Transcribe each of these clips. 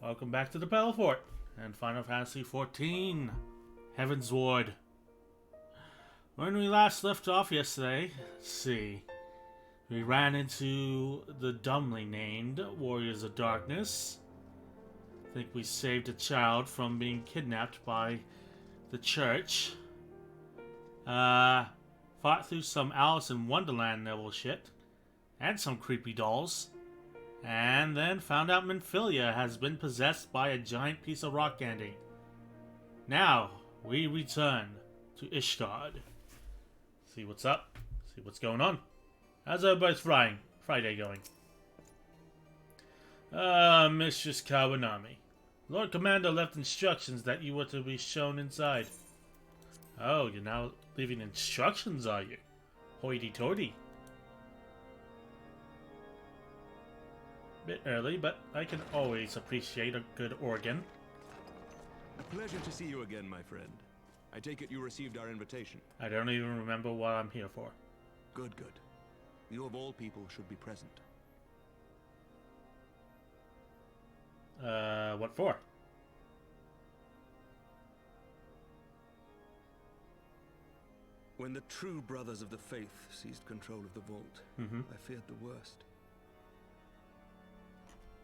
Welcome back to the Battle Fort and Final Fantasy XIV, Heavensward. When we last left off yesterday, let's see, we ran into the dumbly named Warriors of Darkness. I think we saved a child from being kidnapped by the church. Fought through some Alice in Wonderland level shit, and some creepy dolls. And then found out Minfilia has been possessed by a giant piece of rock candy. Now, we return to Ishgard. See what's up, see what's going on. How's everybody's Friday going? Mistress Kawanami. Lord Commander left instructions that you were to be shown inside. Oh, you're now leaving instructions, are you? Hoity-toity. Bit early, but I can always appreciate a good organ. A pleasure to see you again, my friend. I take it you received our invitation. I don't even remember what I'm here for. Good, good. You of all people should be present. What for? When the true brothers of the faith seized control of the vault, I feared the worst.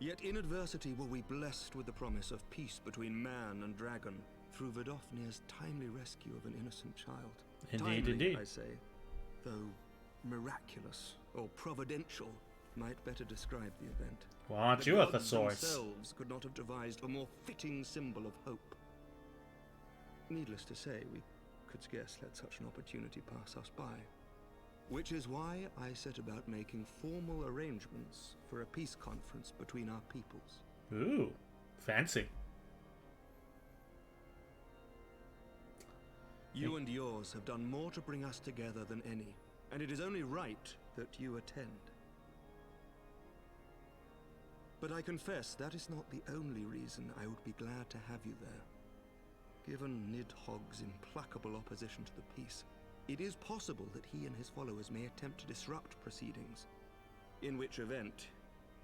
Yet in adversity were we blessed with the promise of peace between man and dragon through Vidofnir's timely rescue of an innocent child. Indeed, timely, indeed. I say, though miraculous or providential might better describe the event. Well, aren't The you a gods thesaurus? themselves could not have devised a more fitting symbol of hope. Needless to say, we could scarce let such an opportunity pass us by. Which is why I set about making formal arrangements for a peace conference between our peoples. Ooh, fancy. You and yours have done more to bring us together than any, and it is only right that you attend. But I confess that is not the only reason I would be glad to have you there. Given NIDHOGG's implacable opposition to the peace, it is possible that he and his followers may attempt to disrupt proceedings, in which event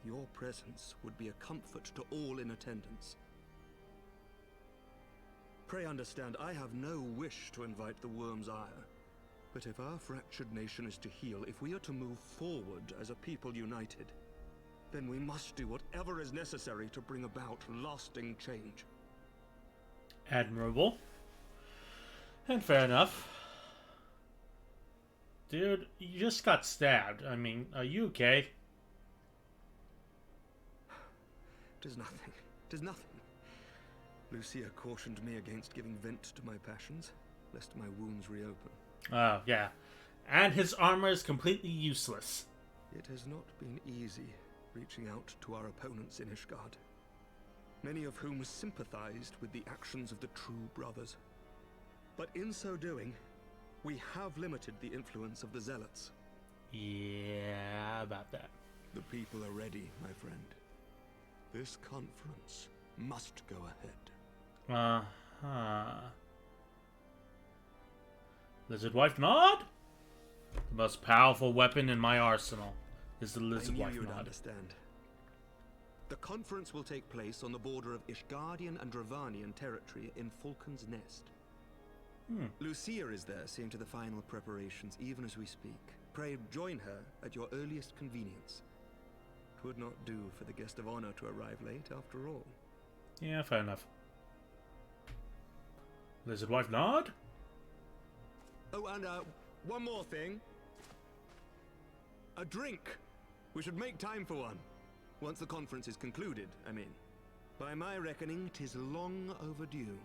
your presence would be a comfort to all in attendance. Pray understand, I have no wish to invite the worm's ire, but if our fractured nation is to heal, if we are to move forward as a people united, then we must do whatever is necessary to bring about lasting change. Admirable. And fair enough. Dude, you just got stabbed. I mean, are you okay? Tis nothing. Tis nothing. Lucia cautioned me against giving vent to my passions, lest my wounds reopen. Oh, yeah. And his armor is completely useless. It has not been easy reaching out to our opponents in Ishgard, many of whom sympathized with the actions of the true brothers. But in so doing, we have limited the influence of the zealots. Yeah, about that. The people are ready, my friend. This conference must go ahead. Uh-huh. Lizard Wife Nod? The most powerful weapon in my arsenal is the Lizard Wife you'd Nod. understand. The conference will take place on the border of Ishgardian and Dravanian territory in Falcon's Nest. Lucia is there, seeing to the final preparations, even as we speak. Pray join her at your earliest convenience. 'Twould not do for the guest of honor to arrive late, after all. Yeah, fair enough. Lizard Wife Nod? Oh, and one more thing. A drink. We should make time for one. Once the conference is concluded, I mean. By my reckoning, 'tis long overdue.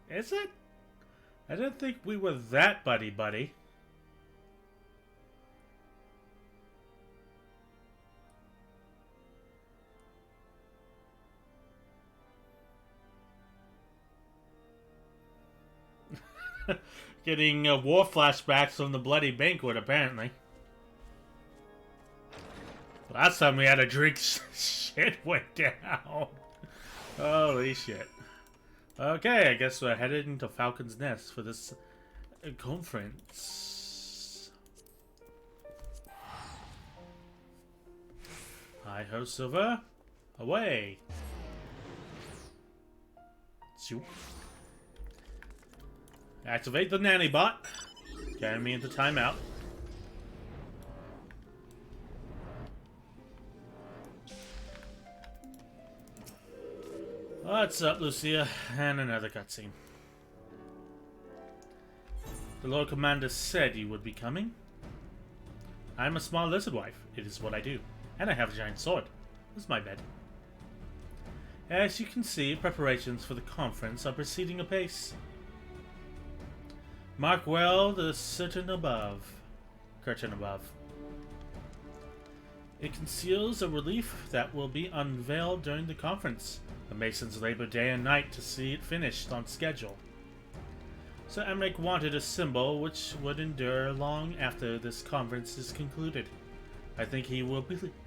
Is it? I didn't think we were that buddy-buddy. Getting war flashbacks from the bloody banquet, apparently. Last time we had a drink, shit went down. Holy shit. Okay, I guess we're headed into Falcon's Nest for this conference. Hi ho, Silver. Away! Zoop. Activate the nanny bot. Carry me into timeout. What's up, Lucia? And another cutscene. The Lord Commander said you would be coming. I'm a small lizard wife. It is what I do. And I have a giant sword. This is my bed. As you can see, preparations for the conference are proceeding apace. Mark well the curtain above. It conceals a relief that will be unveiled during the conference. The Masons labor day and night to see it finished on schedule. Sir Emmerich wanted a symbol which would endure long after this conference is concluded. I think he will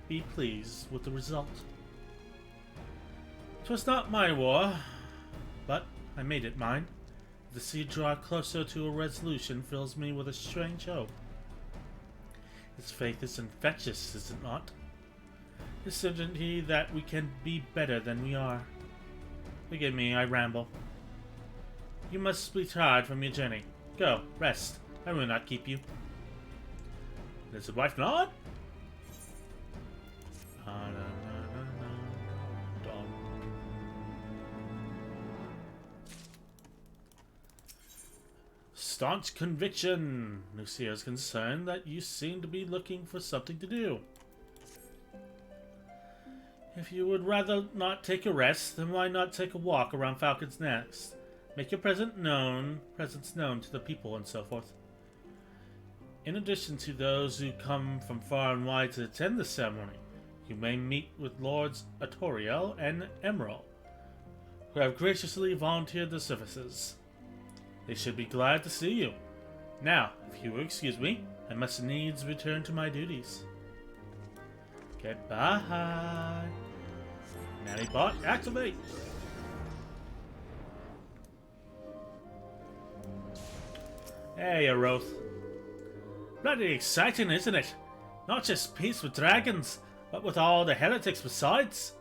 be pleased with the result. 'Twas not my war, but I made it mine. The sea draw closer to a resolution fills me with a strange hope. His faith is infectious, is it not? His certainty that we can be better than we are. Forgive me, I ramble. You must be tired from your journey. Go, rest. I will not keep you. Lizard wife not? Staunch conviction. Lucia is concerned that you seem to be looking for something to do. If you would rather not take a rest, then why not take a walk around Falcon's Nest? Make your presence known to the people and so forth. In addition to those who come from far and wide to attend the ceremony, you may meet with Lords Artoriel and Emerald, who have graciously volunteered their services. They should be glad to see you. Now, if you will excuse me, I must needs return to my duties. Goodbye. Nanny bot, activate! Hey, Aroth. Bloody exciting, isn't it? Not just peace with dragons, but with all the heretics besides.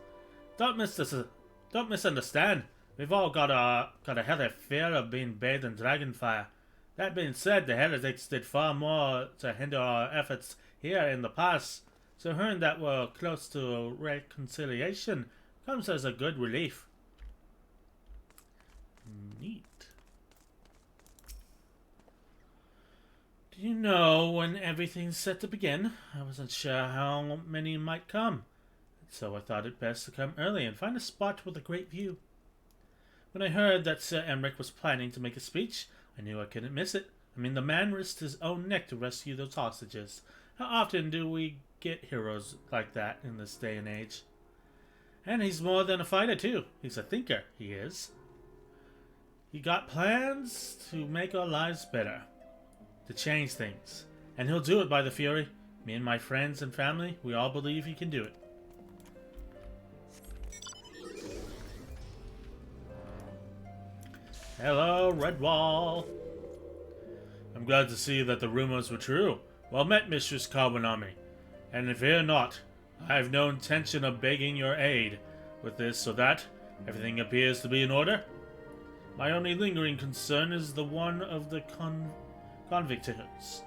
Don't misunderstand. We've all got a healthy fear of being bathed in dragon fire. That being said, the heretics did far more to hinder our efforts here in the past, so hearing that we're close to reconciliation comes as a good relief. Neat. Do you know when everything's set to begin? I wasn't sure how many might come, so I thought it best to come early and find a spot with a great view. When I heard that Sir Emmerich was planning to make a speech, I knew I couldn't miss it. I mean, the man risked his own neck to rescue those hostages. How often do we get heroes like that in this day and age? And he's more than a fighter, too. He's a thinker, he is. He got plans to make our lives better, to change things. And he'll do it by the Fury. Me and my friends and family, we all believe he can do it. Hello, Redwall. I'm glad to see that the rumors were true. Well met, Mistress Kawanami. And fear not, I have no intention of begging your aid with this or that. Everything appears to be in order. My only lingering concern is the one of the convicts.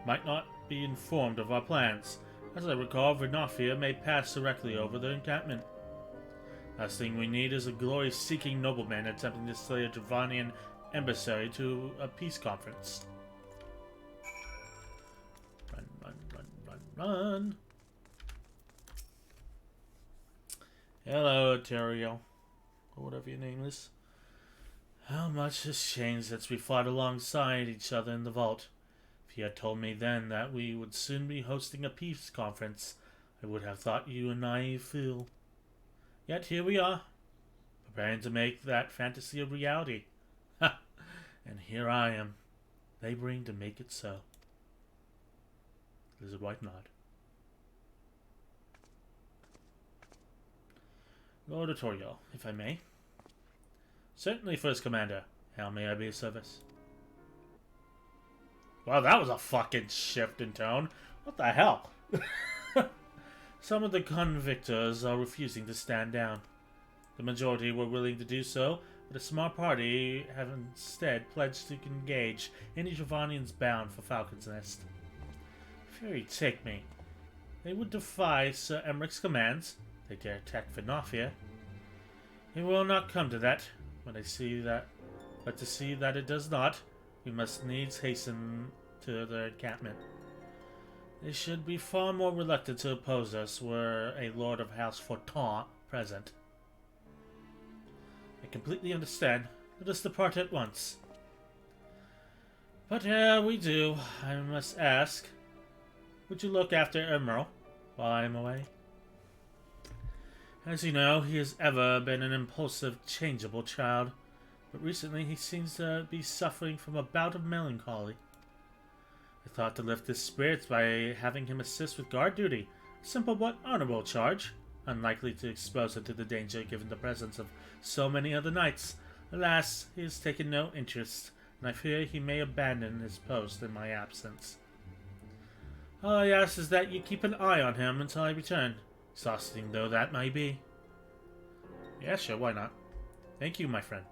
Might not be informed of our plans. As I recall, Vernafia may pass directly over the encampment. Last thing we need is a glory-seeking nobleman attempting to slay a Dravanian emissary to a peace conference. Run, run, run, run, run. Hello, Terrio. Or whatever your name is. How much has changed since we fought alongside each other in the vault. If you had told me then that we would soon be hosting a peace conference, I would have thought you a naive fool. Yet here we are, preparing to make that fantasy a reality. Ha! And here I am, laboring to make it so. Lizard White nod. Lord Artoriel, if I may. Certainly, First Commander. How may I be of service? Well, that was a fucking shift in tone. What the hell? Some of the convictors are refusing to stand down. The majority were willing to do so, but a small party have instead pledged to engage any Dravanians bound for Falcon's Nest. Fear you take me. They would defy Sir Emmerich's commands. They dare attack Venafia. It will not come to that, but to see that it does not, we must needs hasten to their encampment. They should be far more reluctant to oppose us were a Lord of House Fortin present. I completely understand. Let us depart at once. But ere we do, I must ask, would you look after Emerald while I am away? As you know, he has ever been an impulsive, changeable child, but recently he seems to be suffering from a bout of melancholy. I thought to lift his spirits by having him assist with guard duty, a simple but honorable charge, unlikely to expose him to the danger given the presence of so many other knights. Alas, he has taken no interest, and I fear he may abandon his post in my absence. All I ask is that you keep an eye on him until I return, exhausting though that may be. Yeah, sure, why not? Thank you, my friend.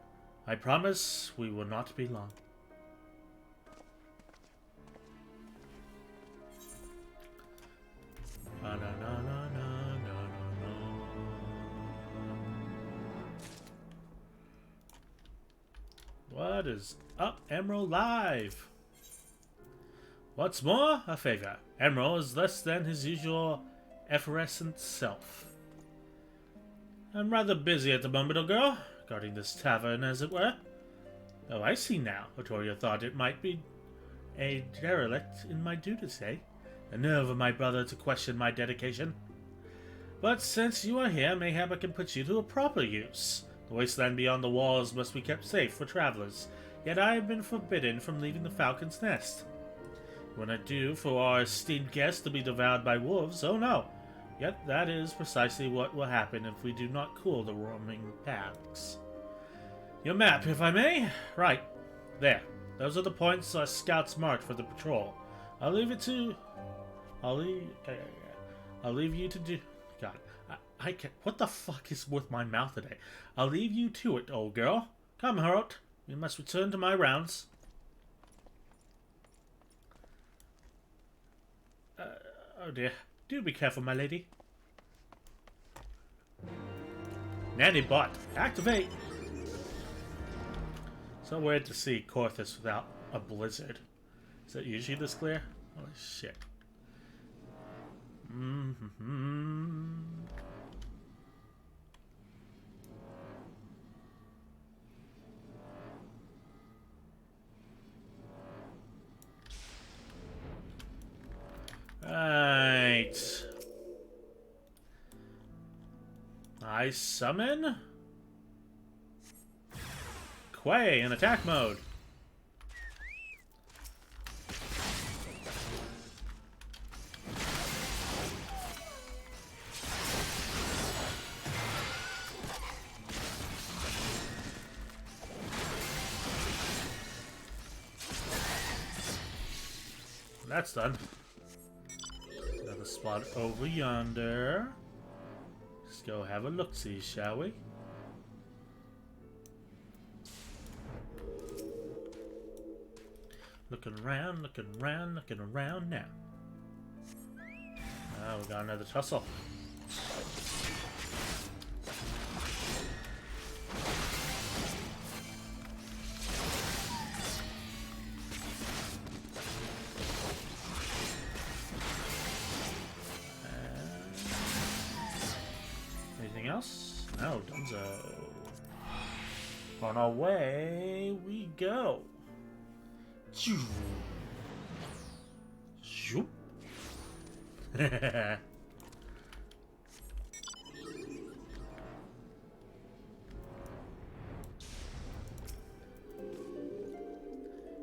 I promise we will not be long. What is up, Emerald Live? What's more, a favor. Emerald is less than his usual effervescent self. I'm rather busy at the moment, little girl, guarding this tavern, as it were. Oh, I see now. Otoria thought it might be a derelict in my duties, eh? The nerve of my brother to question my dedication. But since you are here, mayhap I can put you to a proper use. The wasteland beyond the walls must be kept safe for travelers, yet I have been forbidden from leaving the Falcon's Nest. When I do for our esteemed guest to be devoured by wolves, oh no! Yet that is precisely what will happen if we do not cool the roaming paths. Your map, if I may? Right. There. Those are the points our scouts marked for the patrol. I'll leave you to do... God, I can't... What the fuck is with my mouth today? I'll leave you to it, old girl. Come, Harald. We must return to my rounds. Oh dear. Do be careful, my lady. Nanny bot. Activate! So weird to see Corthus without a blizzard. Is it usually this clear? Holy shit. Right. I summon Quay in attack mode. That's done. Another spot over yonder. Let's go have a look-see, shall we? Looking around, looking around, looking around now. Oh, we got another tussle. Anything else? No, Dunzo. On our way we go. Shoop.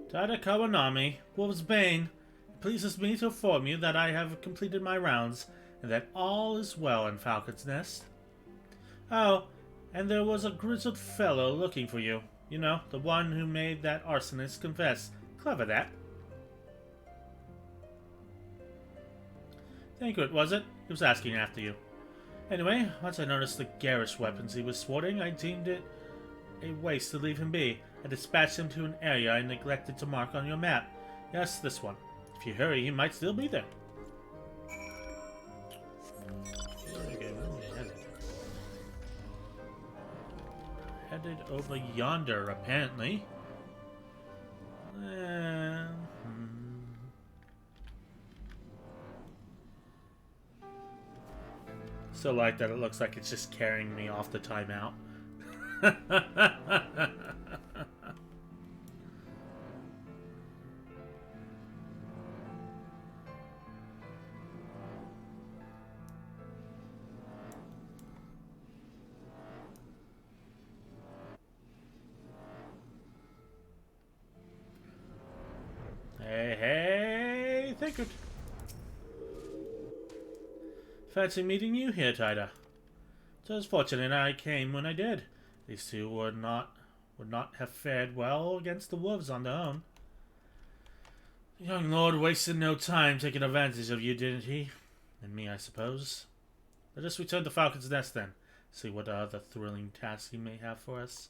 Tada Kawanami, Wolf's Bane, it pleases me to inform you that I have completed my rounds, and that all is well in Falcon's Nest. Oh, and there was a grizzled fellow looking for you. You know, the one who made that arsonist confess. Clever, that. Thank you, was it? He was asking after you. Anyway, once I noticed the garish weapons he was sporting, I deemed it a waste to leave him be. I dispatched him to an area I neglected to mark on your map. Yes, this one. If you hurry, he might still be there. Headed over yonder, apparently. Still like that it looks like it's just carrying me off the timeout. Hey, Thinkard. Fancy meeting you here, Tida. It was fortunate I came when I did. These two would not have fared well against the wolves on their own. The young lord wasted no time taking advantage of you, didn't he? And me, I suppose. Let us return to Falcon's Nest then. See what other thrilling tasks he may have for us.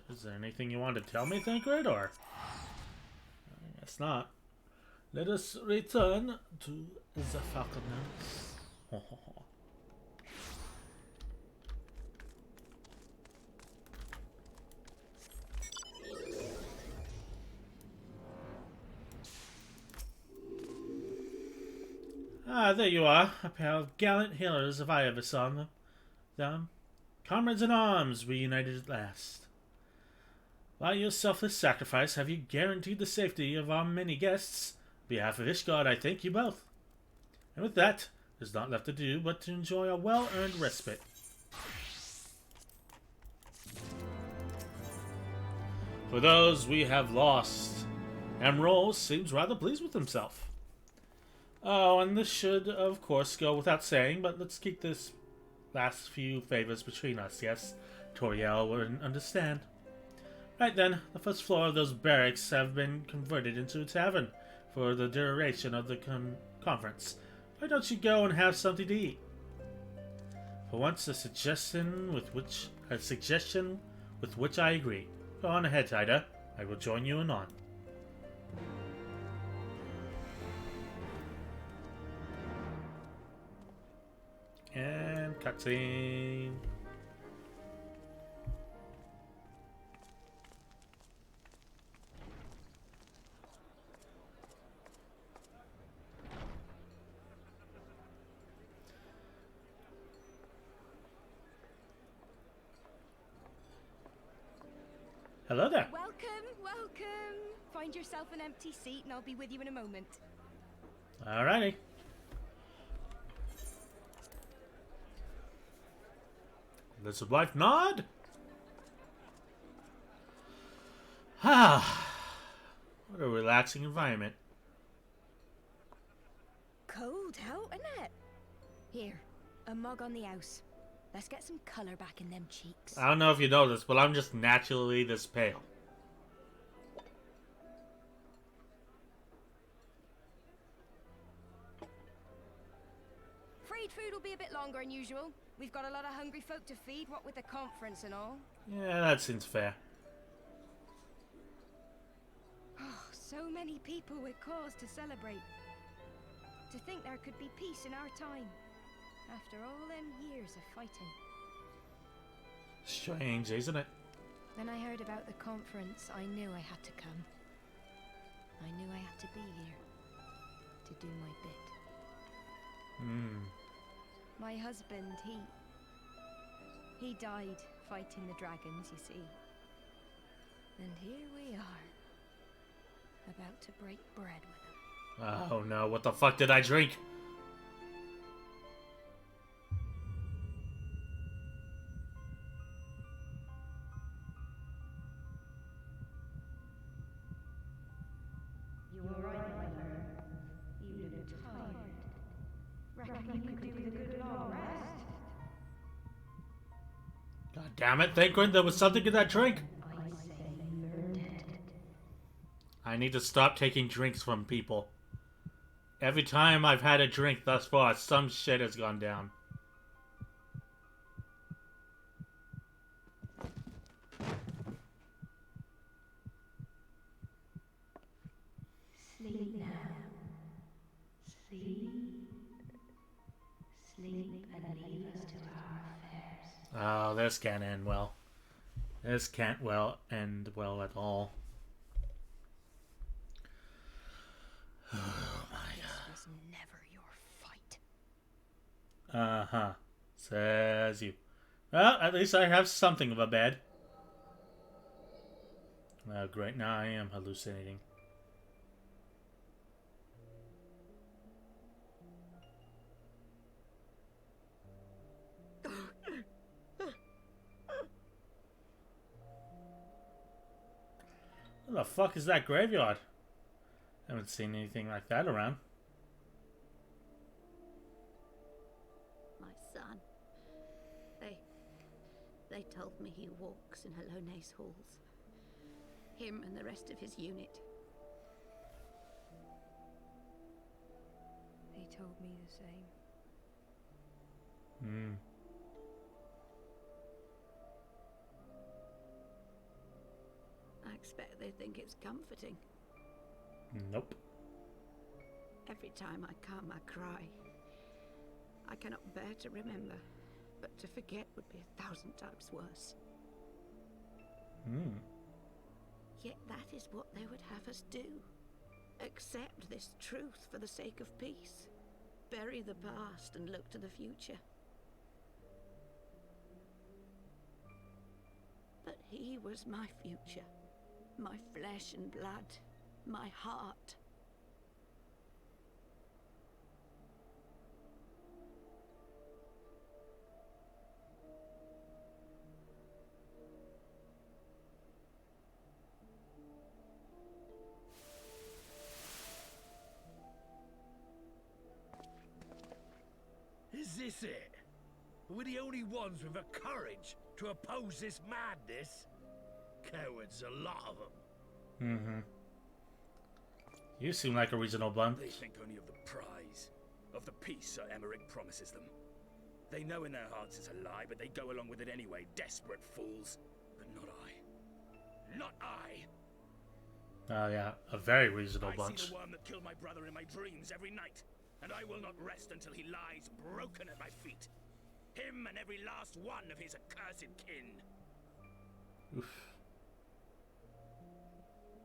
Is there anything you want to tell me, Thinkard, or? I guess not. Let us return to the Falcon's Nest. Ah, there you are. A pair of gallant healers, if I ever saw them. Comrades in arms, reunited at last. By your selfless sacrifice have you guaranteed the safety of our many guests. On behalf of Ishgard, I thank you both. And with that, there's not left to do but to enjoy a well-earned respite. For those we have lost, Emerald seems rather pleased with himself. Oh, and this should, of course, go without saying, but let's keep this last few favors between us, yes? Toriel wouldn't understand. Right then, the first floor of those barracks have been converted into a tavern for the duration of the conference. Why don't you go and have something to eat? For once, a suggestion with which I agree. Go on ahead, Tida. I will join you anon. And cutscene. Hello there. Welcome, welcome. Find yourself an empty seat and I'll be with you in a moment. Alrighty. Let's wife nod. Ah, what a relaxing environment. Cold out, isn't it? Here, a mug on the house. Let's get some colour back in them cheeks. I don't know if you know this, but I'm just naturally this pale. Afraid food will be a bit longer than usual. We've got a lot of hungry folk to feed, what with the conference and all. Yeah, that seems fair. Oh, so many people with cause to celebrate. To think there could be peace in our time. After all them years of fighting. Strange, isn't it? When I heard about the conference, I knew I had to come. I knew I had to be here. To do my bit. My husband, he died fighting the dragons, you see. And here we are. About to break bread with him. Oh no, what the fuck did I drink? God damn it, Thinkard, there was something in that drink. I need to stop taking drinks from people. Every time I've had a drink thus far, some shit has gone down. Sleep now. Sleep. Sleep and leave us to our affairs. Oh, this can't end well. This can't end well at all. Oh my god. This was never your fight. Uh-huh. Says you. Well, at least I have something of a bed. Oh, great. Now I am hallucinating. What the fuck is that graveyard? Haven't seen anything like that around. My son. They told me he walks in Halone's halls. Him and the rest of his unit. They told me the same. Hmm. I expect they think it's comforting. Nope. Every time I come, I cry. I cannot bear to remember, but to forget would be 1,000 times worse. Hmm. Yet that is what they would have us do. Accept this truth for the sake of peace. Bury the past and look to the future. But he was my future. My flesh and blood. My heart. Is this it? We're the only ones with the courage to oppose this madness? Cowards, a lot of them. Mm-hmm. You seem like a reasonable bunch. They think only of the prize, of the peace Sir Emmerich promises them. They know in their hearts it's a lie, but they go along with it anyway, desperate fools. But not I. Not I. Oh yeah, a very reasonable I bunch. see the worm that killed my brother in my dreams every night, and I will not rest until he lies broken at my feet. Him and every last one of his accursed kin. Oof.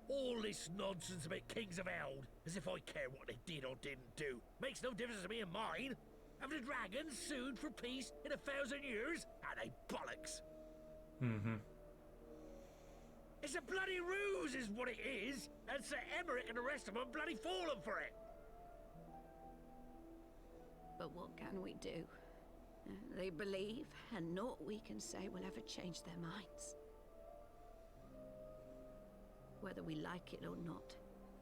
All this nonsense about Kings of Eld, as if I care what they did or didn't do. Makes no difference to me and mine. Have the dragons sued for peace in 1,000 years? Are they bollocks? Mm-hmm. It's a bloody ruse is what it is, and Sir Emmerich and the rest of them bloody fallen for it. But what can we do? They believe, and naught we can say will ever change their minds. Whether we like it or not,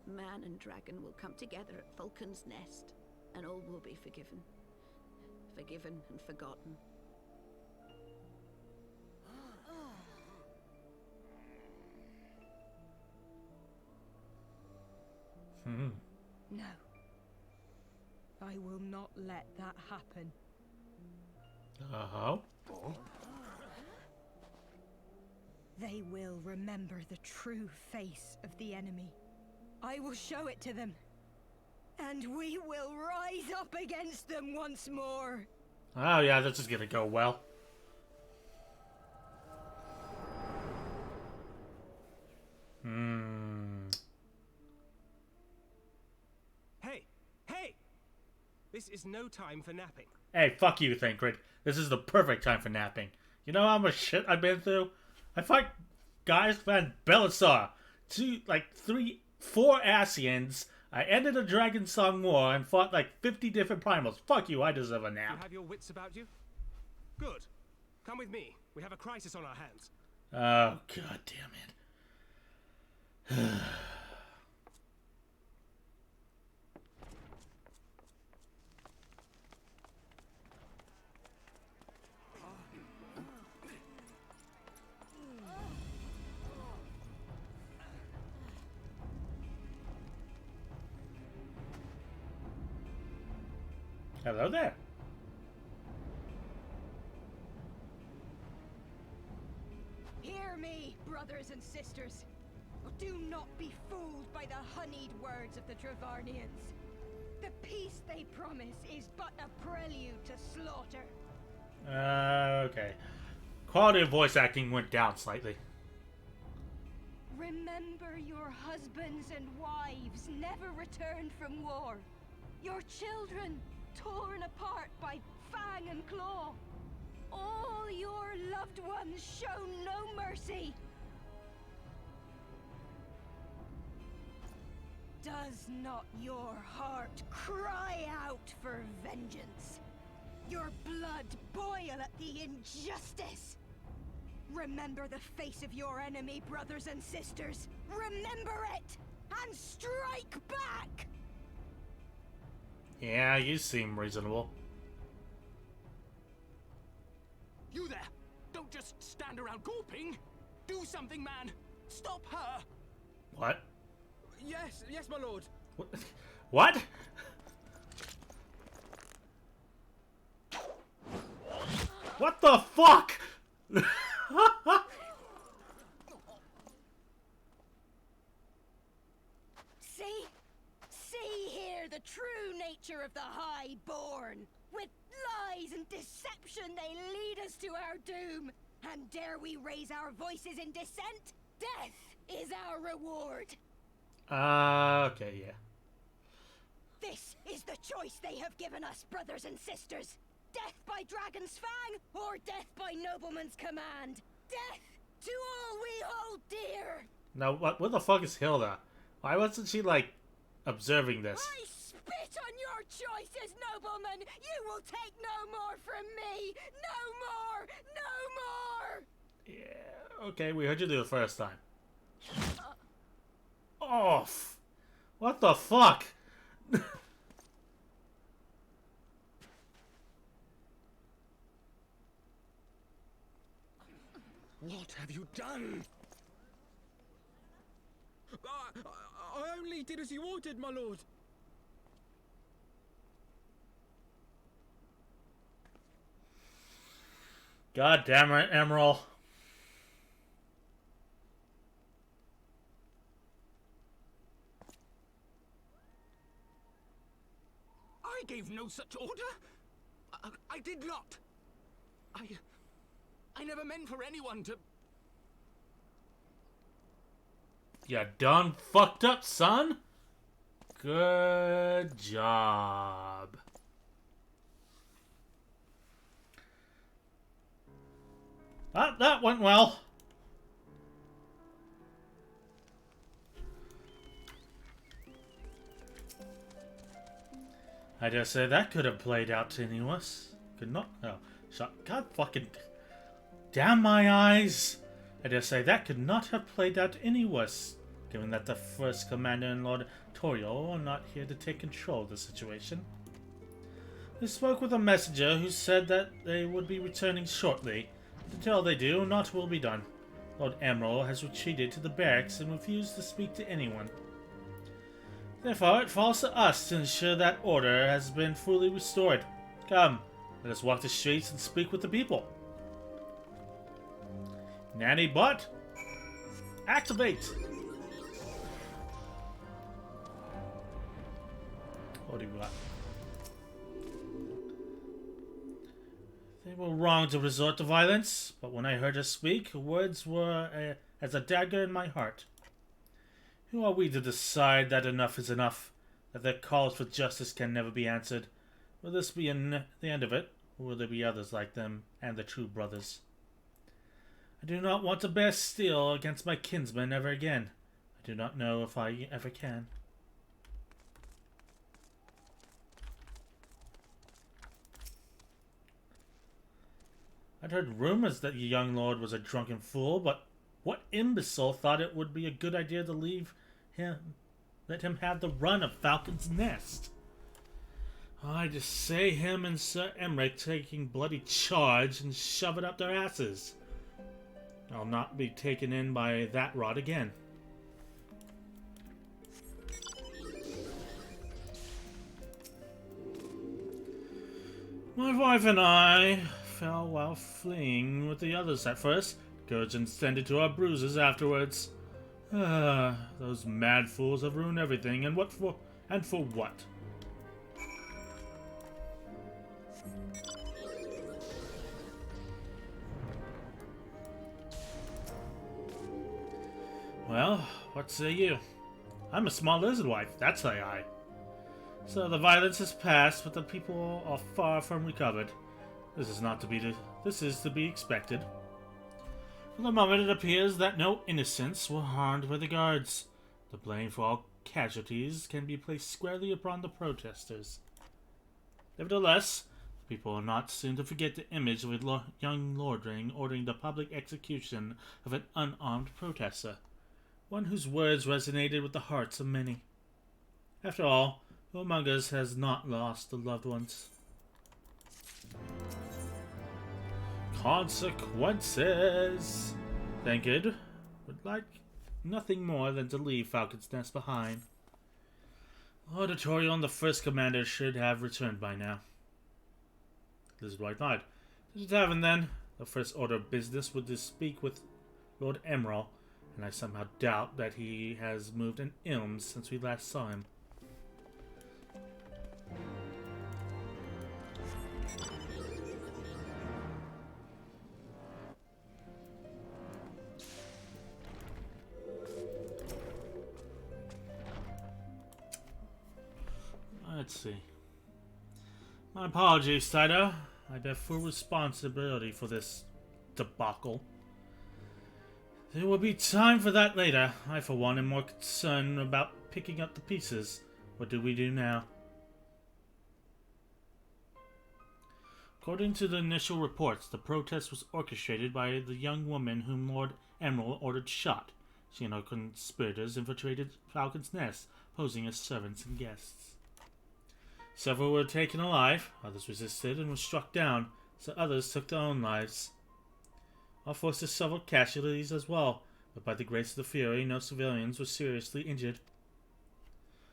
man and dragon will come together at Vulcan's Nest, and all will be forgiven. Forgiven and forgotten. Hmm. No. I will not let that happen. Uh-huh. They will remember the true face of the enemy. I will show it to them. And we will rise up against them once more. Oh yeah, this is gonna go well. Hmm. Hey! Hey! This is no time for napping. Hey, fuck you, Thancred. This is the perfect time for napping. You know how much shit I've been through? I fought guys van Belisar, 4 Asians. I ended a Dragon Song War and fought like 50 different primals. Fuck you, I deserve a You nap. have your wits about you? Good. Come with me. We have a crisis on our hands. Oh, god damn it. Hello there. Hear me, brothers and sisters. Do not be fooled by the honeyed words of the Travarnians. The peace they promise is but a prelude to slaughter. Okay. Quality of voice acting went down slightly. Remember your husbands and wives never returned from war. Your children torn apart by fang and claw. All your loved ones shown no mercy. Does not your heart cry out for vengeance? Your blood boil at the injustice? Remember the face of your enemy, brothers and sisters. Remember it, and strike back! Yeah, you seem reasonable. You there! Don't just stand around gawping! Do something, man! Stop her! What? Yes, yes, my lord. What? What the fuck? See here the true nature of the Highborn. With lies and deception they lead us to our doom. And dare we raise our voices in dissent? Death is our reward. Okay, yeah. This is the choice they have given us, brothers and sisters. Death by dragon's fang, or death by nobleman's command. Death to all we hold dear. Now, what the fuck is Hilda? Why wasn't she, like, observing this? I spit on your choices, nobleman. You will take no more from me. No more. No more. Yeah, okay, we heard you do it the first time. Off. What the fuck? What have you done? I only did as you ordered, my lord. God damn it, Emerald. I gave no such order. I did not. I never meant for anyone to... You done fucked up, son. Good job. That went well. I dare say that could have played out tenuous. Could not. Oh, shut. God fucking. Damn my eyes. I dare say that could not have played out any worse, given that the First Commander and Lord Torio are not here to take control of the situation. I spoke with a messenger who said that they would be returning shortly. Until they do, naught will be done. Lord Emerald has retreated to the barracks and refused to speak to anyone. Therefore, it falls to us to ensure that order has been fully restored. Come, let us walk the streets and speak with the people. Nanny Butt, activate! What do you got? They were wrong to resort to violence, but when I heard her speak, her words were as a dagger in my heart. Who are we to decide that enough is enough, that their calls for justice can never be answered? Will this be the end of it, or will there be others like them and the true brothers? I do not want to bear steel against my kinsmen ever again. I do not know if I ever can. I'd heard rumors that the young lord was a drunken fool, but what imbecile thought it would be a good idea to let him have the run of Falcon's Nest? I just say him and Sir Emmerich taking bloody charge and shove it up their asses. I'll not be taken in by that rod again. My wife and I fell while fleeing with the others at first. Gurgens tended to our bruises afterwards. Those mad fools have ruined everything, and what for? And for what? Well, what say you? I'm a small lizard wife, that's say I. So the violence has passed, but the people are far from recovered. This is to be expected. For the moment, it appears that no innocents were harmed by the guards. The blame for all casualties can be placed squarely upon the protesters. Nevertheless, people are not soon to forget the image of a young lordling ordering the public execution of an unarmed protester, one whose words resonated with the hearts of many. After all, who among us has not lost the loved ones? Consequences! Thanked would like nothing more than to leave Falcon's Nest behind. Lord Artorial and the first commander should have returned by now. Lizard White lied. To the tavern then. The first order of business would to speak with Lord Emerald, and I somehow doubt that he has moved an ilm since we last saw him. Let's see. My apologies, Saito. I bear full responsibility for this debacle. There will be time for that later. I, for one, am more concerned about picking up the pieces. What do we do now? According to the initial reports, the protest was orchestrated by the young woman whom Lord Emerald ordered shot. She and her conspirators infiltrated Falcon's Nest, posing as servants and guests. Several were taken alive, others resisted and were struck down, so others took their own lives. Our forces suffered casualties as well, but by the grace of the Fury, no civilians were seriously injured.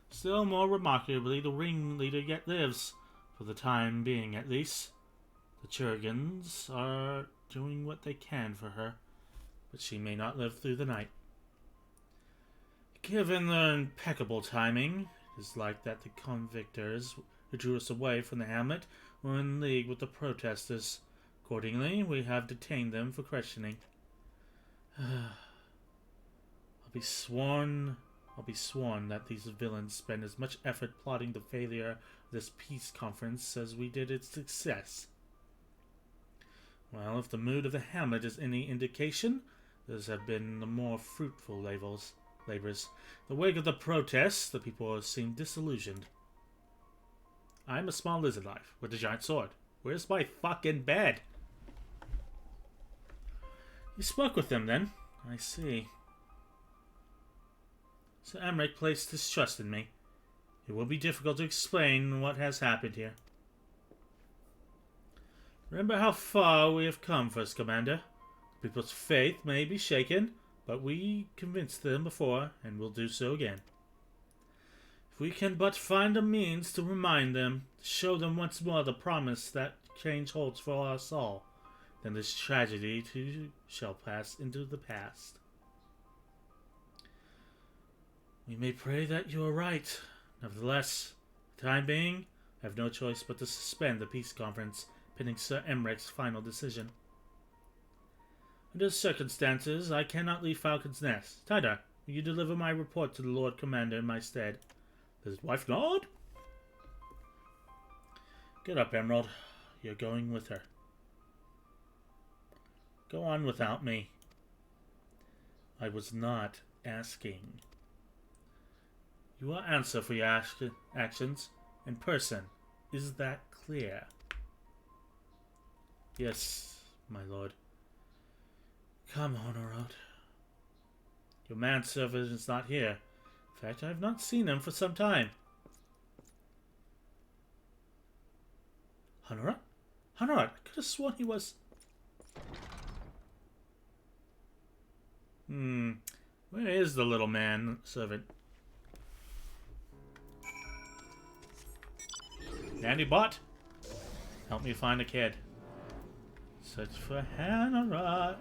Still more remarkably, the ringleader yet lives, for the time being at least. The Churgans are doing what they can for her, but she may not live through the night. Given their impeccable timing, it is like that the convictors who drew us away from the hamlet were in league with the protesters. Accordingly, we have detained them for questioning. I'll be sworn that these villains spend as much effort plotting the failure of this peace conference as we did its success. Well, if the mood of the hamlet is any indication, those have been the more fruitful labors. The wake of the protests, the people seem disillusioned. I'm a small lizard life with a giant sword. Where's my fucking bed? You spoke with them then? I see. So Emmerich placed his trust in me. It will be difficult to explain what has happened here. Remember how far we have come, First Commander. The people's faith may be shaken, but we convinced them before, and will do so again. If we can but find a means to remind them, to show them once more the promise that change holds for us all, then this tragedy too shall pass into the past. We may pray that you are right. Nevertheless, for the time being, I have no choice but to suspend the peace conference, pending Sir Emmerich's final decision. Under the circumstances, I cannot leave Falcon's Nest. Tidar, will you deliver my report to the Lord Commander in my stead? Does his wife nod? Get up, Emerald. You're going with her. Go on without me. I was not asking. You will answer for your actions in person. Is that clear? Yes, my lord. Come, Honorod. Your manservant is not here. In fact, I have not seen him for some time. Honorod? Honorod, I could have sworn he was... Where is the little man servant? Nanny bot? Help me find a kid. Search for Hannah.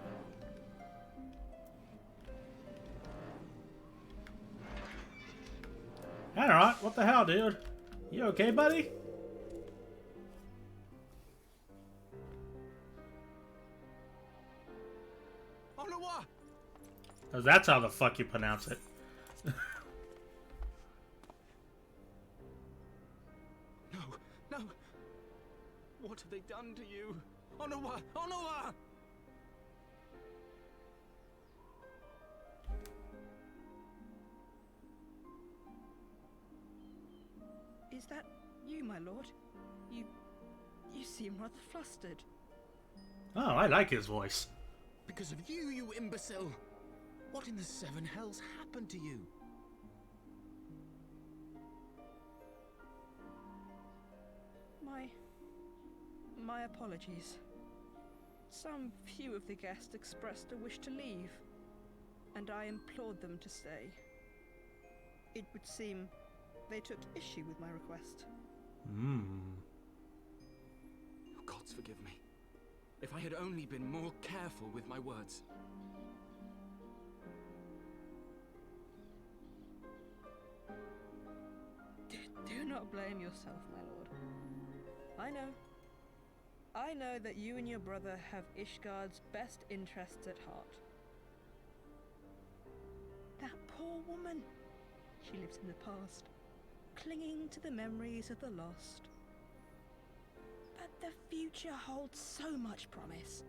Hannah, what the hell, dude? You okay, buddy? Oh, that's how the fuck you pronounce it. No, no. What have they done to you? Onowa! Onowa! Is that you, my lord? You seem rather flustered. Oh, I like his voice. Because of you, you imbecile! What in the seven hells happened to you? My apologies. Some few of the guests expressed a wish to leave, and I implored them to stay. It would seem they took issue with my request. Oh, gods forgive me. If I had only been more careful with my words. Do not blame yourself, my lord. I know that you and your brother have Ishgard's best interests at heart. That poor woman. She lives in the past, clinging to the memories of the lost. But the future holds so much promise,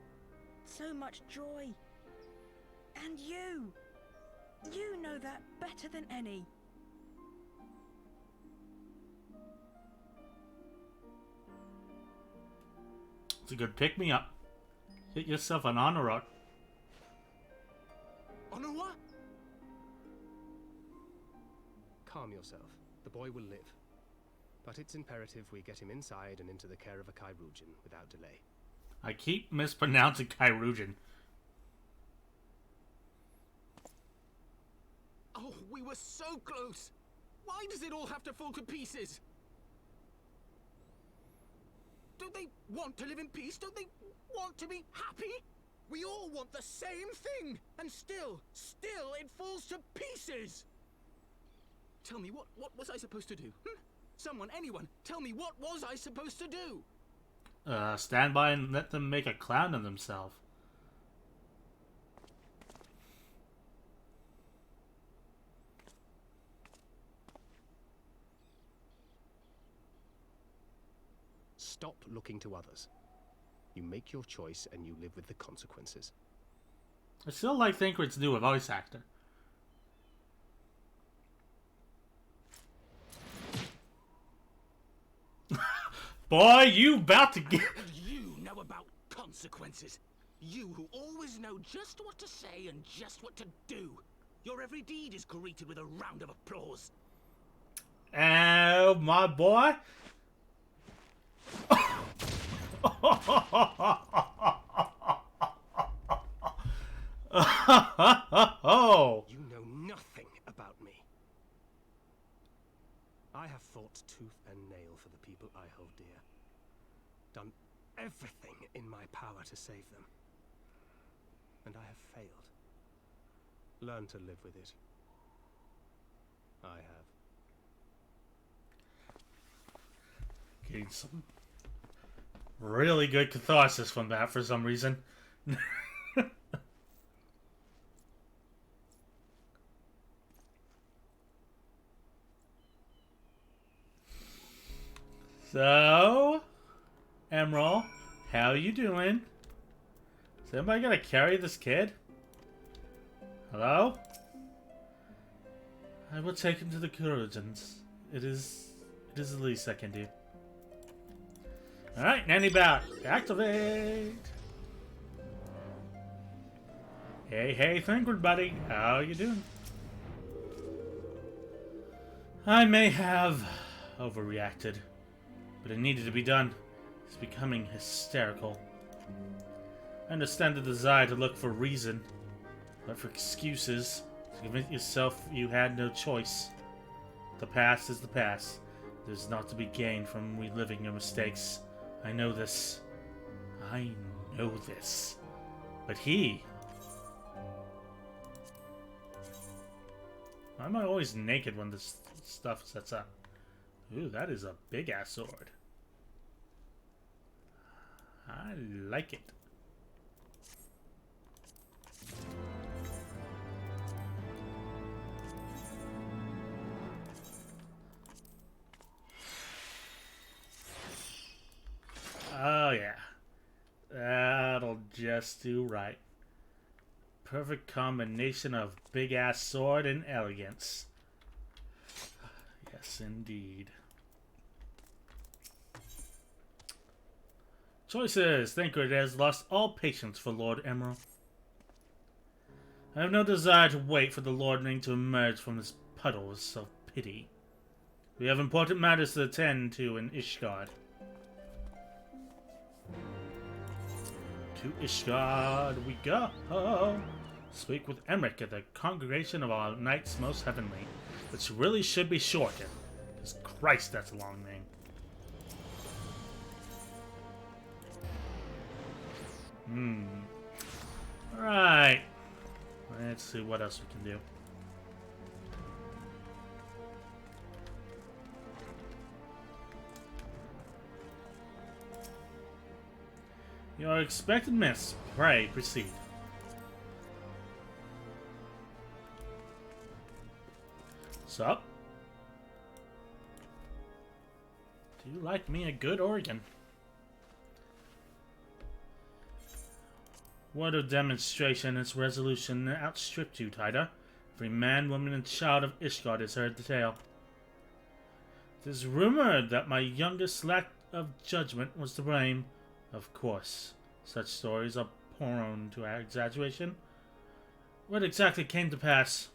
so much joy. And you know that better than any. It's a good pick-me-up. Get yourself an honor rock. Onowa? Calm yourself. The boy will live. But it's imperative we get him inside and into the care of a Kairoujan without delay. I keep mispronouncing Kairoujan. Oh, we were so close! Why does it all have to fall to pieces? Don't they want to live in peace? Don't they want to be happy? We all want the same thing! And still it falls to pieces! Tell me, what was I supposed to do? Someone, anyone, tell me, what was I supposed to do? Stand by and let them make a clown of themselves. Stop looking to others. You make your choice and you live with the consequences. I still like Thancred's new voice actor. Boy, you about to get... You know about consequences. You who always know just what to say and just what to do. Your every deed is greeted with a round of applause. Oh, my boy. You know nothing about me. I have fought tooth and nail for the people I hold dear. Done everything in my power to save them. And I have failed. Learn to live with it. I have. Getting some really good catharsis from that for some reason. So, Emerald, how you doing? Is anybody gonna carry this kid? Hello? I will take him to the Kurojans. It is the least I can do. Alright, Nanny Bat, activate! Hey, Thancred buddy, how you doing? I may have overreacted, but it needed to be done. It's becoming hysterical. I understand the desire to look for reason, but for excuses, to convince yourself you had no choice. The past is the past. There's not to be gained from reliving your mistakes. I know this. I know this. But he... Why am I always naked when this stuff sets up? Ooh, that is a big-ass sword. I like it. Oh yeah, that'll just do right. Perfect combination of big-ass sword and elegance. Yes, indeed. Choices. Thancred has lost all patience for Lord Emerald. I have no desire to wait for the Lord Ring to emerge from this puddle of self-pity. We have important matters to attend to in Ishgard. To Ishgard we go. Speak with Emmerich at the congregation of our knights most heavenly, which really should be shortened. Because Christ, that's a long name. Alright. Let's see what else we can do. Your expected miss. Pray, proceed. Sup? Do you like me a good organ? Word of demonstration and its resolution outstripped you, Tida. Every man, woman, and child of Ishgard has heard the tale. It is rumored that my youngest lack of judgment was to blame. Of course, such stories are prone to exaggeration. What exactly came to pass?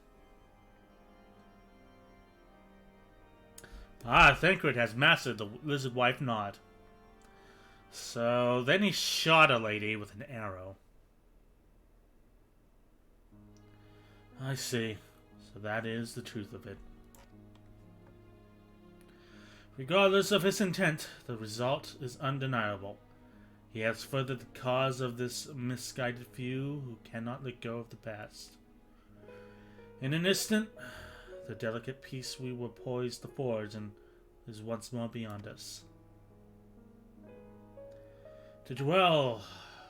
Ah, Thancred has mastered the lizard wife Nod. So then he shot a lady with an arrow. I see. So that is the truth of it. Regardless of his intent, the result is undeniable. He has furthered the cause of this misguided few who cannot let go of the past. In an instant, the delicate peace we were poised to forge and is once more beyond us. To dwell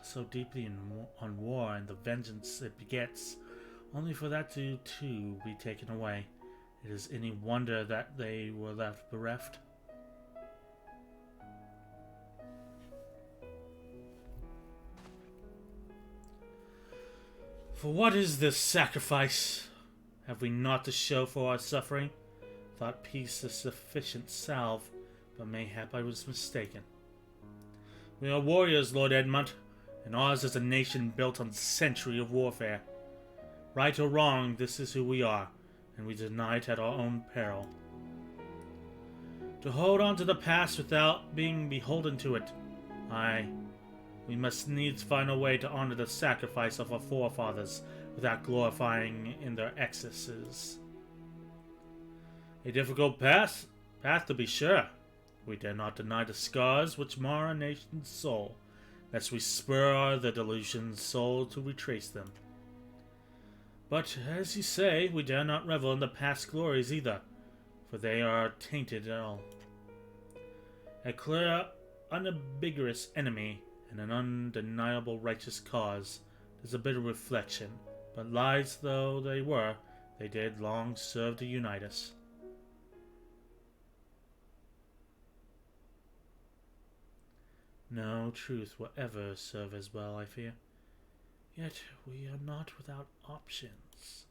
so deeply on war and the vengeance it begets, only for that to, too, be taken away. It is any wonder that they were left bereft. For what is this sacrifice? Have we naught to show for our suffering? Thought peace a sufficient salve, but mayhap I was mistaken. We are warriors, Lord Edmund, and ours is a nation built on a century of warfare. Right or wrong, this is who we are, and we deny it at our own peril. To hold on to the past without being beholden to it, aye, we must needs find a way to honor the sacrifice of our forefathers without glorifying in their excesses. A difficult path to be sure. We dare not deny the scars which mar a nation's soul, lest we spur the delusion's soul to retrace them. But, as you say, we dare not revel in the past glories either, for they are tainted at all. A clear, unambiguous enemy and an undeniable righteous cause is a bitter reflection, but lies though they were, they did long serve to unite us. No truth will ever serve as well, I fear. Yet we are not without options.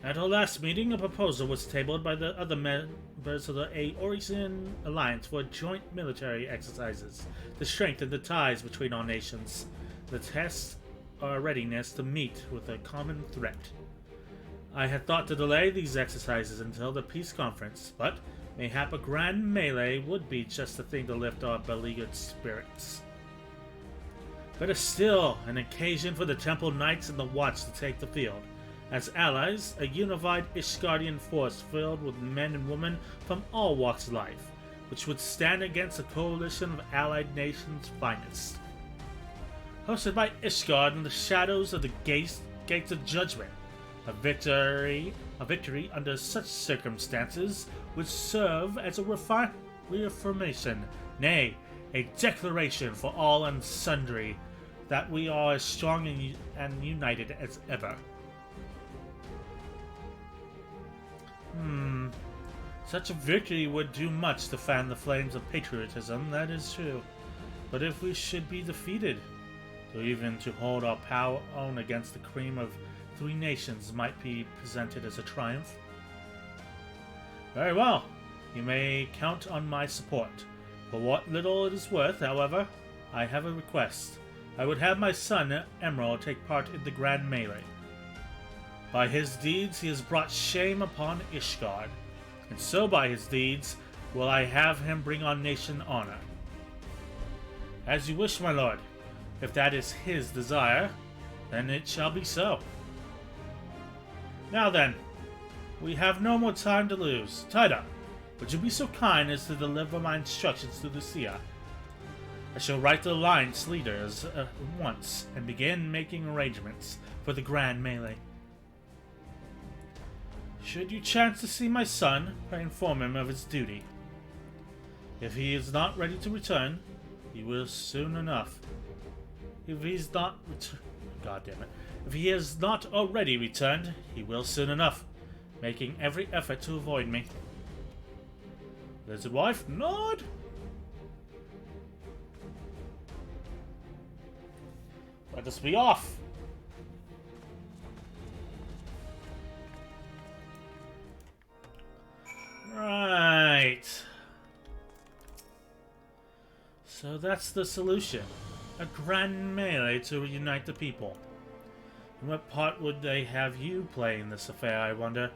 At our last meeting, a proposal was tabled by the other members of the Aorisian Alliance for joint military exercises to strengthen the ties between our nations, to test our readiness to meet with a common threat. I had thought to delay these exercises until the peace conference, but mayhap a grand melee would be just the thing to lift our beleaguered spirits. Better still, an occasion for the Temple Knights and the Watch to take the field. As allies, a unified Ishgardian force filled with men and women from all walks of life, which would stand against a coalition of allied nations' finest. Hosted by Ishgard in the shadows of the gates of judgment, a victory under such circumstances would serve as a reaffirmation, nay, a declaration for all and sundry that we are as strong and united as ever. Such a victory would do much to fan the flames of patriotism, that is true. But if we should be defeated, or even to hold our power own against the cream of 3 nations might be presented as a triumph. Very well, you may count on my support. For what little it is worth, however, I have a request. I would have my son, Emerald, take part in the grand melee. By his deeds he has brought shame upon Ishgard, and so by his deeds will I have him bring on nation honor. As you wish, my lord. If that is his desire, then it shall be so. Now then, we have no more time to lose. Tida, would you be so kind as to deliver my instructions to Lucia? I shall write the alliance leaders at once and begin making arrangements for the grand melee. Should you chance to see my son, pray inform him of his duty. If he is not ready to return, he will soon enough. If he's not If he has not already returned, he will soon enough, making every effort to avoid me. Lizard wife, nod! Let us be off! Right. So that's the solution. A grand melee to reunite the people. And what part would they have you play in this affair, I wonder?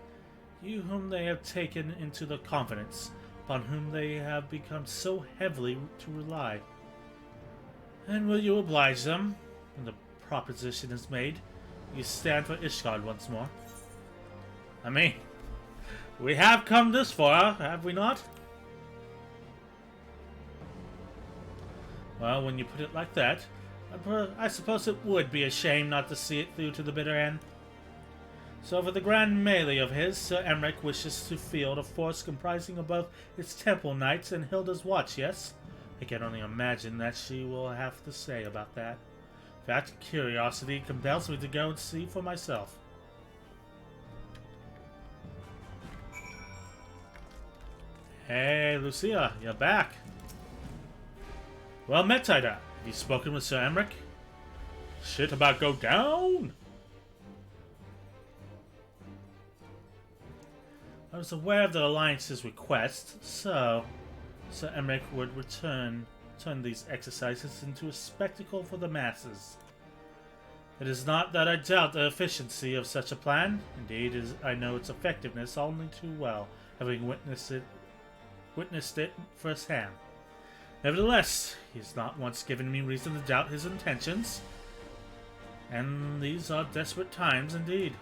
You whom they have taken into their confidence, upon whom they have become so heavily to rely. And will you oblige them? When the proposition is made, you stand for Ishgard once more. I mean, we have come this far, have we not? Well, when you put it like that, I suppose it would be a shame not to see it through to the bitter end. So for the grand melee of his, Sir Emmerich wishes to field a force comprising of both its temple knights and Hilda's watch, yes? I can only imagine that she will have to say about that. In fact, curiosity compels me to go and see for myself. Hey, Lucia, you're back. Well met, Tida. Have you spoken with Sir Emmerich? Shit about go down? I was aware of the Alliance's request, so Sir Emmerich would turn these exercises into a spectacle for the masses. It is not that I doubt the efficiency of such a plan. Indeed, I know its effectiveness only too well, having witnessed it firsthand. Nevertheless, he has not once given me reason to doubt his intentions, and these are desperate times indeed.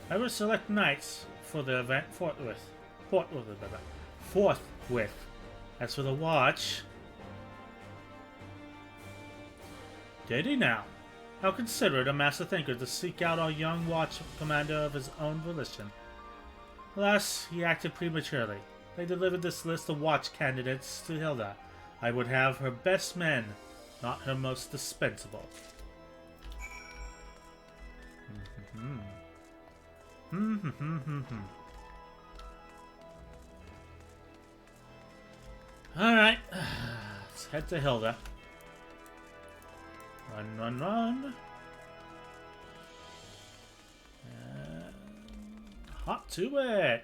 I will select knights for the event forthwith. As for the watch... Did he now? How considerate a master thinker to seek out our young watch commander of his own volition. Alas, he acted prematurely. They delivered this list of watch candidates to Hilda. I would have her best men, not her most dispensable. Alright, let's head to Hilda. Run, run, run. And hop to it.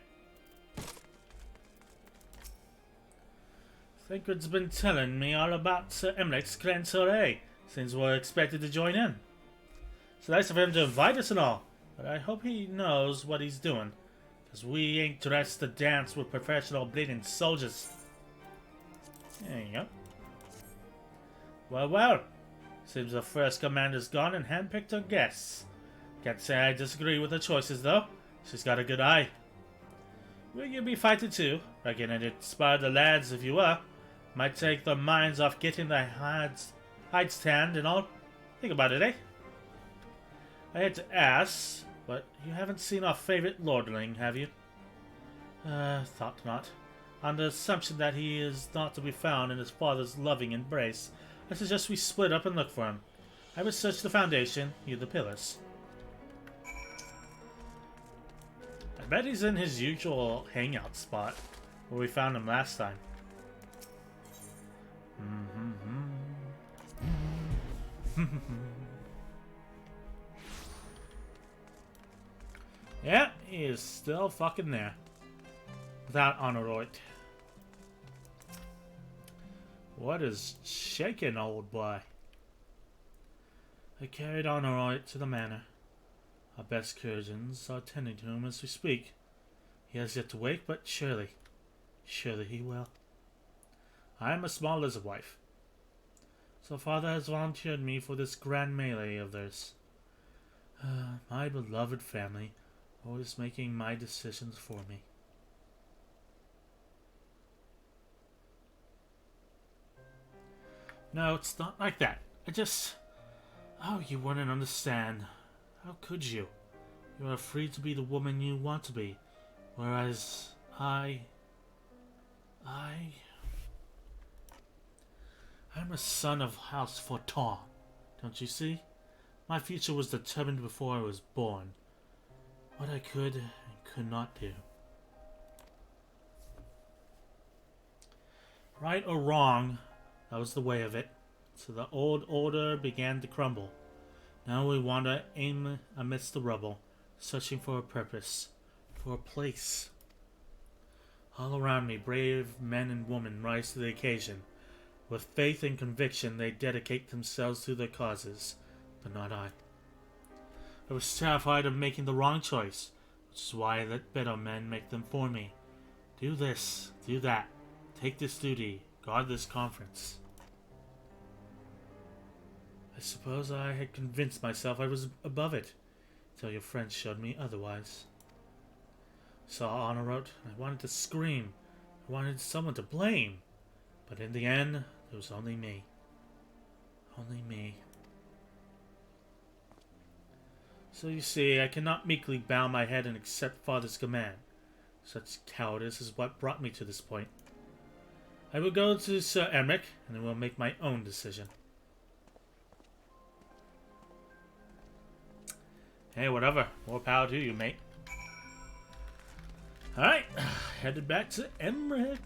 Thinkard's been telling me all about Sir Emmerich's grand soiree, since we're expected to join in. It's nice of him to invite us and all, but I hope he knows what he's doing, because we ain't dressed to dance with professional bleeding soldiers. There you go. Well, well. Seems the first commander's gone and handpicked her guests. Can't say I disagree with her choices, though. She's got a good eye. Will you be fighting too? Reckon it inspired the lads if you were. Might take their minds off getting their hides tanned and all. Think about it, eh? I hate to ask, but you haven't seen our favorite lordling, have you? Thought not. On the assumption that he is not to be found in his father's loving embrace, I suggest we split up and look for him. I will search the foundation, you the pillars. I bet he's in his usual hangout spot, where we found him last time. Yeah, he is still fucking there. Without Honorroyd. What is shaking, old boy? I carried Honorroyd to the manor. Our best cursions are tending to him as we speak. He has yet to wake, but surely he will. I am a small lizard wife. So father has volunteered me for this grand melee of theirs. My beloved family, always making my decisions for me. No, it's not like that. Oh, you wouldn't understand. How could you? You are free to be the woman you want to be. Whereas I'm a son of House Forton. Don't you see? My future was determined before I was born. What I could and could not do. Right or wrong, that was the way of it. So the old order began to crumble. Now we wander aim amidst the rubble, searching for a purpose, for a place. All around me, brave men and women rise to the occasion. With faith and conviction, they dedicate themselves to their causes, but not I. I was terrified of making the wrong choice, which is why I let better men make them for me. Do this, do that, take this duty, guard this conference. I suppose I had convinced myself I was above it, till your friends showed me otherwise. Saw Honorroyd, I wanted to scream. I wanted someone to blame. But in the end, there was only me. Only me. So you see, I cannot meekly bow my head and accept Father's command. Such cowardice is what brought me to this point. I will go to Sir Emmerich, and I will make my own decision. Hey, whatever. More power to you, mate. Alright, headed back to Emmerich.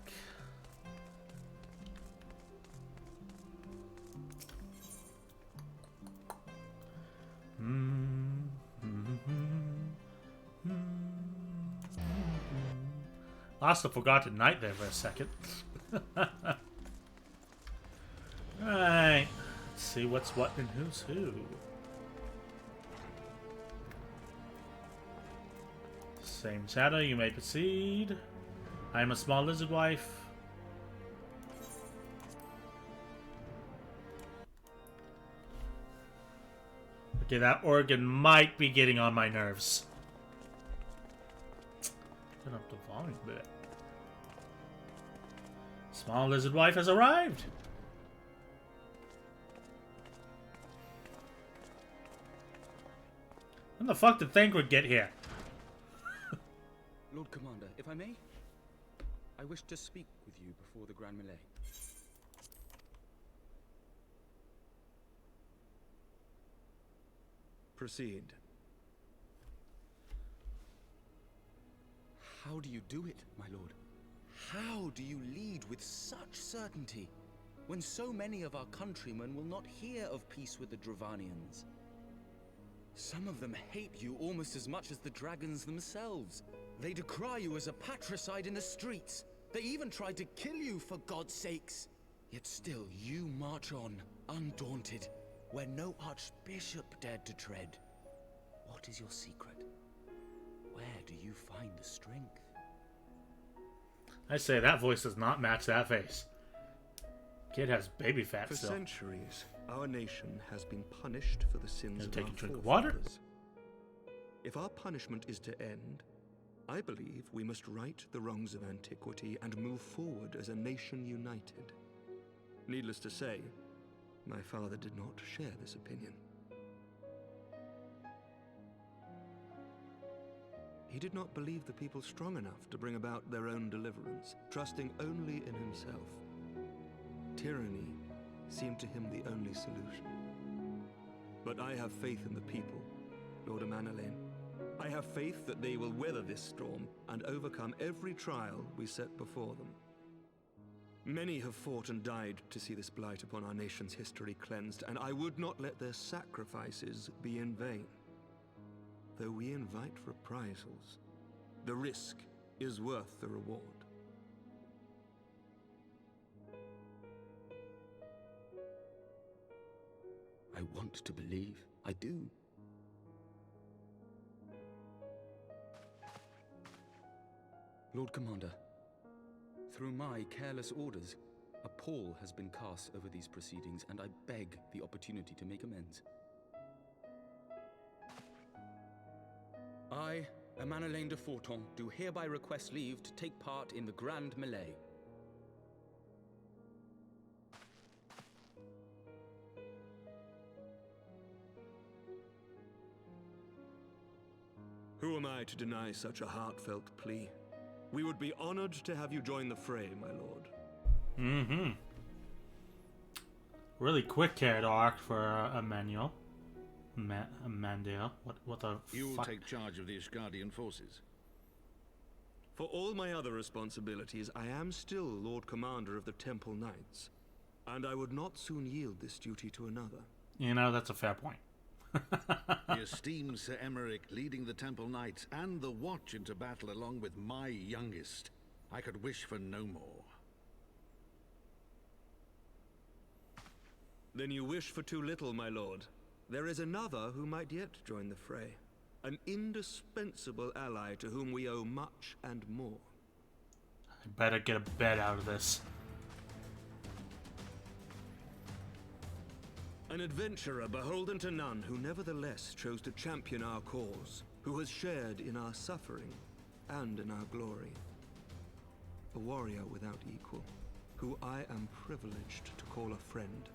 Lost the Forgotten Night there for a second. Alright, let's see what's what and who's who. Same shadow, you may proceed. I am a small lizard wife. Okay, that organ might be getting on my nerves. Turn up the volume a bit. Small lizard wife has arrived. When the fuck did Thancred get here? Lord Commander, if I may, I wish to speak with you before the Grand Melee. Proceed. How do you do it, my lord? How do you lead with such certainty, when so many of our countrymen will not hear of peace with the Dravanians? Some of them hate you almost as much as the dragons themselves. They decry you as a patricide in the streets. They even tried to kill you, for God's sakes. Yet still you march on, undaunted, where no archbishop dared to tread. What is your secret? Where do you find the strength? I say that voice does not match that face. Kid has baby fat For still. centuries, our nation has been punished for the sins of Take our a drink of water? forefathers. If our punishment is to end, I believe we must right the wrongs of antiquity and move forward as a nation united. Needless to say, my father did not share this opinion. He did not believe the people strong enough to bring about their own deliverance, trusting only in himself. Tyranny seemed to him the only solution. But I have faith in the people, Lord Amanalain. I have faith that they will weather this storm and overcome every trial we set before them. Many have fought and died to see this blight upon our nation's history cleansed, and I would not let their sacrifices be in vain. Though we invite reprisals, the risk is worth the reward. I want to believe. I do. Lord Commander, through my careless orders, a pall has been cast over these proceedings, and I beg the opportunity to make amends. I, Amanalain de Forton, do hereby request leave to take part in the Grand Melee. Who am I to deny such a heartfelt plea? We would be honored to have you join the fray, my lord. Mm-hmm. Really quick character arc for Emmanuel. Amandale. What the You will fuck? take charge of the Ishgardian forces. For all my other responsibilities, I am still Lord Commander of the Temple Knights, and I would not soon yield this duty to another. You know, that's a fair point. The esteemed Sir Emeric leading the Temple Knights and the Watch into battle along with my youngest. I could wish for no more. Then you wish for too little, my lord. There is another who might yet join the fray. An indispensable ally to whom we owe much and more. I better get a bed out of this. An adventurer beholden to none who nevertheless chose to champion our cause, who has shared in our suffering and in our glory. A warrior without equal, who I am privileged to call a friend.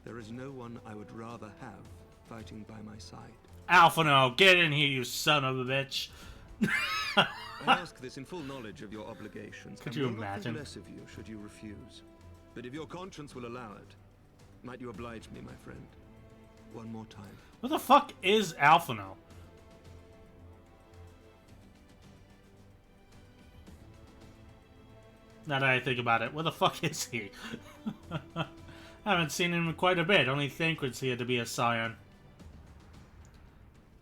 There is no one I would rather have fighting by my side. Alphino, get in here, you son of a bitch. I ask this in full knowledge of your obligations. Could and you will not imagine? think less of you should you refuse. But if your conscience will allow it, might you oblige me, my friend? One more time. What the fuck is Alphino? Now that I think about it, what the fuck is he? I haven't seen him in quite a bit. Only Thancred's here to be a scion.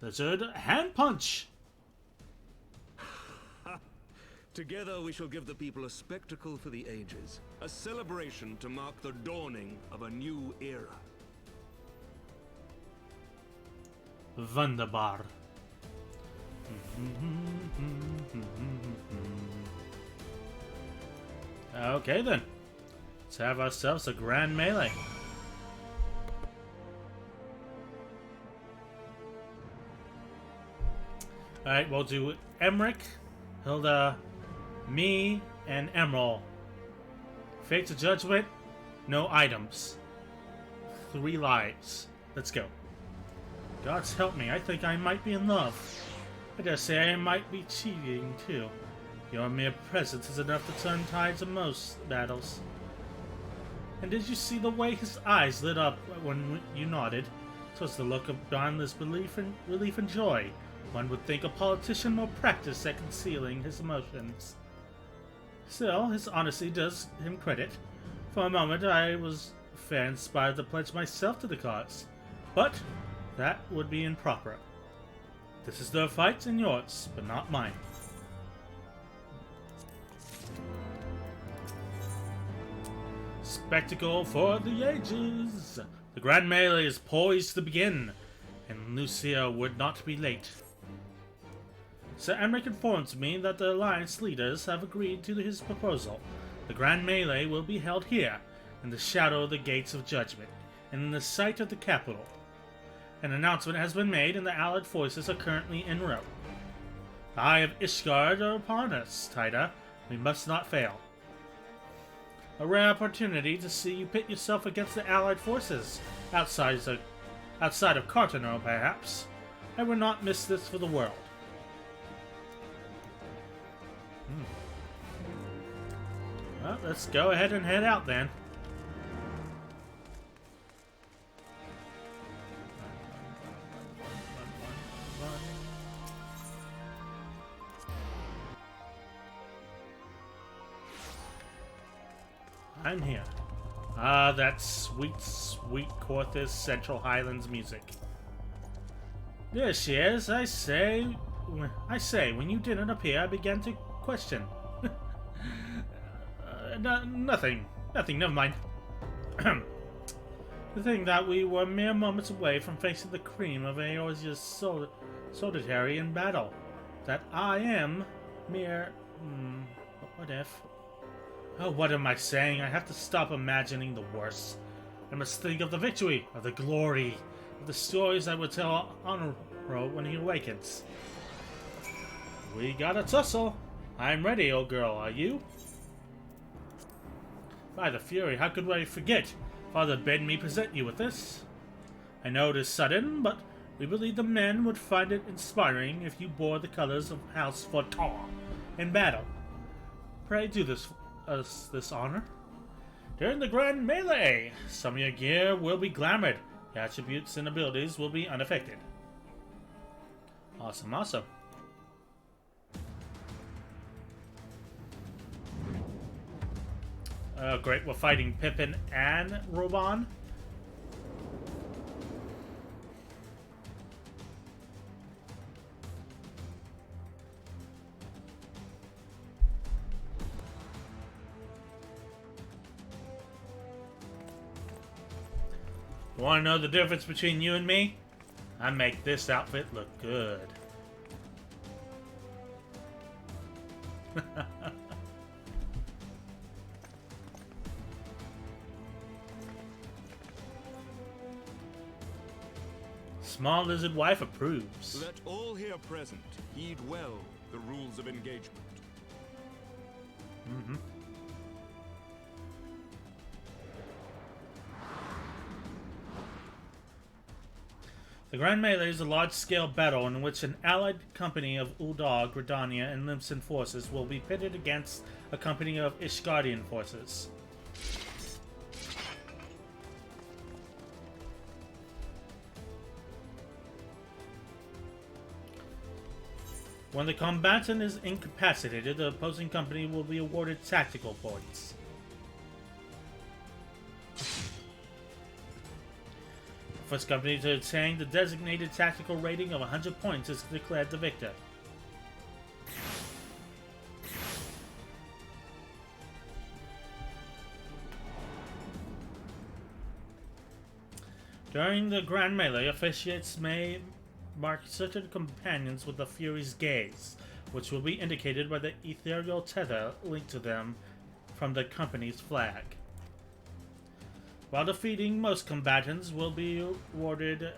Lizard hand punch! Together we shall give the people a spectacle for the ages. A celebration to mark the dawning of a new era. Wunderbar. Okay then. Let's have ourselves a grand melee. Alright, we'll do Emmerich, Hilda, me, and Emerald. Fates of Judgment, no items. 3 lives. Let's go. Gods help me, I think I might be in love. I dare say I might be cheating too. Your mere presence is enough to turn tides in most battles. And did you see the way his eyes lit up when you nodded? It was the look of boundless relief and joy. One would think a politician more practiced at concealing his emotions. Still, his honesty does him credit. For a moment I was fair inspired to pledge myself to the cause. But that would be improper. This is their fight and yours, but not mine. Spectacle for the ages! The grand melee is poised to begin, and Lucia would not be late. Sir Emmerich informs me that the Alliance leaders have agreed to his proposal. The grand melee will be held here, in the shadow of the Gates of Judgment, and in the sight of the capital. An announcement has been made and the Allied forces are currently en route. The Eye of Ishgard are upon us, Tida. We must not fail. A rare opportunity to see you pit yourself against the Allied forces, outside of Carteneau, perhaps. I would not miss this for the world. Well, let's go ahead and head out then. I'm here. Ah, that sweet, sweet Corthus Central Highlands music. There she is. I say, when you didn't appear, I began to question. Nothing, never mind. The thing that we were mere moments away from facing the cream of Eorzea's solitary in battle. That I am mere... what if... Oh, what am I saying? I have to stop imagining the worst. I must think of the victory, of the glory, of the stories I will tell Honoro when he awakens. We gotta tussle. I'm ready, old girl. Are you? By the Fury, how could I forget? Father bade me present you with this. I know it is sudden, but we believe the men would find it inspiring if you bore the colors of House Votar in battle. Pray do us this honor. During the grand melee, some of your gear will be glamored. Your attributes and abilities will be unaffected. Awesome, awesome. Oh, great, we're fighting Pippin and Roban. Want to know the difference between you and me? I make this outfit look good. Small lizard wife approves. Let all here present heed well the rules of engagement. The Grand Melee is a large-scale battle in which an allied company of Uldog, Redania, and Limson forces will be pitted against a company of Ishgardian forces. When the combatant is incapacitated, the opposing company will be awarded tactical points. First company to attain the designated tactical rating of 100 points is declared the victor. During the Grand Melee, officiates may mark certain companions with the Fury's gaze, which will be indicated by the ethereal tether linked to them from the company's flag. While defeating most combatants will be awarded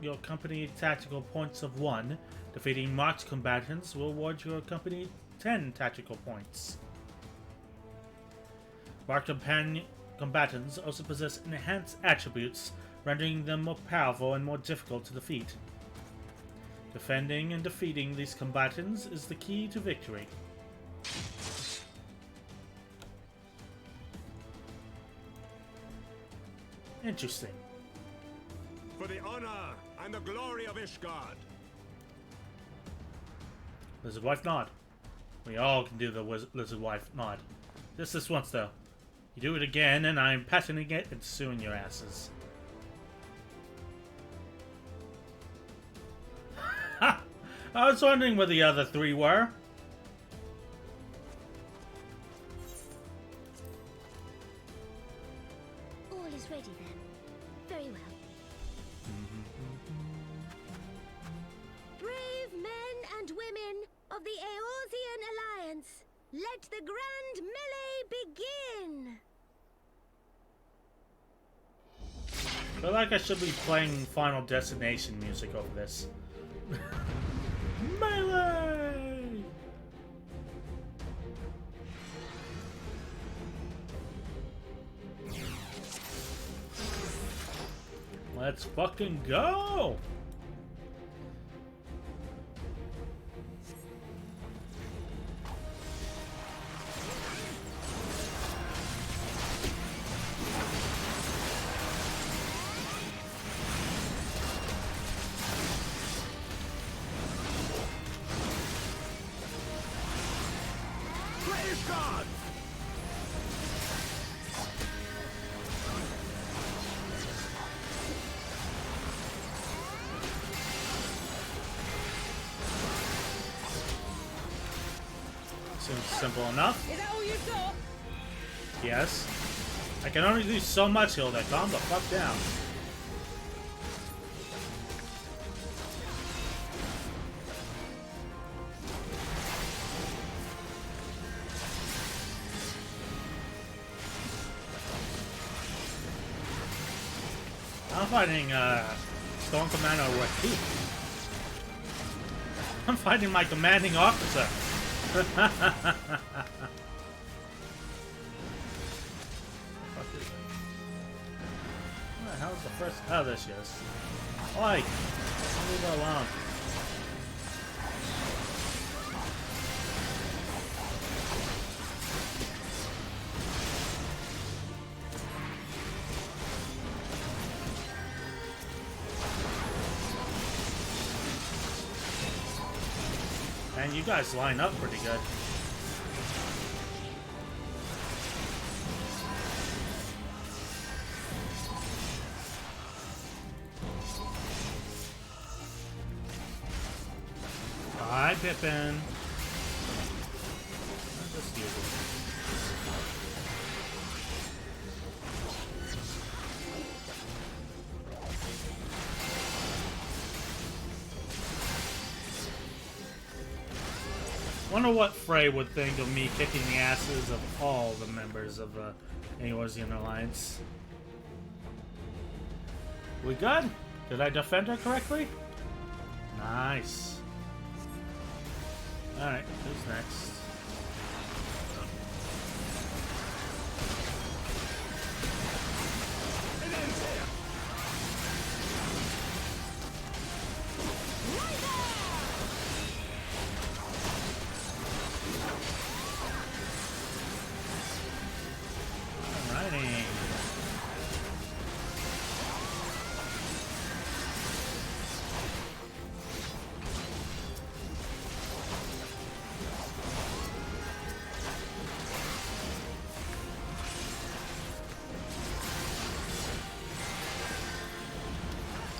your company tactical points of 1, defeating marked combatants will award your company 10 tactical points. Marked combatants also possess enhanced attributes, rendering them more powerful and more difficult to defeat. Defending and defeating these combatants is the key to victory. Interesting. For the honor and the glory of Ishgard. Lizard wife nod. We all can do the lizard wife nod. Just this once though. You do it again and I'm patenting it and suing your asses. Ha! I was wondering where the other 3 were. All is ready then. Very well. Brave men and women of the Eorzean Alliance, let the grand melee begin! feel like I should be playing Final Destination music over this. Melee! Let's fucking go! Praise God! Seems simple enough. Is that all you got? Yes. I can only do so much, Hilda. Calm the fuck down. I'm fighting, Storm Commander Rakit. I'm fighting my commanding officer. Fuck is it? What the hell's the first? Oh, there she is. Oi! Leave her alone. And you guys line up pretty good. Bye, Pippin. Just use it. Wonder what Frey would think of me kicking the asses of all the members of the Eorzean Alliance. We good? Did I defend her correctly? Nice. Alright, who's next?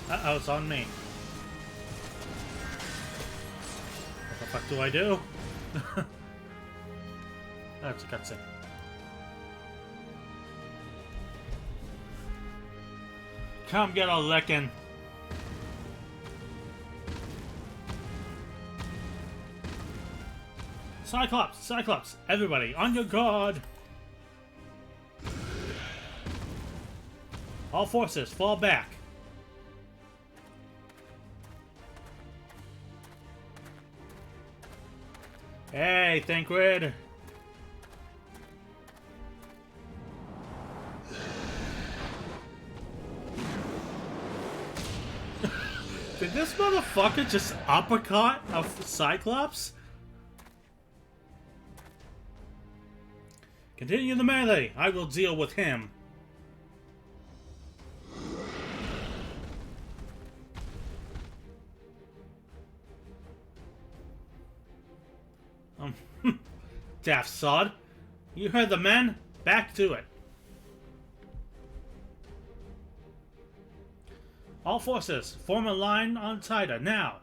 Uh-oh, it's on me. What the fuck do I do? That's a cutscene. Come get a licking. Cyclops! Cyclops! Everybody, on your guard! All forces, fall back! Hey, Thancred! Did this motherfucker just uppercut a Cyclops? Continue the melee. I will deal with him. Daft sod. You heard the men? Back to it. All forces, form a line on Tida, now.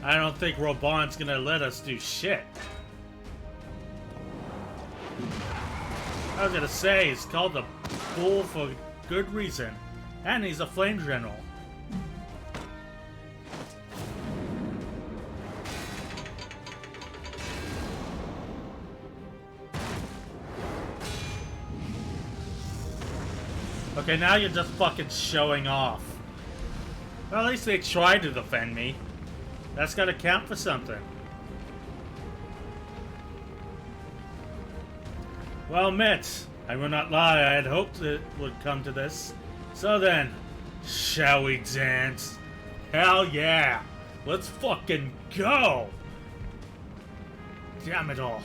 I don't think Robon's gonna let us do shit. I was gonna say, he's called the Bull for good reason. And he's a flame general. Okay, now you're just fucking showing off. Well, at least they tried to defend me. That's gotta count for something. Well, Mitch, I will not lie, I had hoped it would come to this. So then, shall we dance? Hell yeah! Let's fucking go! Damn it all.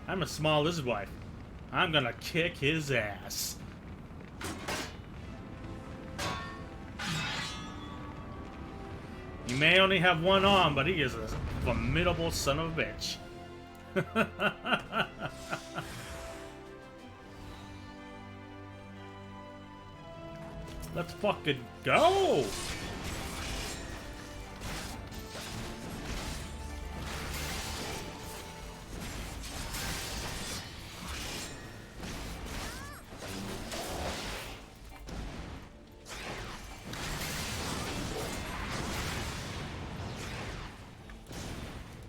I'm a small lizard wife. I'm gonna kick his ass. He may only have one arm, but he is a formidable son of a bitch. Let's fucking go!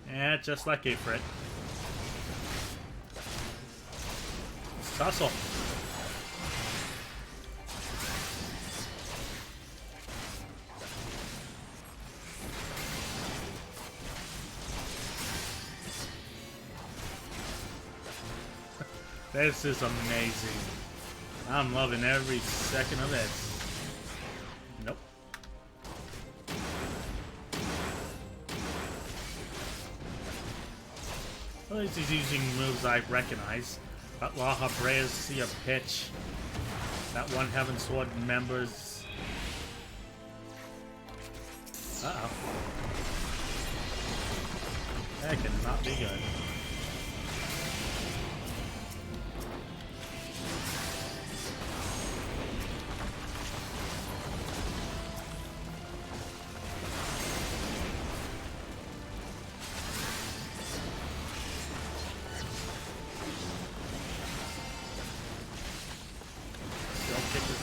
Yeah, just like Ifrit. Tussle. This is amazing. I'm loving every second of this. Nope. At least he's using moves I recognize. But La Habrea's see a pitch. That one Heavensward members. Uh-oh. That cannot be good.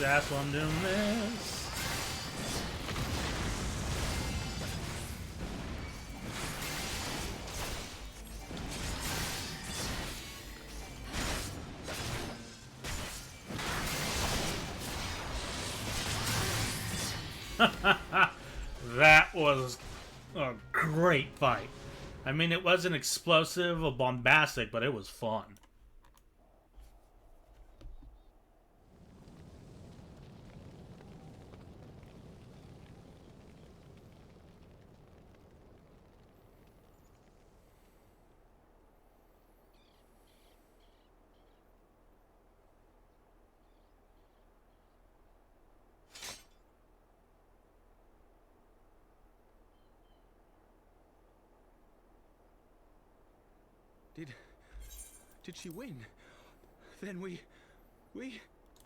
Ass while I'm doing this. That was a great fight. I mean, it wasn't explosive or bombastic, but it was fun. Did she win? Then we...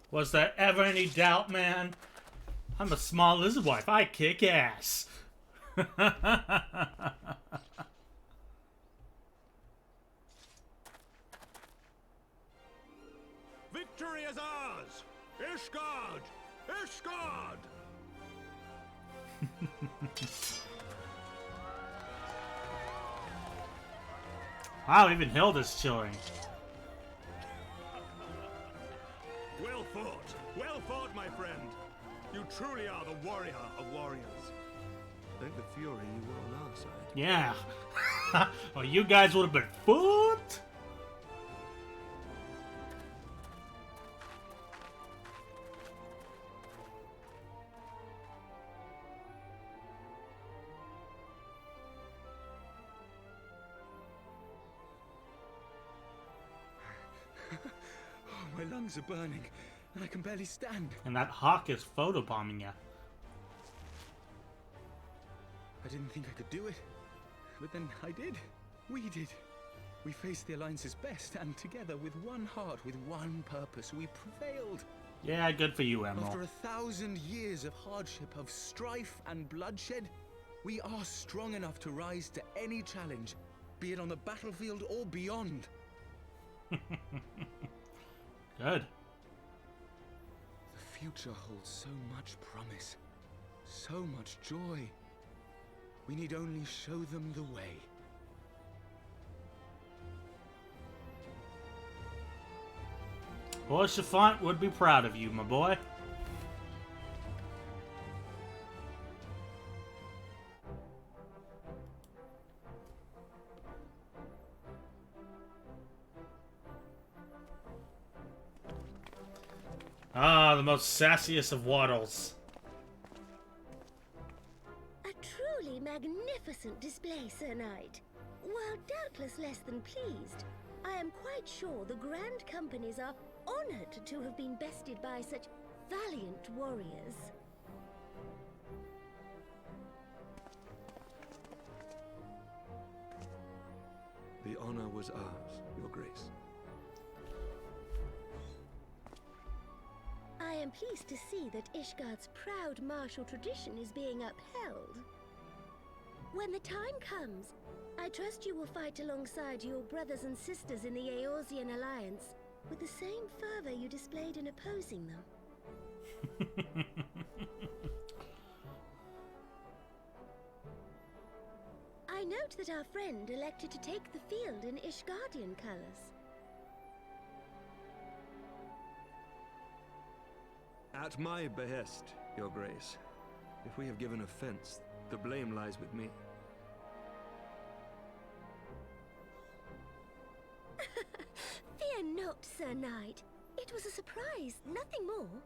Was there ever any doubt, man? I'm a small lizard wife. I kick ass. Victory is ours! Ishgard! Ishgard! Wow, even Hilda's chilling. Well fought, my friend. You truly are the warrior of warriors. Thank the Fury you were on our side. Yeah. Well, you guys would have been fooled. My lungs are burning, and I can barely stand. And that hawk is photobombing you. I didn't think I could do it, but then I did. We did. We faced the Alliance's best, and together, with one heart, with one purpose, we prevailed. Yeah, good for you, Emerald. After 1,000 years of hardship, of strife and bloodshed, we are strong enough to rise to any challenge, be it on the battlefield or beyond. Good. The future holds so much promise, so much joy. We need only show them the way. Horsefont would be proud of you, my boy. Ah, the most sassiest of waddles. A truly magnificent display, Sir Knight. While doubtless less than pleased, I am quite sure the Grand Companies are honored to have been bested by such valiant warriors. The honor was ours, Your Grace. I am pleased to see that Ishgard's proud martial tradition is being upheld. When the time comes, I trust you will fight alongside your brothers and sisters in the Eorzean Alliance with the same fervor you displayed in opposing them. I note that our friend elected to take the field in Ishgardian colors. At my behest, Your Grace. If we have given offense, the blame lies with me. Fear not, Sir Knight. It was a surprise, nothing more.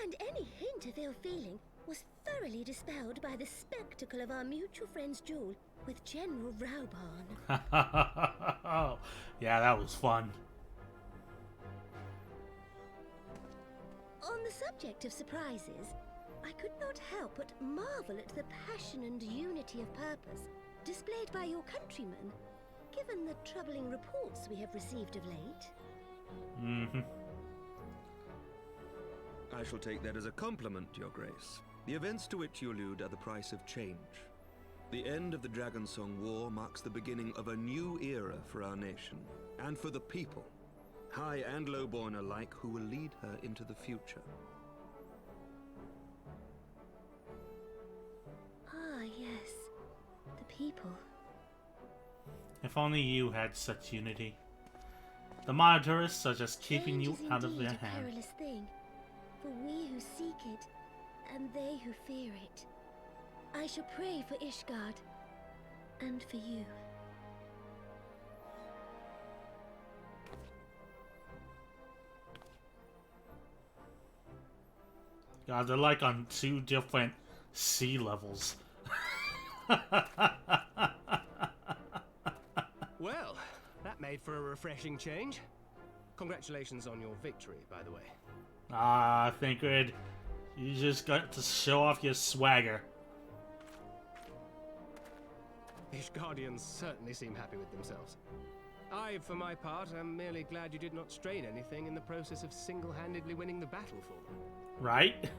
And any hint of ill feeling was thoroughly dispelled by the spectacle of our mutual friend's duel with General Raubarn. Yeah, that was fun. On the subject of surprises, I could not help but marvel at the passion and unity of purpose displayed by your countrymen, given the troubling reports we have received of late. Mm-hmm. I shall take that as a compliment, Your Grace. The events to which you allude are the price of change. The end of the Dragonsong War marks the beginning of a new era for our nation, and for the people, high and lowborn alike, who will lead her into the future. Ah, yes. The people. If only you had such unity. The monitors are just keeping you out of their Change is indeed a hand. perilous thing, for we who seek it, and they who fear it. I shall pray for Ishgard, and for you. God, they're like on two different sea levels. Well, that made for a refreshing change. Congratulations on your victory, by the way. Ah, Thinkred. You just got to show off your swagger. Ishgardians certainly seem happy with themselves. I, for my part, am merely glad you did not strain anything in the process of single-handedly winning the battle for them. Right?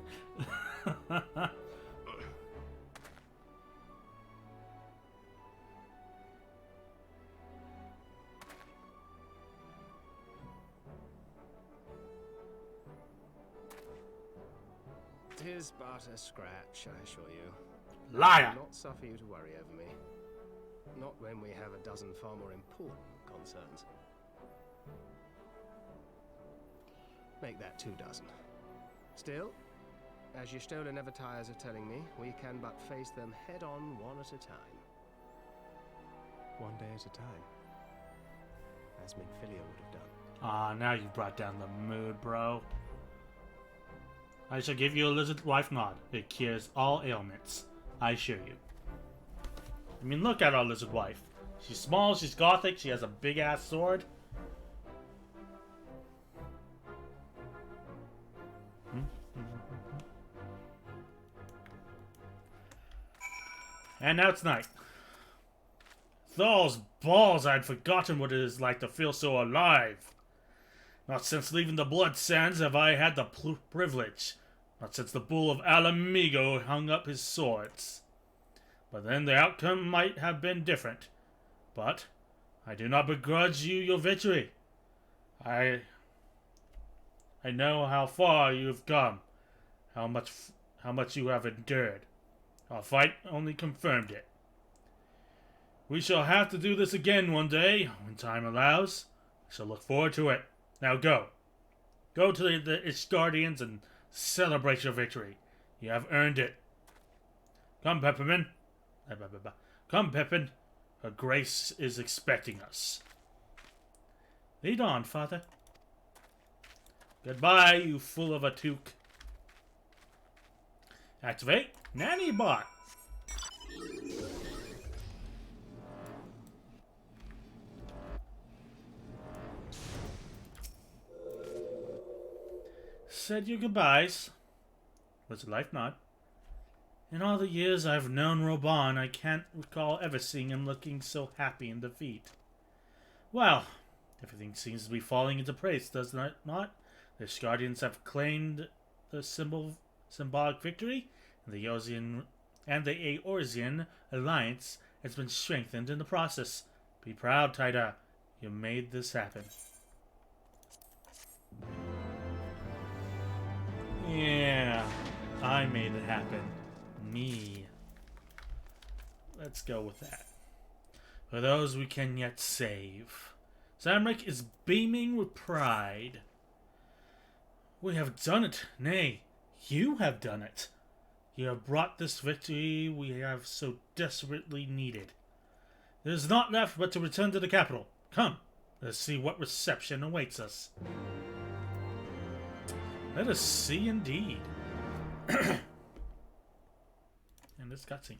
Tis but a scratch, I assure you. Liar! I will not suffer you to worry over me. Not when we have a dozen far more important concerns. Make that 2 dozen. Still, as your Stola never tires of telling me, we can but face them head-on one at a time. One day at a time. As Minfilia would have done. Ah, now you brought down the mood, bro. I shall give you a lizard wife nod. It cures all ailments. I assure you. I mean, look at our lizard wife. She's small, she's gothic, she has a big-ass sword. And now it's night. Those balls, I'd forgotten what it is like to feel so alive. Not since leaving the Blood Sands have I had the privilege. Not since the Bull of Alamigo hung up his swords. But then the outcome might have been different. But I do not begrudge you your victory. I know how far you have come, how much you have endured. Our fight only confirmed it. We shall have to do this again one day, when time allows. I shall look forward to it. Now go. Go to its guardians and celebrate your victory. You have earned it. Come, Peppermint. Come, Pippin. Her grace is expecting us. Lead on, Father. Goodbye, you fool of a toque. Activate Nanny Bot. Said your goodbyes. Was it life not? In all the years I've known Roban, I can't recall ever seeing him looking so happy in defeat. Well, everything seems to be falling into place, does it not? The Guardians have claimed the symbolic victory, and the Eorzean alliance has been strengthened in the process. Be proud, Taida. You made this happen. Yeah, I made it happen. Me. Let's go with that. For those we can yet save. Zamorak is beaming with pride. We have done it. Nay, you have done it. You have brought this victory we have so desperately needed. There is naught left but to return to the capital. Come, let's see what reception awaits us. Let us see indeed. And this cutscene.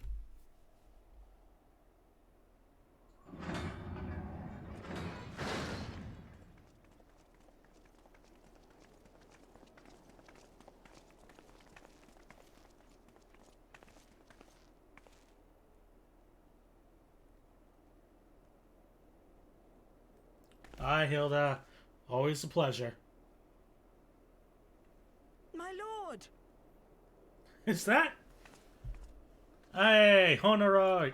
Hi, Hilda. Always a pleasure. My lord! Is that? Hey, Honorite.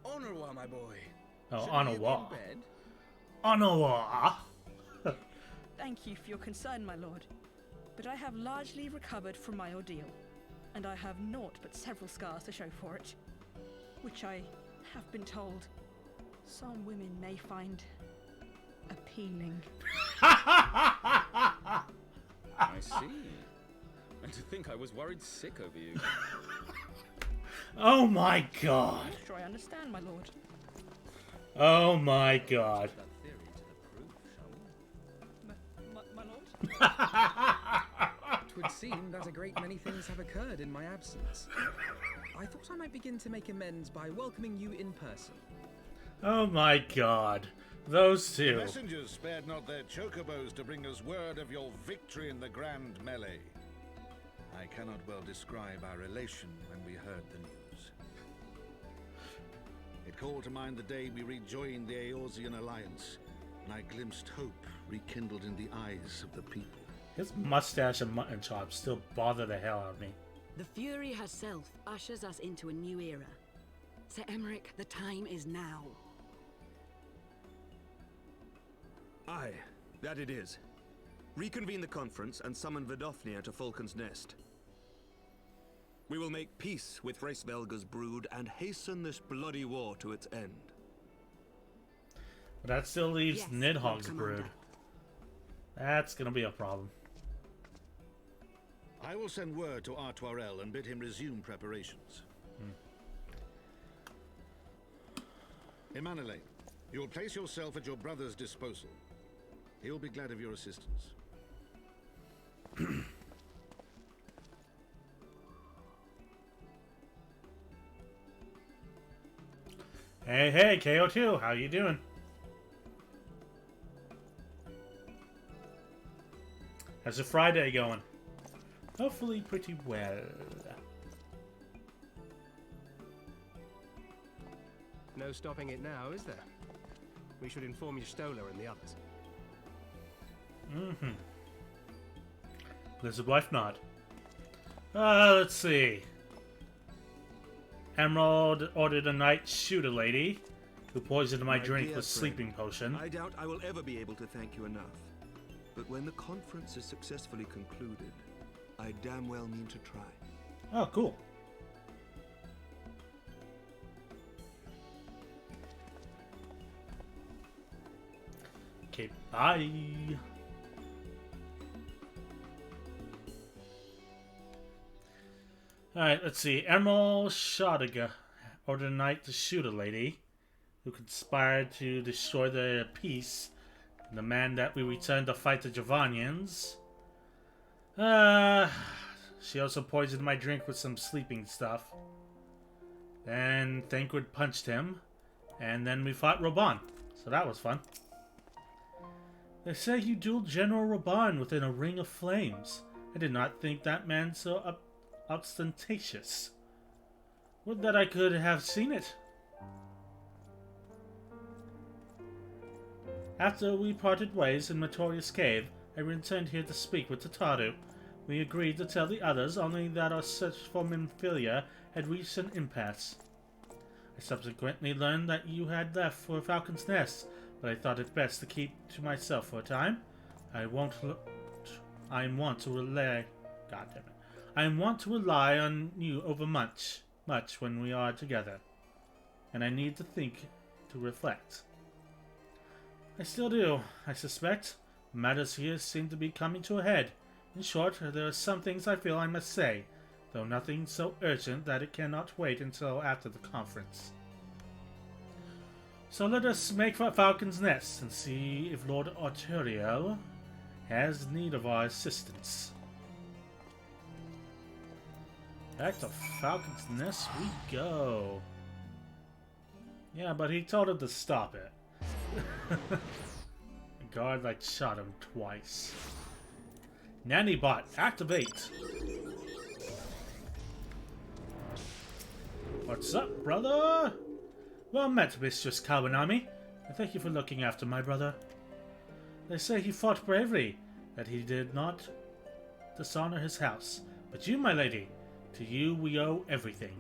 Honorwa, my boy. Oh, Shouldn't you be Honorwa. in bed? Honorwa. Thank you for your concern, my lord. But I have largely recovered from my ordeal, and I have naught but several scars to show for it, which I have been told some women may find appealing. I see. And to think I was worried sick over you. Oh my god. I'm sure I understand, my lord. Oh my god. That theory to the proof, shall we? My lord? Twould seem that a great many things have occurred in my absence. I thought I might begin to make amends by welcoming you in person. Oh my god. Those two. The messengers spared not their chocobos to bring us word of your victory in the grand melee. I cannot well describe our elation when we heard the news. It called to mind the day we rejoined the Eorzean alliance, and I glimpsed hope rekindled in the eyes of the people. His mustache and mutton chops still bother the hell out of me. The Fury herself ushers us into a new era. Sir Emmerich, the time is now. Aye, that it is. Reconvene the conference and summon Vidofnir to Falcon's Nest. We will make peace with Hraesvelga's brood and hasten this bloody war to its end. But that still leaves Yes, NIDHOGG's Lord brood. Commander. That's gonna be a problem. I will send word to Artoirel and bid him resume preparations. Emanuele, you will place yourself at your brother's disposal. He will be glad of your assistance. Hey, KO2, how you doing? How's your Friday going? Hopefully pretty well. No stopping it now, is there? We should inform your Stoller and the others. Mm-hmm. Blizzard Wife nod. Let's see. Emerald ordered a knight shoot a lady who poisoned my drink dear with friend, sleeping potion. I doubt I will ever be able to thank you enough. But when the conference is successfully concluded, I damn well mean to try. Oh, cool. Okay, Bye. Alright, let's see. Emerald Shadaga ordered a knight to shoot a lady who conspired to destroy the peace and demand that we return to fight the Javanians. She also poisoned my drink with some sleeping stuff. Then Thancred punched him, and then we fought Raban. So that was fun. They say you dueled General Raban within a ring of flames. I did not think that man so ostentatious. Would that I could have seen it. After we parted ways in Matorius Cave, I returned here to speak with Tataru. We agreed to tell the others only that our search for Minfilia had reached an impasse. I subsequently learned that you had left for Falcon's Nest, but I thought it best to keep to myself for a time. I want to rely on you over much when we are together, and I need to think to reflect. I still do, I suspect. Matters here seem to be coming to a head. In short, there are some things I feel I must say, though nothing so urgent that it cannot wait until after the conference. So let us make for Falcon's Nest and see if Lord Arturiel has need of our assistance. Back to Falcon's Nest we go. Yeah, but he told him to stop it. The guard shot him twice. Nanny bot, activate! What's up, brother? Well met, Mistress Kawanami, and thank you for looking after my brother. They say he fought bravely, that he did not dishonor his house. But you, my lady, to you we owe everything.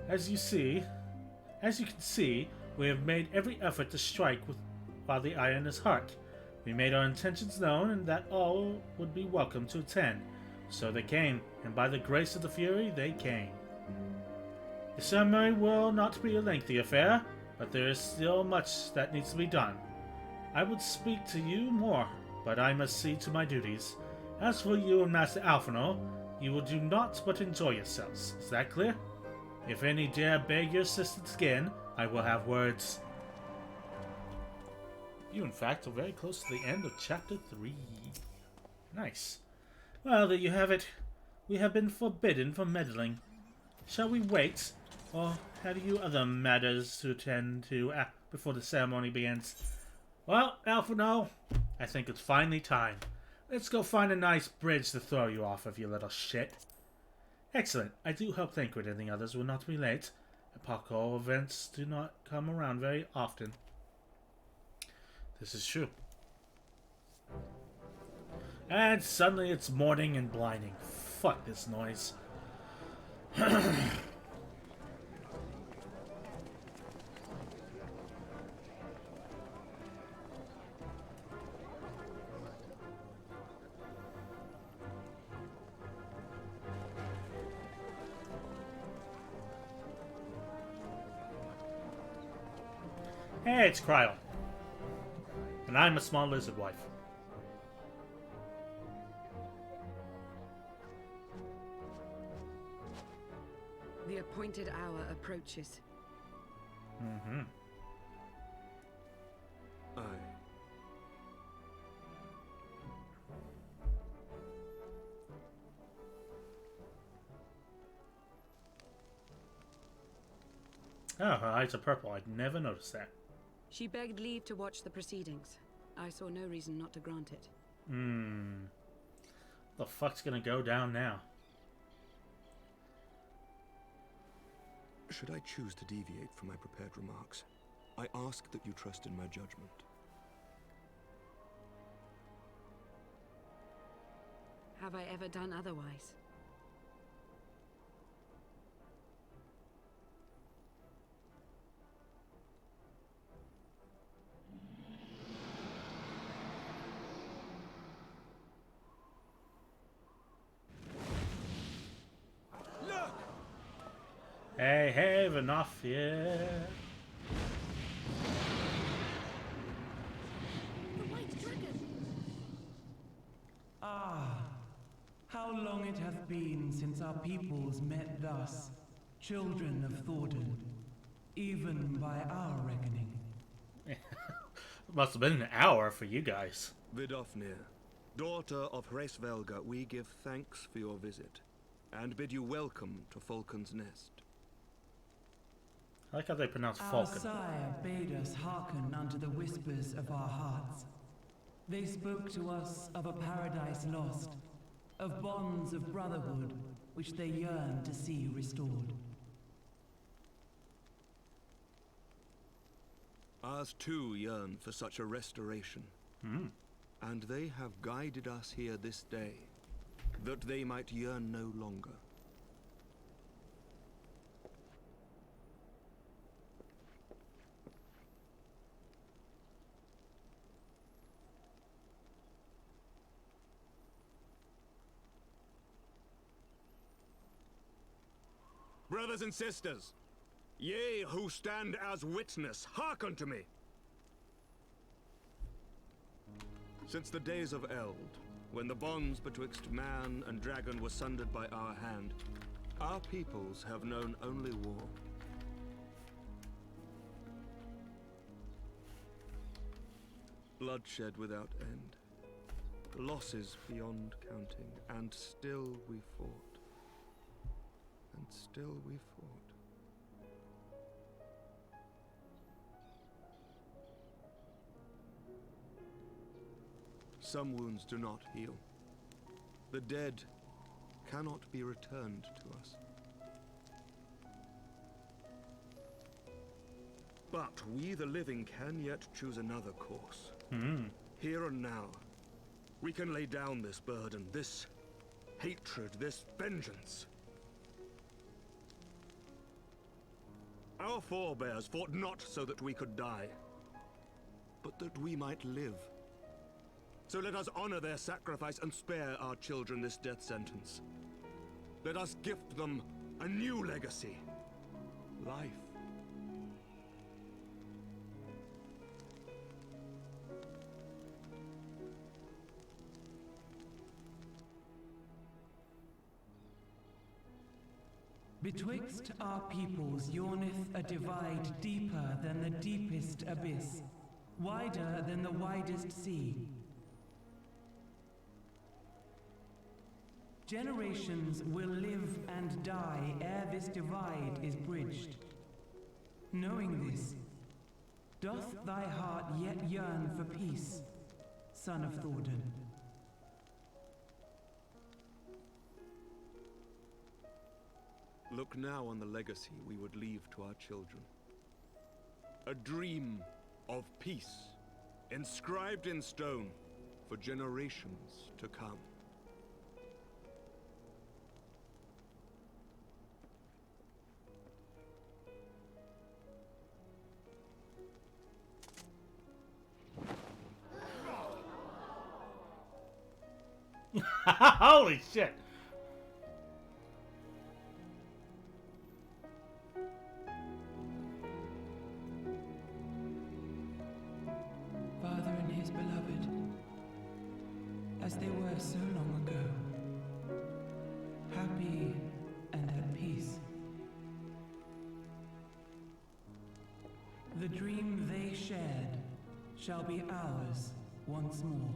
As you can see, we have made every effort to strike while the iron is hot. We made our intentions known and that all would be welcome to attend. So they came, and by the grace of the Fury, they came. The ceremony will not be a lengthy affair, but there is still much that needs to be done. I would speak to you more, but I must see to my duties. As for you and Master Alphino, you will do naught but enjoy yourselves. Is that clear? If any dare beg your assistance again, I will have words. You, in fact, are very close to the end of Chapter 3. Nice. Well, there you have it. We have been forbidden from meddling. Shall we wait, or have you other matters to attend to before the ceremony begins? Well, Alphino, I think it's finally time. Let's go find a nice bridge to throw you off of, you little shit. Excellent. I do hope Thancred and the others will not be late. Epochal events do not come around very often. This is true. And suddenly it's morning and blinding. Fuck this noise. Hey, it's Cryo. And I'm a small lizard wife. The appointed hour approaches. Mm-hmm. Aye. Oh, her eyes are purple. I'd never noticed that. She begged leave to watch the proceedings. I saw no reason not to grant it. The fuck's gonna go down now? Should I choose to deviate from my prepared remarks, I ask that you trust in my judgment. Have I ever done otherwise? Hey, enough, yeah. But why long it hath been since our peoples met thus, children of Thordan, even by our reckoning. Must have been an hour for you guys. Vidofnir, daughter of Hraesvelga, we give thanks for your visit, and bid you welcome to Falcon's Nest. I like how they pronounce Our Falcon. sire bade us hearken unto the whispers of our hearts. They spoke to us of a paradise lost, of bonds of brotherhood which they yearn to see restored. Ours too yearn for such a restoration. And they have guided us here this day, that they might yearn no longer. Brothers and sisters, ye who stand as witness, hearken to me. Since the days of Eld, when the bonds betwixt man and dragon were sundered by our hand, our peoples have known only war. Bloodshed without end, losses beyond counting, and still we fought. And still we fought. Some wounds do not heal. The dead cannot be returned to us. But we, the living, can yet choose another course. Here and now, we can lay down this burden, this hatred, this vengeance. Our forebears fought not so that we could die, but that we might live. So let us honor their sacrifice and spare our children this death sentence. Let us gift them a new legacy. Life. Betwixt our peoples yawneth a divide deeper than the deepest abyss, wider than the widest sea. Generations will live and die ere this divide is bridged. Knowing this, doth thy heart yet yearn for peace, son of Thordan? Look now on the legacy we would leave to our children. A dream of peace, inscribed in stone for generations to come. Holy shit! Father and his beloved, as they were so long ago, happy and at peace. The dream they shared shall be ours once more.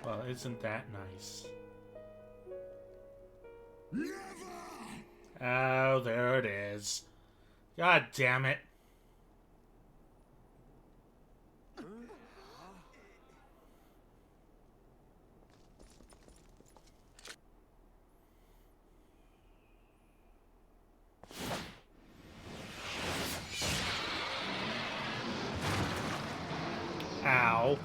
Well, isn't that nice? Oh, there it is. God damn it. Ow.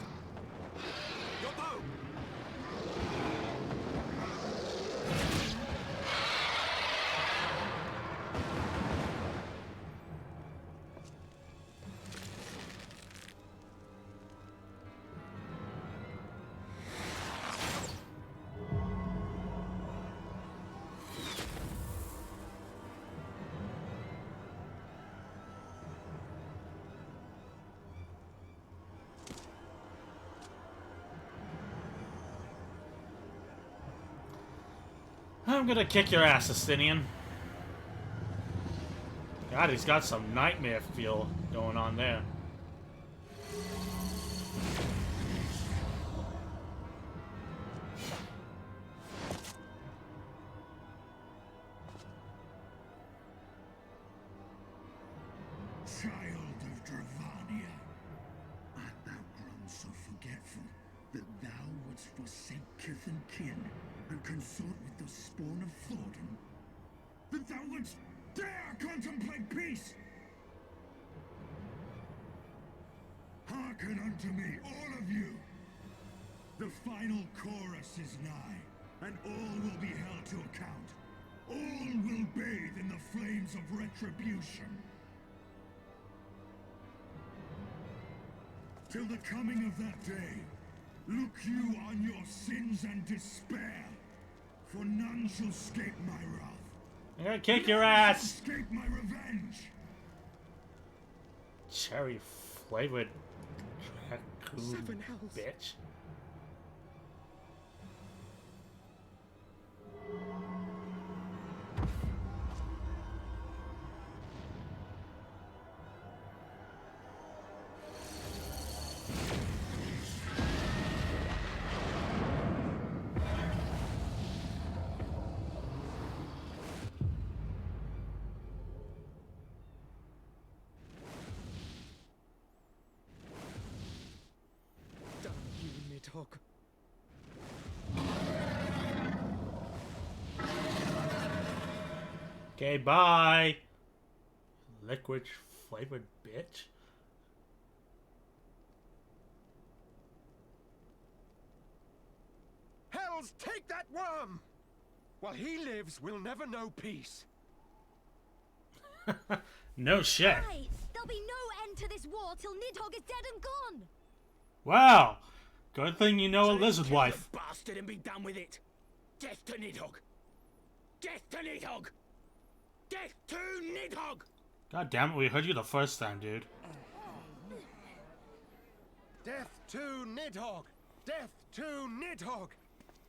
I'm gonna kick your ass, Justinian. God, he's got some nightmare feel going on there. Child of Dravania, art thou grown so forgetful that thou wouldst forsake kith and kin and consort with the spawn of Thornton? That thou wouldst dare contemplate peace? Hearken unto me, all of you! The final chorus is nigh, and all will be held to account. All will bathe in the flames of retribution. Till the coming of that day, look you on your sins and despair, for none shall escape my wrath. I'm gonna kick your ass! Escape my revenge! Cherry flavored raccoon bitch. NIDHOGG. Okay, bye. Liquid flavored bitch. Hells, take that worm! While he lives, we'll never know peace. No shit. Aye, there'll be no end to this war till NIDHOGG is dead and gone. Wow. Good thing you know a lizard Kill wife. the bastard and be done with it. Death to NIDHOGG. Death to NIDHOGG. Death to NIDHOGG. God damn it, we heard you the first time, dude. Death to NIDHOGG! Death to NIDHOGG!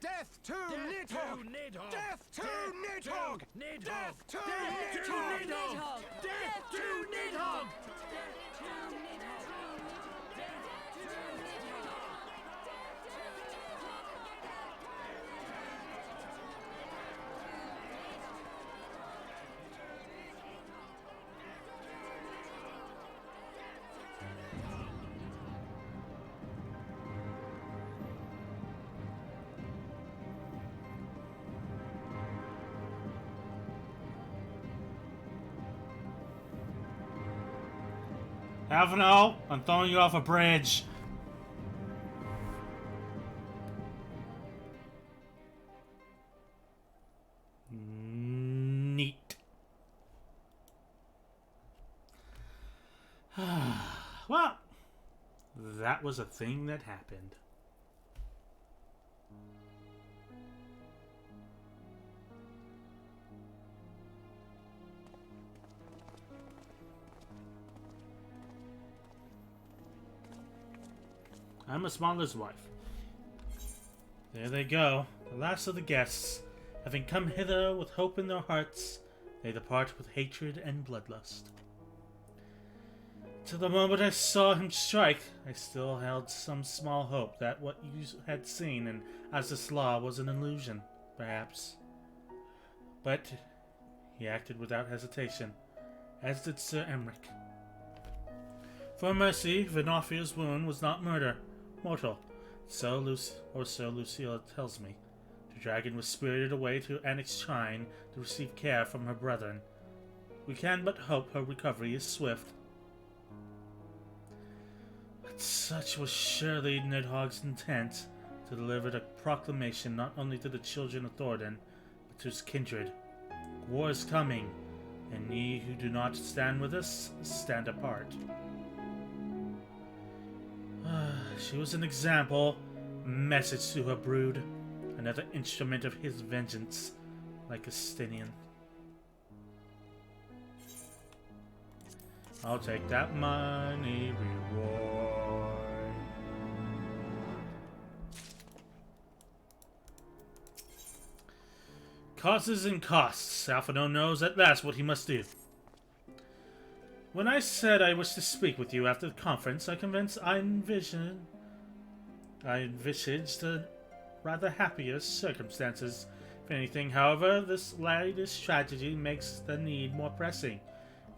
Death to NIDHOGG! Death to NIDHOGG! Death to NIDHOGG! Death to NIDHOGG! Avenel, I'm throwing you off a bridge. Neat. Well, that was a thing that happened. I'm a smaller's wife. There they go, the last of the guests. Having come hither with hope in their hearts, they depart with hatred and bloodlust. To the moment I saw him strike, I still held some small hope that what you had seen in Azizla was an illusion, perhaps. But he acted without hesitation, as did Sir Emric. For mercy, Vinofia's wound was not mortal. So Lucilla tells me. The dragon was spirited away to Annick's shrine to receive care from her brethren. We can but hope her recovery is swift. But such was surely NIDHOGG's intent, to deliver the proclamation not only to the children of Thornton, but to his kindred. War is coming, and ye who do not stand with us, stand apart. She was an example, a message to her brood, another instrument of his vengeance, like Justinian. I'll take that money reward. Causes and costs. Alphino knows that that's what he must do. When I said I wish to speak with you after the conference, I envisaged rather happier circumstances. If anything, however, this latest tragedy makes the need more pressing.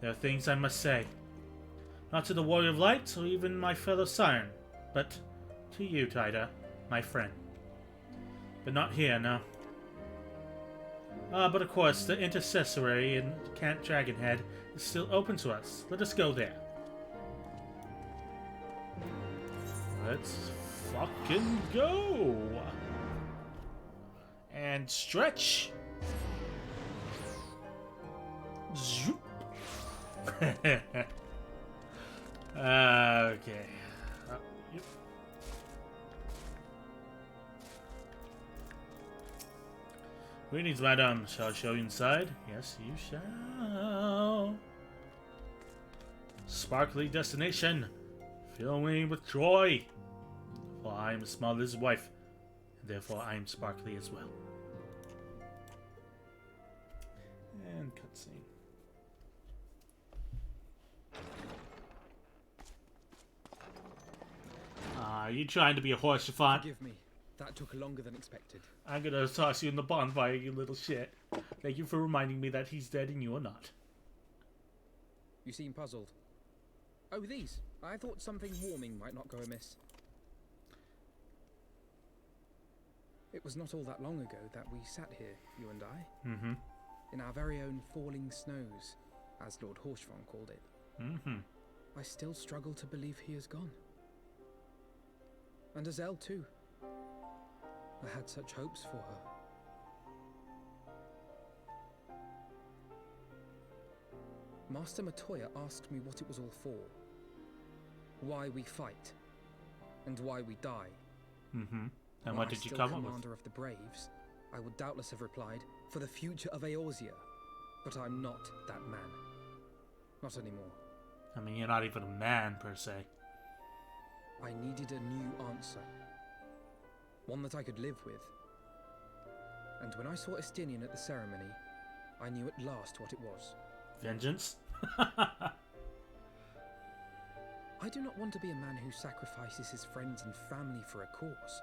There are things I must say. Not to the Warrior of Light, or even my fellow Scion, but to you, Tida, my friend. But not here, no. But of course, the intercessory in Camp Dragonhead is still open to us. Let us go there. Let's fucking go! And stretch! Zoop! Okay. Yep. Greetings, madam. Shall I show you inside? Yes, you shall. Sparkly destination. Fill me with joy. For I am Small Liz's wife, and therefore I am sparkly as well. And cutscene. Are you trying to be a horse, Chiffon? Forgive me. That took longer than expected. I'm gonna toss you in the bonfire, you little shit. Thank you for reminding me that he's dead and you are not. You seem puzzled. Oh, these. I thought something warming might not go amiss. It was not all that long ago that we sat here, you and I. Mm-hmm. In our very own falling snows, as Lord Horshfon called it. Mm-hmm. I still struggle to believe he is gone. And Azelle too. I had such hopes for her. Master Matoya asked me what it was all for. Why we fight. And why we die. Mm-hmm. And what did you come up with? Commander of the Braves, I would doubtless have replied, for the future of Eorzea. But I'm not that man. Not anymore. I mean, you're not even a man, per se. I needed a new answer. One that I could live with. And when I saw Estinian at the ceremony, I knew at last what it was. Vengeance? I do not want to be a man who sacrifices his friends and family for a cause.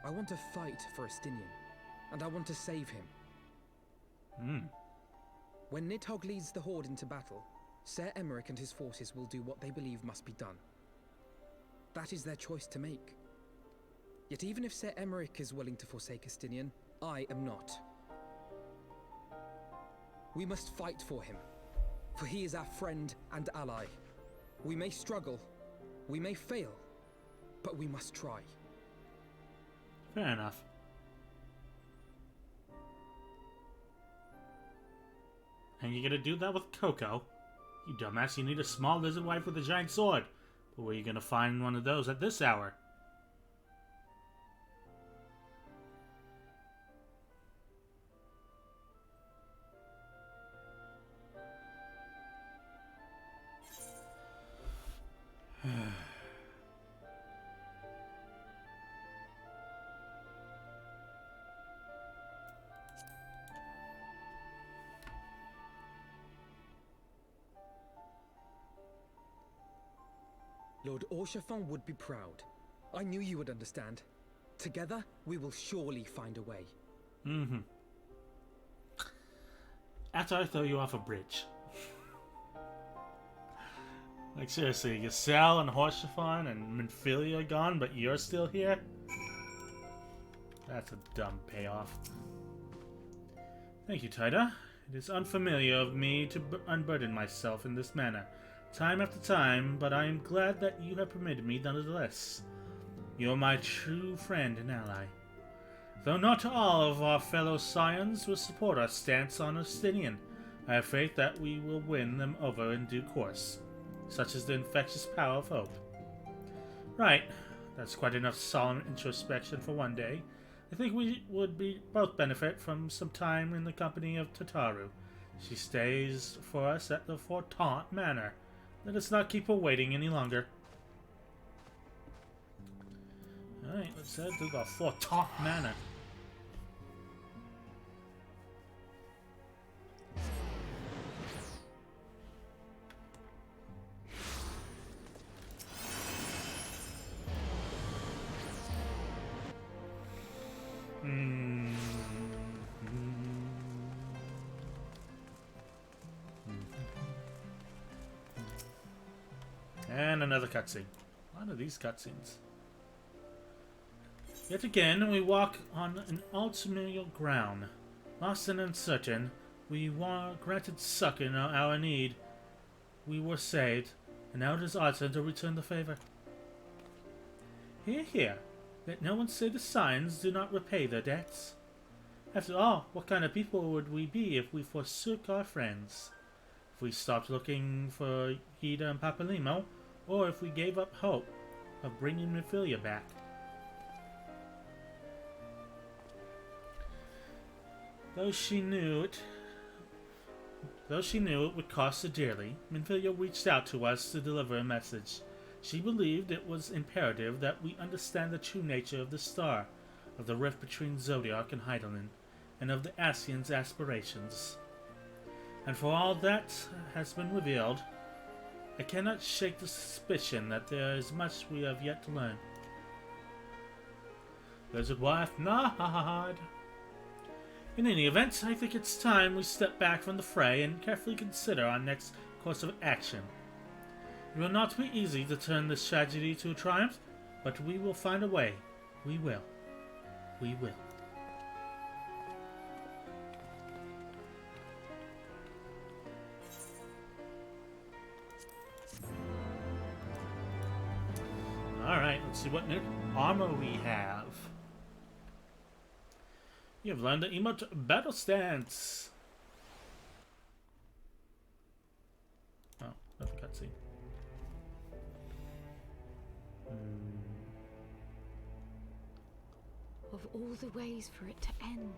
I want to fight for Estinian, and I want to save him. When NIDHOGG leads the Horde into battle, Ser Emmerich and his forces will do what they believe must be done. That is their choice to make. Yet even if Ser Emmerich is willing to forsake Estinian, I am not. We must fight for him, for he is our friend and ally. We may struggle, we may fail, but we must try. Fair enough. And you're gonna do that with Coco? You dumbass, you need a small lizard wife with a giant sword. But where are you gonna find one of those at this hour? Lord Horshfon would be proud. I knew you would understand. Together, we will surely find a way. Mm-hmm. After I throw you off a bridge. Like, seriously, Ysel and Horshfon and Minfilia are gone, but you're still here? That's a dumb payoff. Thank you, Tida. It is unfamiliar of me to unburden myself in this manner, time after time, but I am glad that you have permitted me nonetheless. You are my true friend and ally. Though not all of our fellow Scions will support our stance on Estinian, I have faith that we will win them over in due course. Such is the infectious power of hope. Right, that's quite enough solemn introspection for one day. I think we would both benefit from some time in the company of Tataru. She stays for us at the Fortaunt Manor. Let us not keep her waiting any longer. Alright, let's head to the Fortaunt Manor. And another cutscene. A lot of these cutscenes. Yet again, we walk on an unfamiliar ground. Lost and uncertain, we were granted succor in our need. We were saved, and now it is our turn to return the favor. Hear, hear. Let no one say the signs do not repay their debts. After all, what kind of people would we be if we forsook our friends? If we stopped looking for Gita and Papalimo, or if we gave up hope of bringing Minfilia back? Though she knew it would cost her dearly, Minfilia reached out to us to deliver a message. She believed it was imperative that we understand the true nature of the star, of the rift between Zodiac and Heidelin, and of the Ascians' aspirations. And for all that has been revealed, I cannot shake the suspicion that there is much we have yet to learn. Lizard wife, NACHO. In any event, I think it's time we step back from the fray and carefully consider our next course of action. It will not be easy to turn this tragedy to a triumph, but we will find a way. We will. We will. Alright, let's see what new armor we have. You have learned the emote Battle Stance. Oh, another cutscene. Of all the ways for it to end.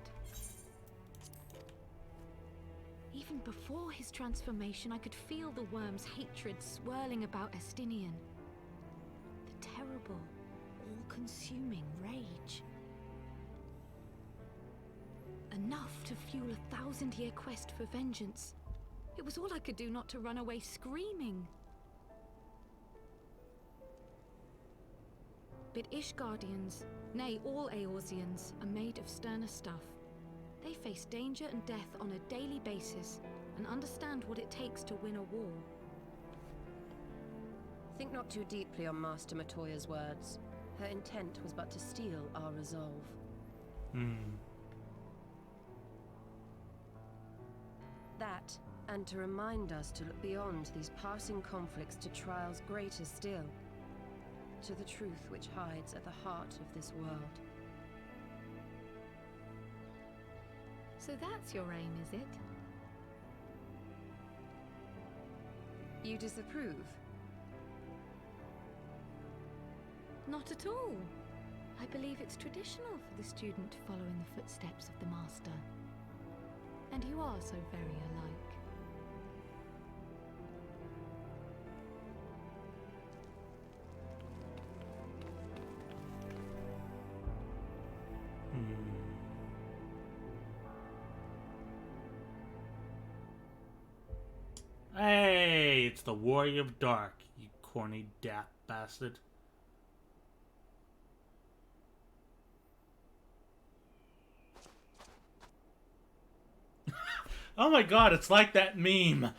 Even before his transformation, I could feel the worm's hatred swirling about Estinian. The terrible, all-consuming rage. Enough to fuel a 1,000-year quest for vengeance. It was all I could do not to run away screaming. But Ishgardians, nay, all Eorzeans, are made of sterner stuff. They face danger and death on a daily basis and understand what it takes to win a war. Think not too deeply on Master Matoya's words. Her intent was but to steal our resolve. That, and to remind us to look beyond these passing conflicts to trials greater still, to the truth which hides at the heart of this world. So that's your aim, is it? You disapprove? Not at all. I believe it's traditional for the student to follow in the footsteps of the master. And you are so very alike. Hey, it's the Warrior of Dark, you corny daft bastard. Oh my god, it's like that meme.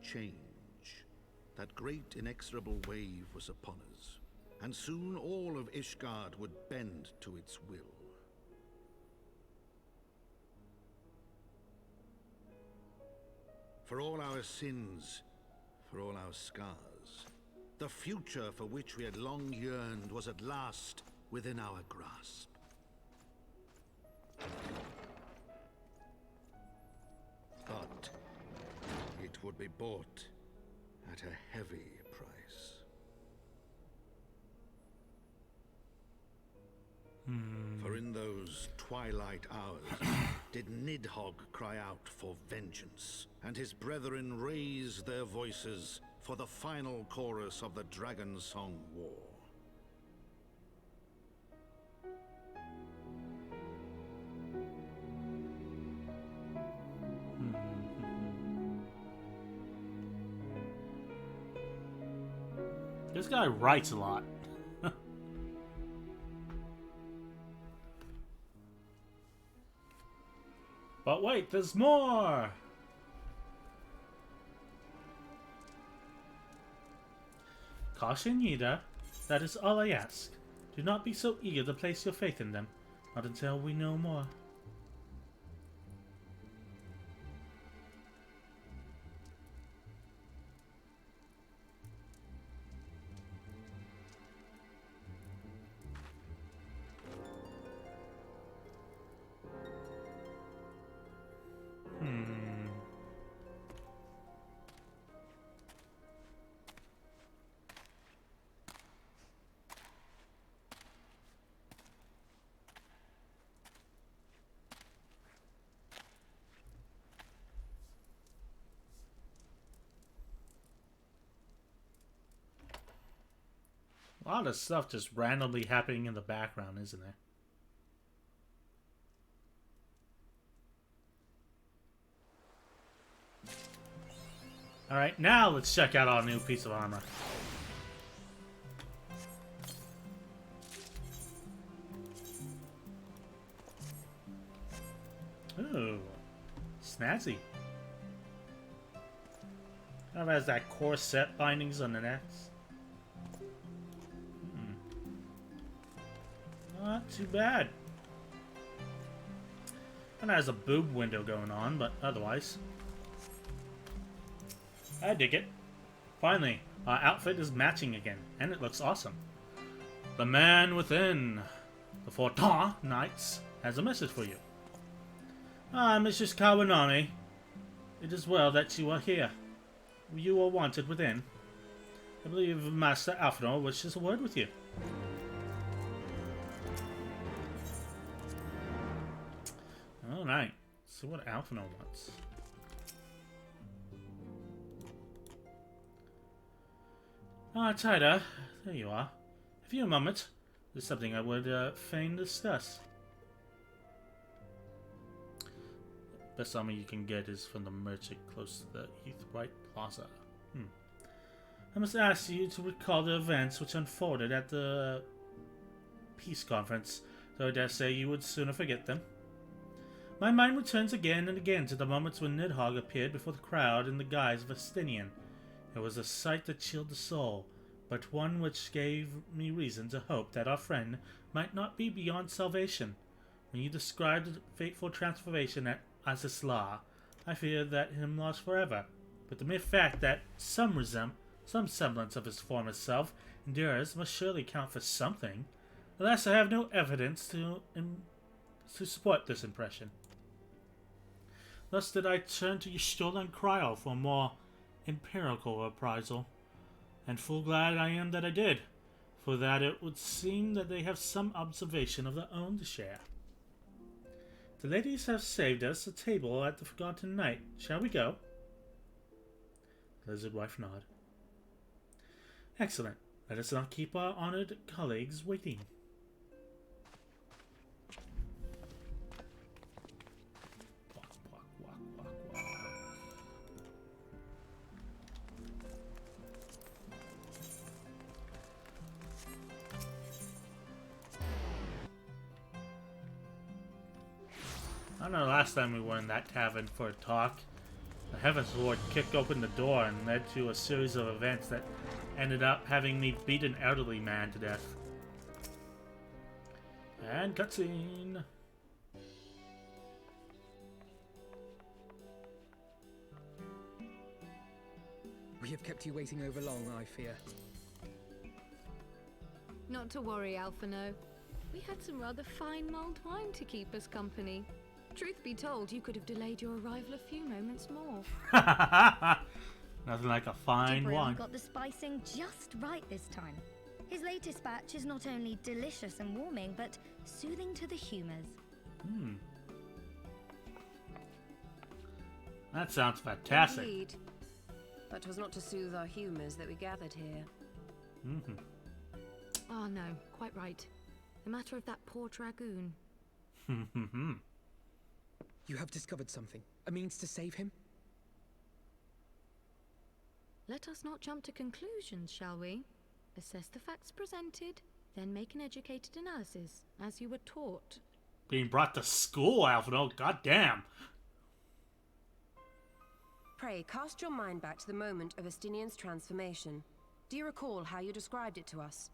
Change. That great inexorable wave was upon us, and soon all of Ishgard would bend to its will. For all our sins, for all our scars, the future for which we had long yearned was at last within our grasp. But it would be bought at a heavy price. For in those twilight hours did NIDHOGG cry out for vengeance, and his brethren raised their voices for the final chorus of the Dragon Song War. This guy writes a lot. But wait, there's more! Caution, Yida. That is all I ask. Do not be so eager to place your faith in them. Not until we know more. A lot of stuff just randomly happening in the background, isn't there? Alright, now let's check out our new piece of armor. Ooh, snazzy. Kind of has that corset bindings on the necks. Not too bad. And it has a boob window going on, but otherwise, I dig it. Finally, our outfit is matching again, and it looks awesome. The man within, the Fortin Knights, has a message for you. Ah, Mrs. Kawanami, it is well that you are here. You are wanted within. I believe Master Alphonor wishes a word with you. Alright, see what Alphonor wants. Ah, Tida, there you are. Have you a moment? There's something I would fain discuss. Best armor you can get is from the merchant close to the Heathbright Plaza. I must ask you to recall the events which unfolded at the peace conference, though I dare say you would sooner forget them. My mind returns again and again to the moments when NIDHOGG appeared before the crowd in the guise of a Estinian. It was a sight that chilled the soul, but one which gave me reason to hope that our friend might not be beyond salvation. When you described the fateful transformation at Azisla, I feared that him lost forever, but the mere fact that some semblance of his former self endures must surely count for something. Alas, I have no evidence to support this impression. Thus did I turn to Ystol and Cryo for a more empirical reprisal, and full glad I am that I did, for that it would seem that they have some observation of their own to share. The ladies have saved us a table at the Forgotten Knight. Shall we go? Lizard wife nod. Excellent. Let us not keep our honored colleagues waiting. I don't know, last time we were in that tavern for a talk, the Heavensward kicked open the door and led to a series of events that ended up having me beat an elderly man to death. And cutscene. We have kept you waiting over long, I fear. Not to worry, Alphonor. We had some rather fine mulled wine to keep us company. Truth be told, you could have delayed your arrival a few moments more. Nothing like a fine Jibril wine. got the spicing just right this time. His latest batch is not only delicious and warming, but soothing to the humours. That sounds fantastic. Indeed. But 'twas not to soothe our humours that we gathered here. Oh no, quite right. The matter of that poor dragoon. You have discovered something. A means to save him? Let us not jump to conclusions, shall we? assess the facts presented, then make an educated analysis, as you were taught. Being brought to school, Alphino. God damn. Pray, cast your mind back to the moment of Estinian's transformation. Do you recall how you described it to us?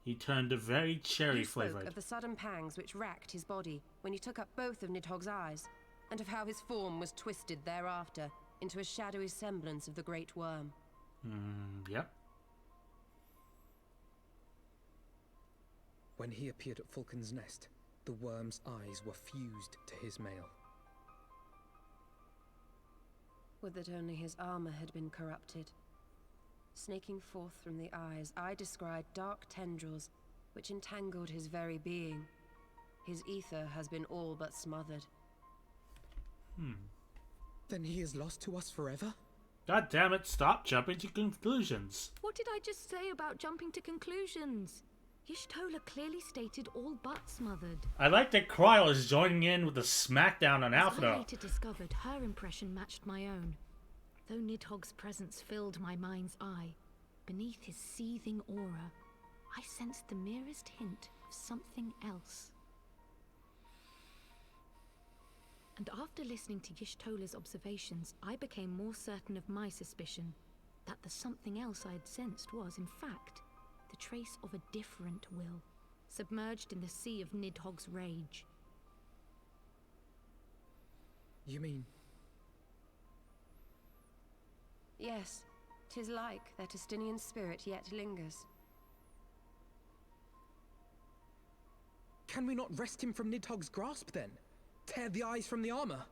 He turned a very cherry You spoke flavored. of the sudden pangs which racked his body when you took up both of NIDHOGG's eyes, and of how his form was twisted thereafter into a shadowy semblance of the Great Worm. Yep. When he appeared at Falcon's Nest, the worm's eyes were fused to his mail. Would that only his armor had been corrupted. Snaking forth from the eyes, I descried dark tendrils which entangled his very being. His ether has been all but smothered. Then he is lost to us forever? God damn it, stop jumping to conclusions. What did I just say about jumping to conclusions? Y'shtola clearly stated all but smothered. I like that Kryl is joining in with the smackdown on As I Alphino. later discovered, her impression matched my own. Though NIDHOGG's presence filled my mind's eye, beneath his seething aura, I sensed the merest hint of something else. And after listening to Y'shtola's observations, I became more certain of my suspicion that the something else I had sensed was, in fact, the trace of a different will, submerged in the sea of NIDHOGG's rage. You mean? Yes, 'tis like that Estinian spirit yet lingers. Can we not wrest him from NIDHOGG's grasp then? Tear the eyes from the armor?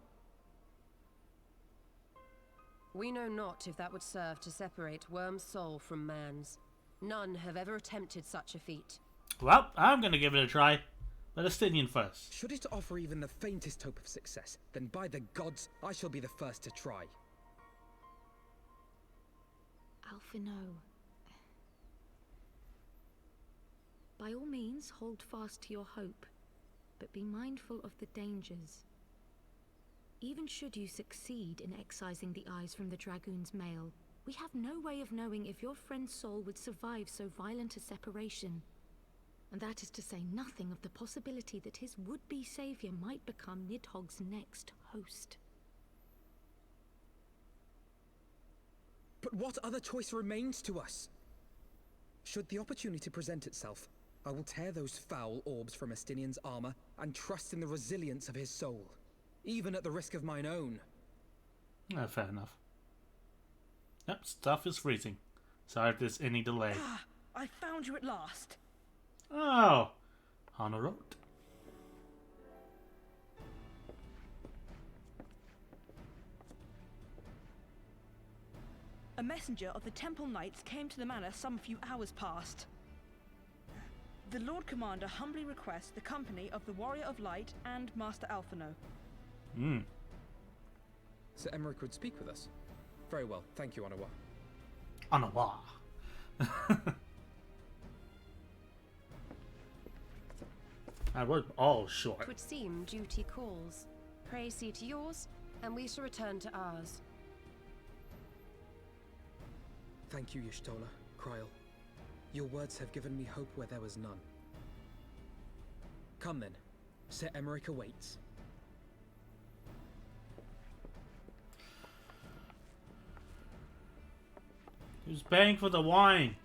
We know not if that would serve to separate Worm's soul from man's. None have ever attempted such a feat. Well, I'm gonna give it a try. But Estinian first. Should it offer even the faintest hope of success, then by the gods, I shall be the first to try. Alphino. By all means, hold fast to your hope, but be mindful of the dangers. Even should you succeed in excising the eyes from the Dragoon's mail, we have no way of knowing if your friend's soul would survive so violent a separation. And that is to say nothing of the possibility that his would-be savior might become NIDHOGG's next host. But what other choice remains to us? Should the opportunity present itself, I will tear those foul orbs from Estinian's armor and trust in the resilience of his soul, even at the risk of mine own. Fair enough. Yep, stuff is freezing. Sorry if there's any delay. I found you at last. Oh, on a road. A messenger of the Temple Knights came to the manor some few hours past. The Lord Commander humbly requests the company of the Warrior of Light and Master Alphino. Sir Emmerich would speak with us. Very well, thank you, Anawa. Anawa. I was all short. It would seem duty calls. Pray see to yours, and we shall return to ours. Thank you, Y'shtola, Kryl. Your words have given me hope where there was none. Come then. Sir Emmerich awaits. Who's paying for the wine?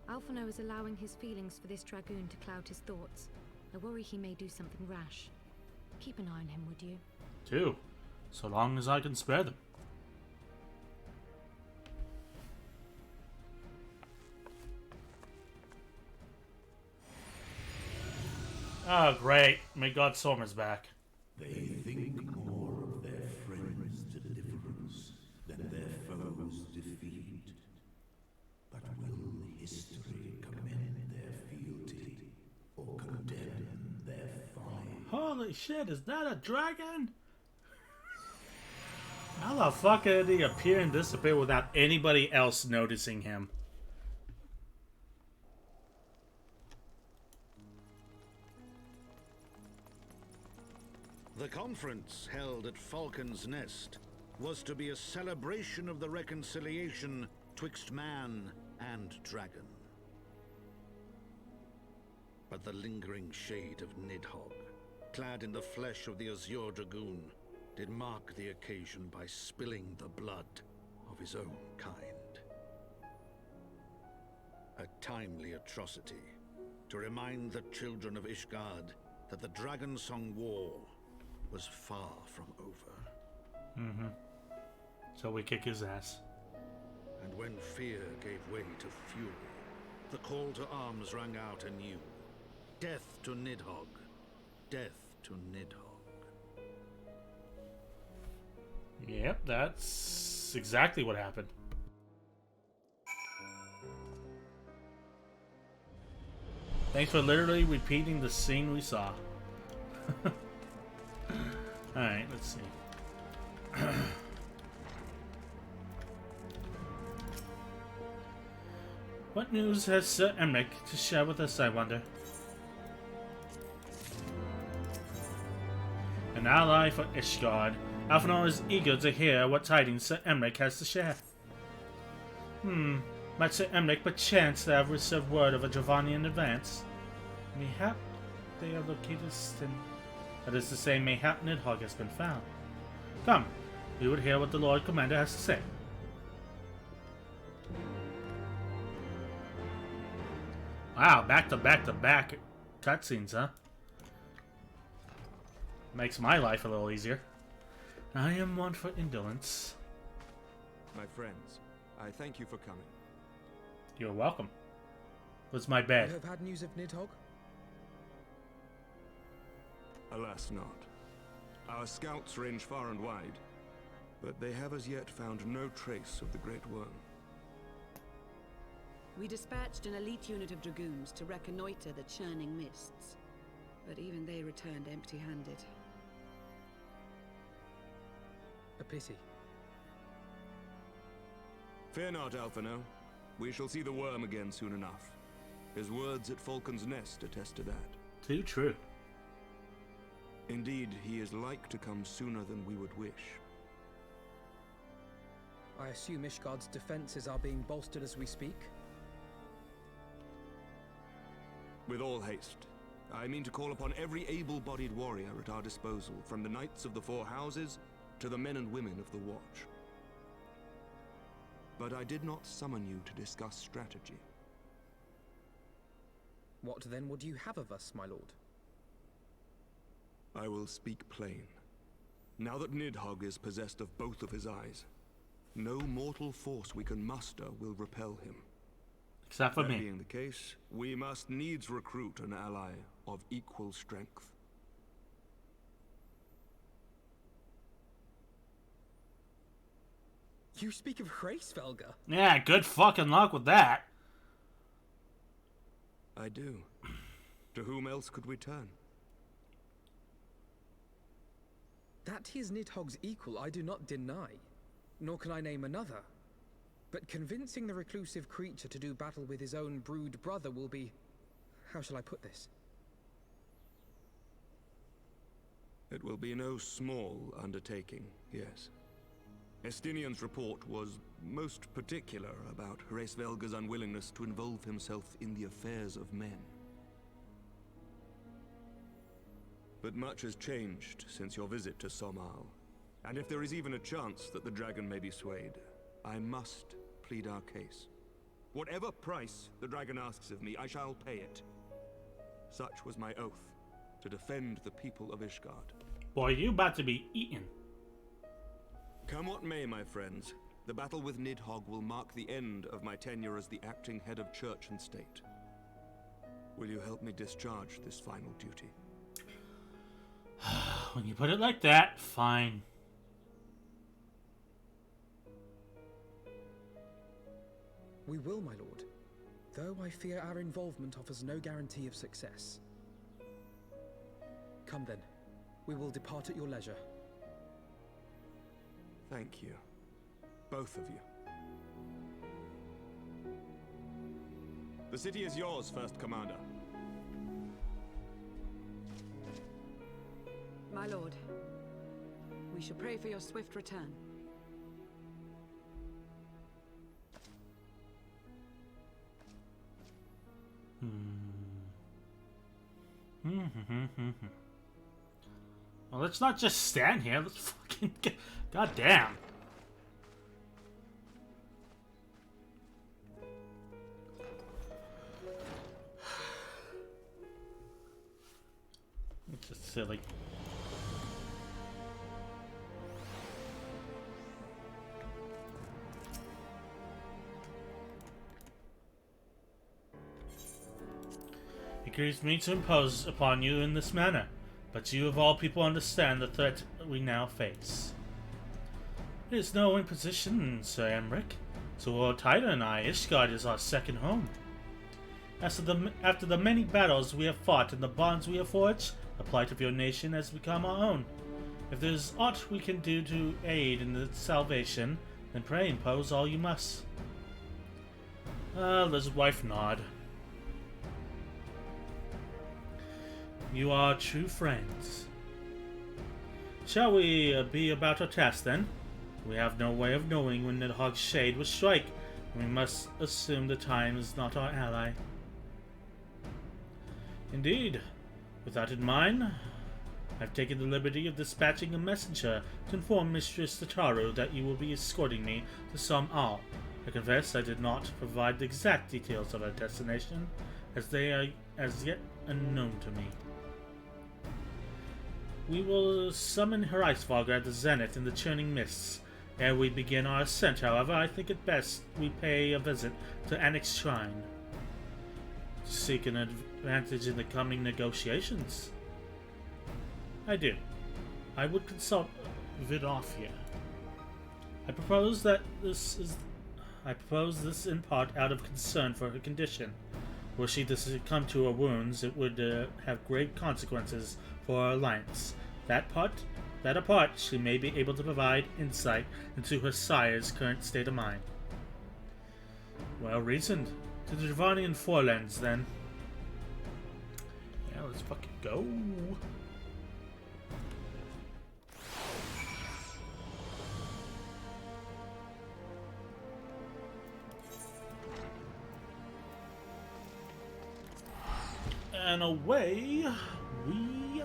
Alphino is allowing his feelings for this Dragoon to cloud his thoughts. I worry he may do something rash. Keep an eye on him, would you? Two. So long as I can spare them. Oh, great. May God Sommer's back. They think more of their friends' deliverance than their foes' defeat. But will history commend their fealty or condemn their folly? Holy shit, is that a dragon? How the fuck did he appear and disappear without anybody else noticing him? The conference held at Falcon's Nest was to be a celebration of the reconciliation twixt man and dragon. But the lingering shade of NIDHOGG, clad in the flesh of the Azure Dragoon, did mark the occasion by spilling the blood of his own kind. A timely atrocity to remind the children of Ishgard that the Dragonsong War was far from over. So we kick his ass. And when fear gave way to fury, the call to arms rang out anew. Death to NIDHOGG. Death to NIDHOGG. Yep, that's exactly what happened. Thanks for literally repeating the scene we saw. Alright, let's see. What news has Sir Emric to share with us, I wonder? An ally for Ishgard. Alphenor is eager to hear what tidings Sir Emric has to share. Might Sir Emric perchance have received word of a Dravanian advance? Mayhap they are located in... That is to say, mayhap NIDHOGG has been found. Come, we would hear what the Lord Commander has to say. Wow, back to back cutscenes, huh? Makes my life a little easier. I am one for indolence. My friends, I thank you for coming. You're welcome. What's my bed? You have had news of NIDHOGG? Alas not. Our scouts range far and wide, but they have as yet found no trace of the Great Worm. We dispatched an elite unit of dragoons to reconnoiter the churning mists, but even they returned empty-handed. A pity. Fear not, Alphino. We shall see the worm again soon enough. His words at Falcon's Nest attest to that. Too true. Indeed, he is like to come sooner than we would wish. I assume Ishgard's defenses are being bolstered as we speak? With all haste. I mean to call upon every able-bodied warrior at our disposal, from the Knights of the Four Houses to the men and women of the Watch. But I did not summon you to discuss strategy. What then would you have of us, my lord? I will speak plain. Now that NIDHOGG is possessed of both of his eyes, no mortal force we can muster will repel him. Except for me. That being the case, we must needs recruit an ally of equal strength. You speak of Heavensward? Yeah, good fucking luck with that. I do. To whom else could we turn? That he is NIDHOGG's equal I do not deny, nor can I name another. But convincing the reclusive creature to do battle with his own brood brother will be... how shall I put this? It will be no small undertaking, yes. Estinian's report was most particular about Heavensward's unwillingness to involve himself in the affairs of men. But much has changed since your visit to Somal, and if there is even a chance that the dragon may be swayed, I must plead our case. Whatever price the dragon asks of me, I shall pay it. Such was my oath, to defend the people of Ishgard. Boy, you about to be eaten. Come what may, my friends, the battle with NIDHOGG will mark the end of my tenure as the acting head of church and state. Will you help me discharge this final duty? When you put it like that, fine. We will, my lord, though I fear our involvement offers no guarantee of success. Come then, we will depart at your leisure. Thank you. Both of you. The city is yours, First Commander. My lord, We shall pray for your swift return. Well, let's not just stand here. Let's fucking get... God damn. It's just silly. It grieves me to impose upon you in this manner, but you of all people understand the threat we now face. It is no imposition, Sir Emric. To Lord Tyder and I, Ishgard is our second home. After the many battles we have fought and the bonds we have forged, the plight of your nation has become our own. If there is aught we can do to aid in its salvation, then pray impose all you must. Lizard wife nod. You are true friends. Shall we be about our task then? We have no way of knowing when NIDHOGG's shade will strike, and we must assume the time is not our ally. Indeed. With that in mind, I've taken the liberty of dispatching a messenger to inform Mistress Tataru that you will be escorting me to Som Al. I confess I did not provide the exact details of our destination, as they are as yet unknown to me. We will summon Heavensward at the zenith in the churning mists. Ere we begin our ascent, however, I think it best we pay a visit to Annick's shrine, to seek an advantage in the coming negotiations. I do. I would consult Vidofia. I propose this in part out of concern for her condition. Were she to succumb to her wounds, it would have grave consequences for our alliance. That apart, she may be able to provide insight into her sire's current state of mind. Well reasoned. To the Dravanian Forelands, then. Yeah, let's fucking go. And away we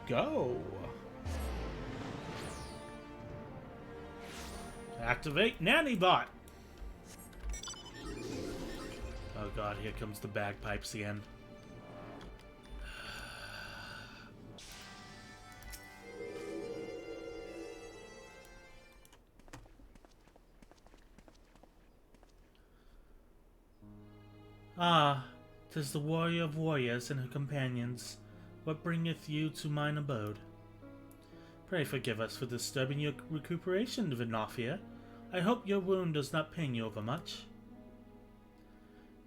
go. Activate Nanny Bot. Oh god, here comes the bagpipes again. Ah, 'tis the warrior of warriors and her companions. What bringeth you to mine abode? Pray forgive us for disturbing your recuperation, Vidofia. I hope your wound does not pain you overmuch.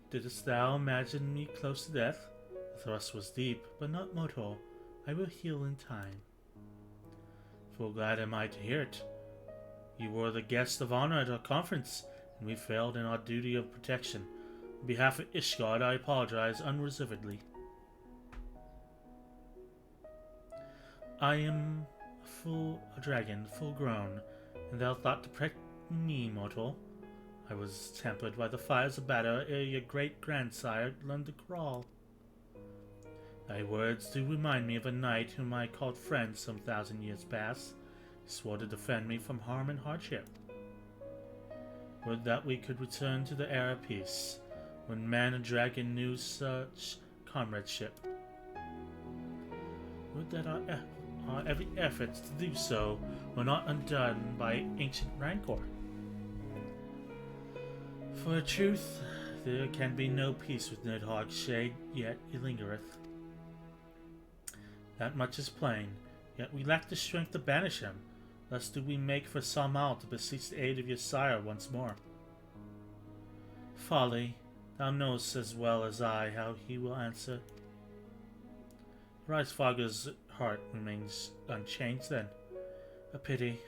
Didst thou imagine me close to death? The thrust was deep, but not mortal. I will heal in time. Full glad am I to hear it. You were the guest of honor at our conference, and we failed in our duty of protection. On behalf of Ishgard, I apologize unreservedly. I am a dragon, full grown, and thou thought to prick me, mortal. I was tempered by the fires of battle ere your great-grandsire learned to crawl. Thy words do remind me of a knight whom I called friend some 1,000 years past. He swore to defend me from harm and hardship. Would that we could return to the era of peace, when man and dragon knew such comradeship. Would that our every effort to do so were not undone by ancient rancor. For truth, there can be no peace with NIDHOGG's shade, yet he lingereth. That much is plain, yet we lack the strength to banish him. Thus do we make for Som Al to beseech the aid of your sire once more. Folly, thou knowest as well as I how he will answer. Heavensward's heart remains unchanged then. A pity.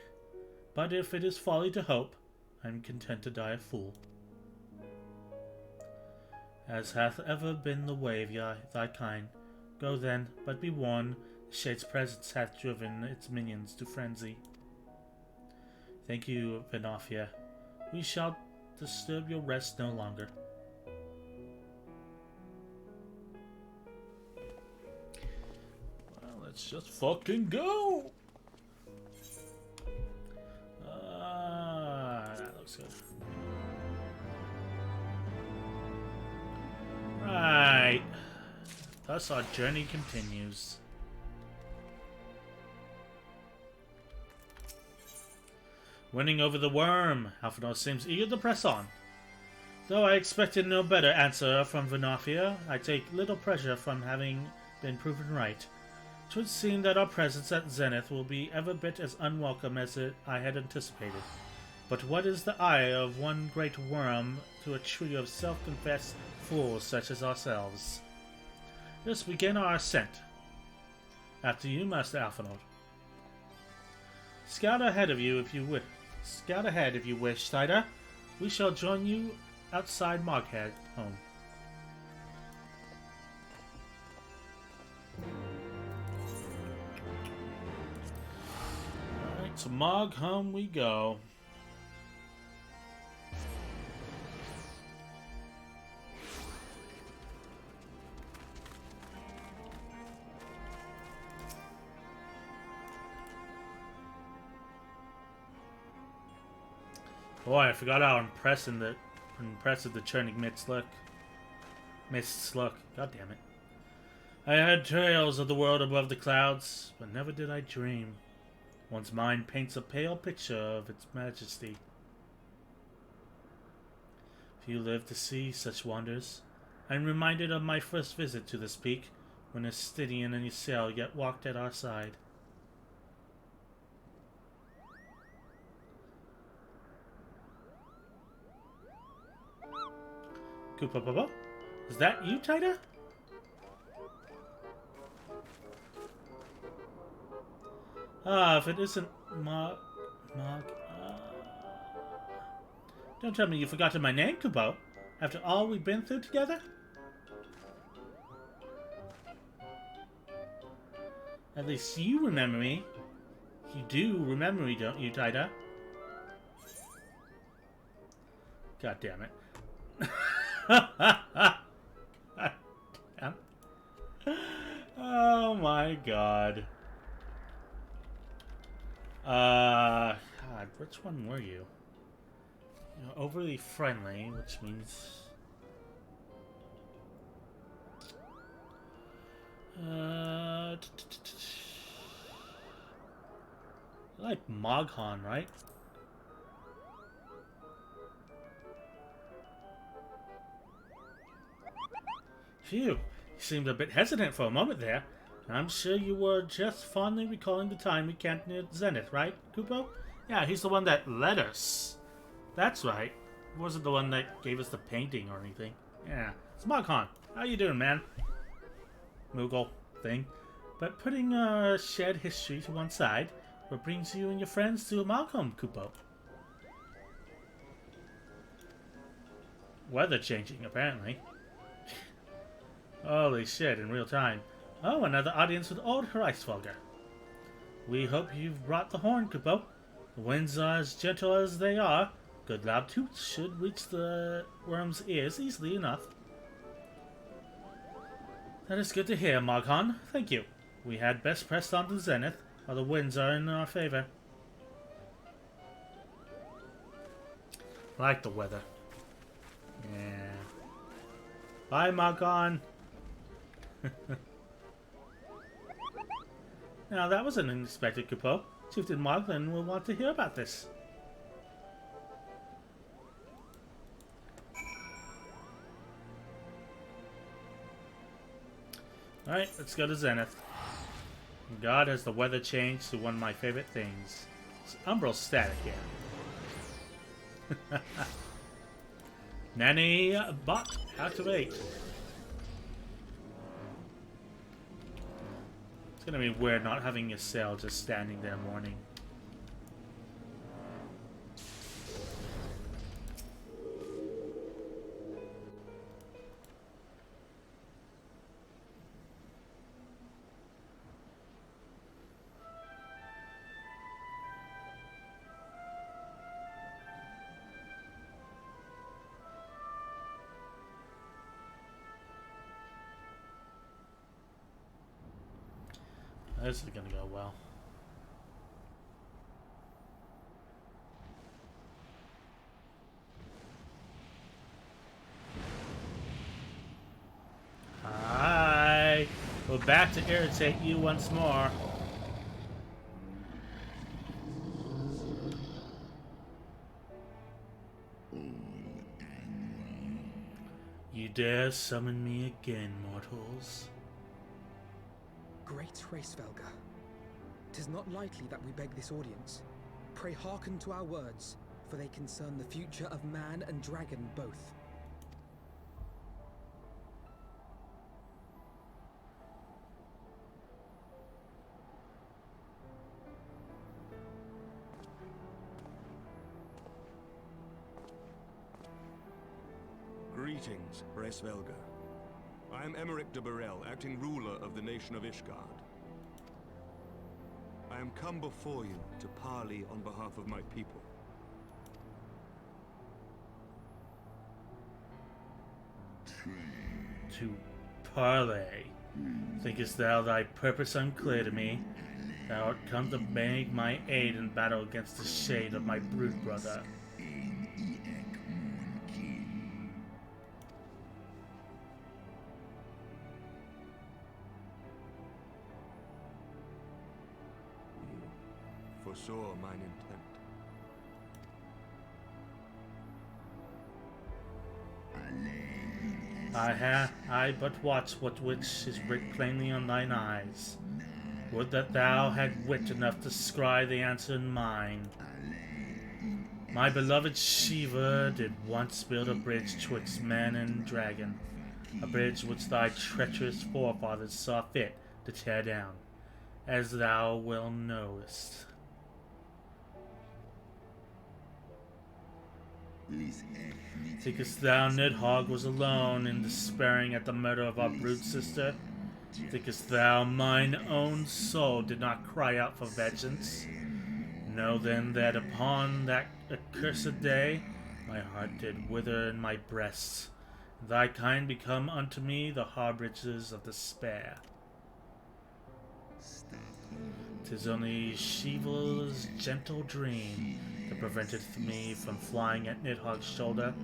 But if it is folly to hope, I am content to die a fool. As hath ever been the way of thy kind, go then, but be warned, the Shade's presence hath driven its minions to frenzy. Thank you, Venafia. We shall disturb your rest no longer. Well, let's just fucking go! That looks good. Right. Thus our journey continues. Winning over the worm. Alphinaud seems eager to press on. Though I expected no better answer from Venafia, I take little pleasure from having been proven right. 'Twould seem that our presence at Zenith will be every bit as unwelcome as I had anticipated. But what is the eye of one great worm to a trio of self-confessed fools such as ourselves? Let us begin our ascent. After you, Master Alphinaud. Scout ahead if you wish, Tida. We shall join you outside Moghead home. Alright, to Mog home we go. Boy, I forgot how impressive the churning mists look. God damn it. I had trails of the world above the clouds, but never did I dream. One's mind paints a pale picture of its majesty. Few live to see such wonders. I am reminded of my first visit to this peak, when Estidian and Ysel yet walked at our side. Koopa Bubba? Is that you, Tida? If it isn't Mog... Don't tell me you've forgotten my name, Kupo, after all we've been through together? At least you remember me. You do remember me, don't you, Tida? God damn it. Oh my god. God, which one were you? Overly friendly, which means... like Moghan, right? Phew, you seemed a bit hesitant for a moment there. I'm sure you were just fondly recalling the time we camped near Zenith, right, Kupo? Yeah, he's the one that led us. That's right. He wasn't the one that gave us the painting or anything. Yeah, it's Moghan. How you doing, man? Moogle thing. But putting shared history to one side, what brings you and your friends to Malcolm, Kupo? Weather changing, apparently. Holy shit, in real time. Oh, another audience with old Hreisvalger. We hope you've brought the horn, Kupo. The winds are as gentle as they are. Good loud toots should reach the worm's ears easily enough. That is good to hear, Moghan. Thank you. We had best press on to Zenith, while the winds are in our favor. Like the weather. Yeah. Bye, Moghan. Now that was an unexpected, Kupo. Chieftain Moglin will want to hear about this. Alright, let's go to Zenith. God, has the weather changed to one of my favorite things. It's umbral static here. Nanny bot activate. It's gonna be weird not having a sail just standing there mourning. This is gonna go well. Hi! We're back to irritate you once more. You dare summon me again, mortals? Great Hraesvelga, 'tis not lightly that we beg this audience. Pray hearken to our words, for they concern the future of man and dragon both. Greetings, Hraesvelga. I am Emmerich de Burrell, acting ruler of the nation of Ishgard. I am come before you to parley on behalf of my people. To parley? Thinkest thou thy purpose unclear to me? Thou art come to beg my aid in battle against the shade of my brood brother. Foresaw mine intent. I but watch what which is writ plainly on thine eyes. Would that thou had wit enough to scry the answer in mine. My beloved Shiva did once build a bridge twixt man and dragon, a bridge which thy treacherous forefathers saw fit to tear down, as thou well knowest. Thinkest thou NIDHOGG was alone in despairing at the murder of our brood sister? Thinkest thou mine own soul did not cry out for vengeance? Know then that upon that accursed day my heart did wither in my breast, and thy kind become unto me the harbingers of despair. 'Tis only Shiva's gentle dream that prevented me from flying at NIDHOGG's shoulder.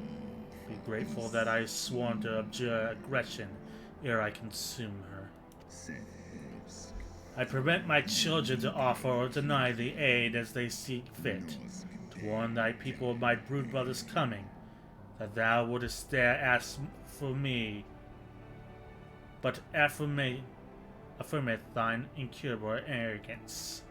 Be grateful that I sworn to abjure aggression ere I consume her. I permit my children to offer or deny thee aid as they see fit, to warn thy people of my brood brother's coming, that thou wouldst dare ask for me, but affirmeth thine incurable arrogance.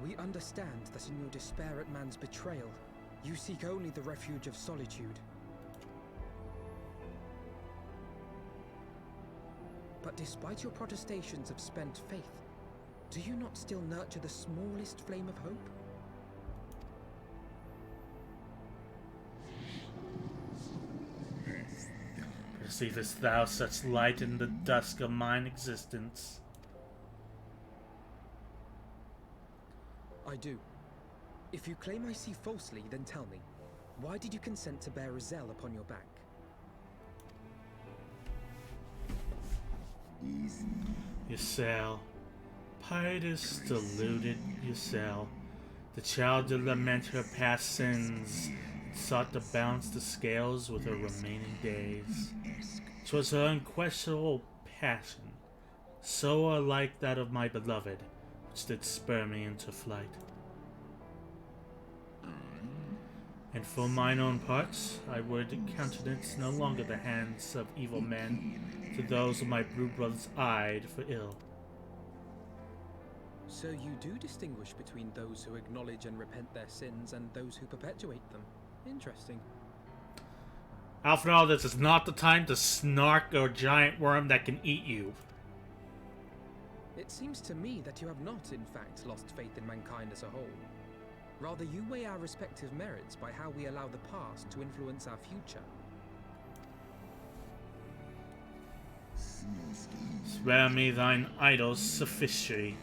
We understand that in your despair at man's betrayal, you seek only the refuge of solitude. But despite your protestations of spent faith, do you not still nurture the smallest flame of hope? Perceivest thou such light in the dusk of mine existence? I do. If you claim I see falsely, then tell me, why did you consent to bear a Zell upon your back? Ysel, pietous, deluded Ysel, the child did lament her past sins, and sought to balance the scales with her remaining days. 'Twas her unquestionable passion, so unlike that of my beloved, which did spur me into flight. And for mine own parts, I would countenance no longer the hands of evil men to those of my brood brothers eyed for ill. So you do distinguish between those who acknowledge and repent their sins and those who perpetuate them. Interesting. After all, this is not the time to snark a giant worm that can eat you. It seems to me that you have not, in fact, lost faith in mankind as a whole. Rather, you weigh our respective merits by how we allow the past to influence our future. Spare me thine idle sophistry.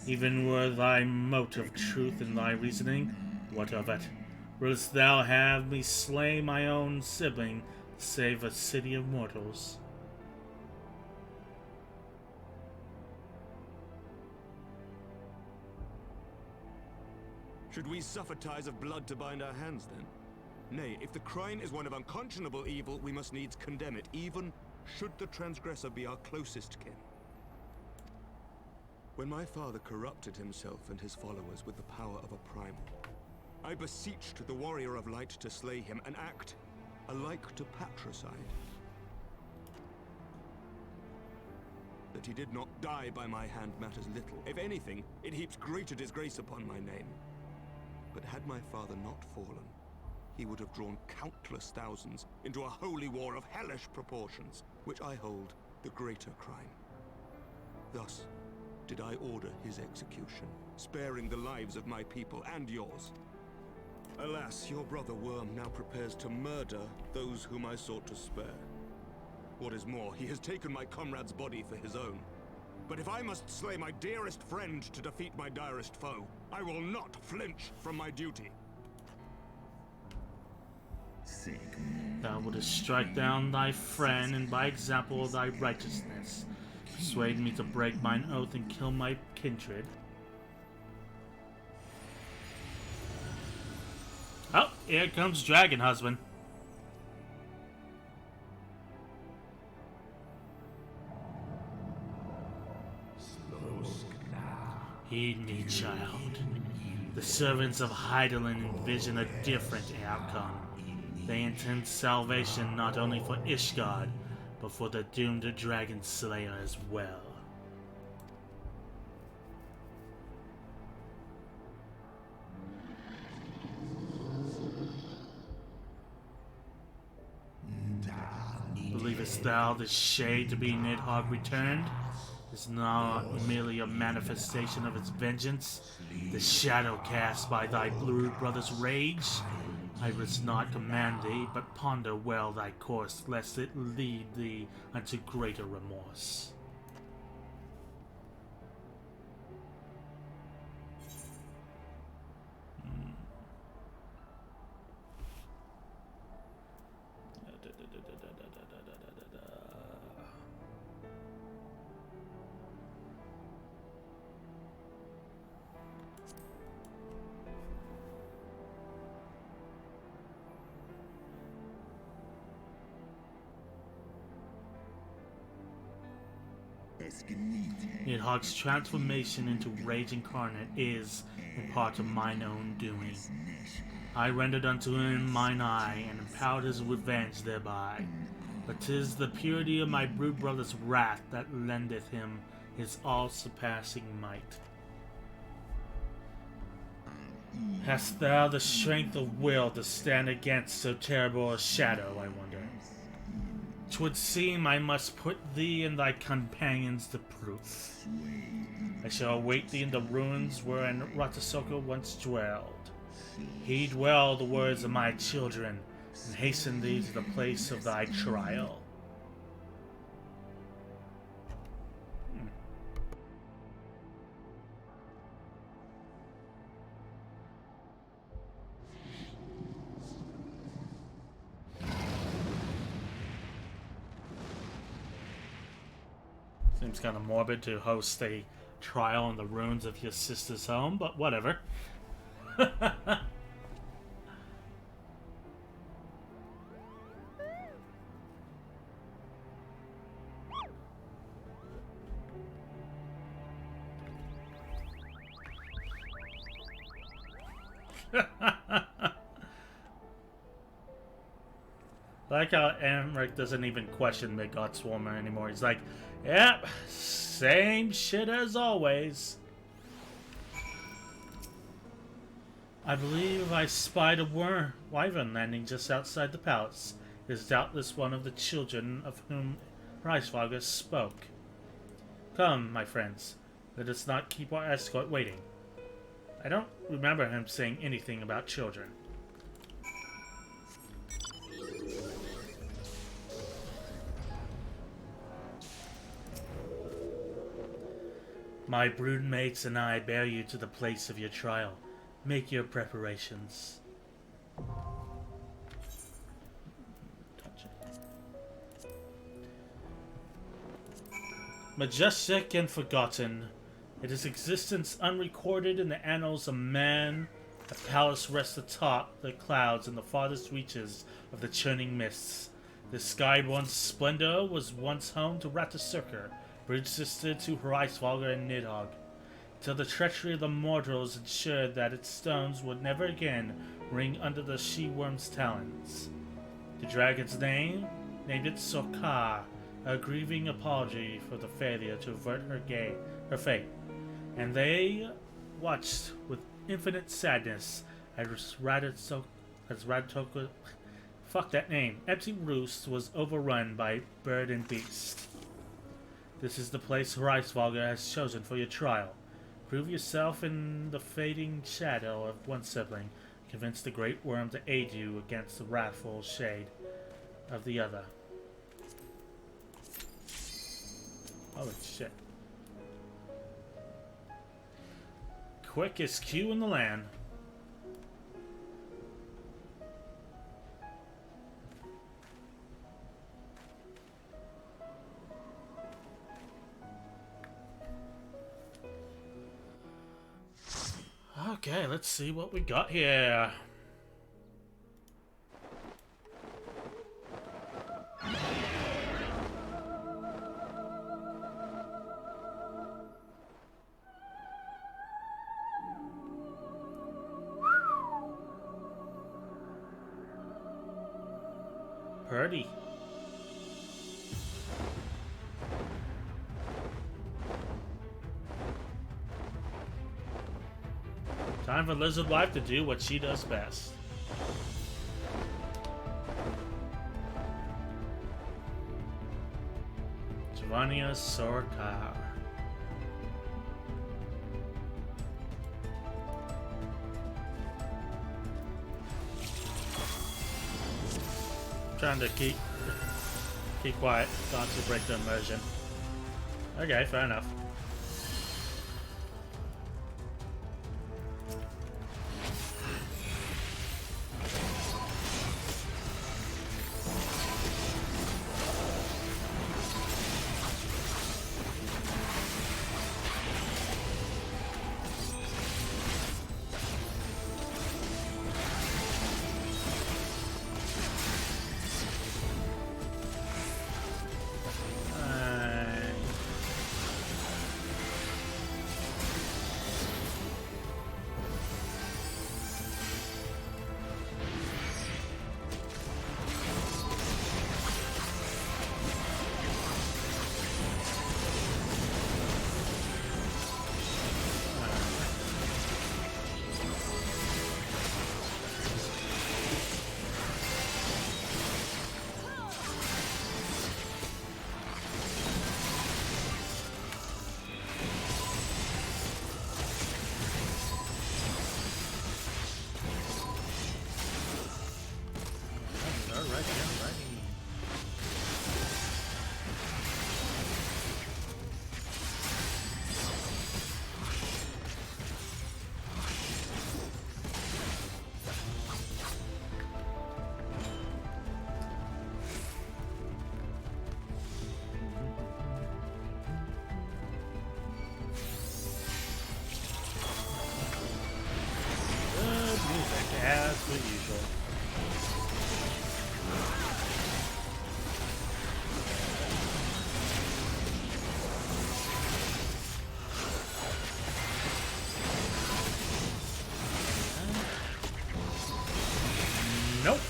Even were thy mote of truth in thy reasoning, what of it? Wouldst thou have me slay my own sibling to save a city of mortals? Should we suffer ties of blood to bind our hands, then? Nay, if the crime is one of unconscionable evil, we must needs condemn it, even should the transgressor be our closest kin. When my father corrupted himself and his followers with the power of a primal, I beseeched the warrior of light to slay him, an act alike to patricide. That he did not die by my hand matters little. If anything, it heaps greater disgrace upon my name. But had my father not fallen, he would have drawn countless thousands into a holy war of hellish proportions, which I hold the greater crime. Thus did I order his execution, sparing the lives of my people and yours. Alas, your brother Worm now prepares to murder those whom I sought to spare. What is more, he has taken my comrade's body for his own. But if I must slay my dearest friend to defeat my direst foe, I will not flinch from my duty. Thou wouldst strike down thy friend, and by example of thy righteousness, persuade me to break mine oath and kill my kindred. Oh, here comes Dragon Husband. Heed me, child. The servants of Hydaelyn envision a different outcome. They intend salvation not only for Ishgard, but for the doomed Dragon Slayer as well. Believest thou this shade to be NIDHOGG returned? Is not merely a manifestation of its vengeance, the shadow cast by thy blue brother's rage? I was not command thee, but ponder well thy course, lest it lead thee unto greater remorse. NIDHOGG's transformation into Rage Incarnate is, in part, of mine own doing. I rendered unto him mine eye, and empowered his revenge thereby. But 'tis the purity of my brood brother's wrath that lendeth him his all-surpassing might. Hast thou the strength of will to stand against so terrible a shadow, I wonder? 'Twould seem I must put thee and thy companions to proof. I shall await thee in the ruins wherein Ratasoka once dwelled. Heed well the words of my children, and hasten thee to the place of thy trial. Seems kind of morbid to host a trial in the ruins of your sister's home, but whatever. Like how Emmerich doesn't even question the God Swarmer anymore. He's like, yep, same shit as always. I believe I spied a wyvern landing just outside the palace. It is doubtless one of the children of whom Reiswager spoke. Come, my friends, let us not keep our escort waiting. I don't remember him saying anything about children. My broodmates and I bear you to the place of your trial. Make your preparations. Majestic and forgotten, it is existence unrecorded in the annals of man. A palace rests atop the clouds in the farthest reaches of the churning mists. The sky-born splendor was once home to Ratasuker, bridge sister to Heavensward and NIDHOGG, till the treachery of the mortals ensured that its stones would never again ring under the she-worm's talons. The dragon's name named it Sokar, a grieving apology for the failure to avert her fate, and they watched with infinite sadness as Ratatoka, fuck that name, empty roost was overrun by bird and beast. This is the place Heavensward has chosen for your trial. Prove yourself in the fading shadow of one sibling. Convince the great worm to aid you against the wrathful shade of the other. Holy shit. Quickest queue in the land. Okay, let's see what we got here. Purdy. Time for Lizard Wife to do what she does best. Giovannia Sorcar. Trying to keep quiet, not to break the immersion. Okay, fair enough. As per usual. Nope.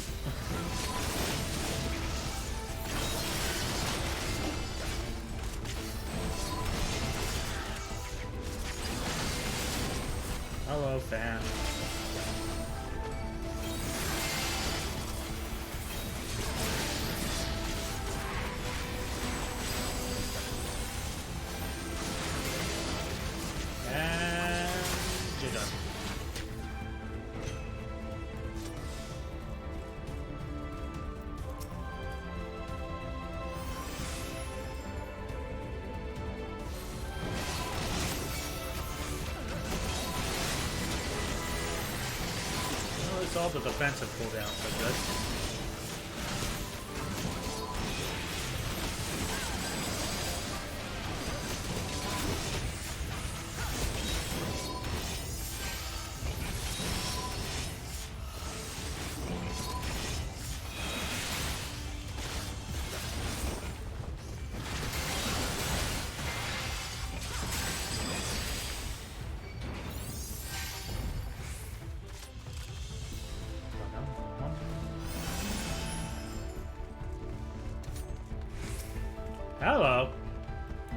Hello, fan. all the defensive cooldowns are good. Hello,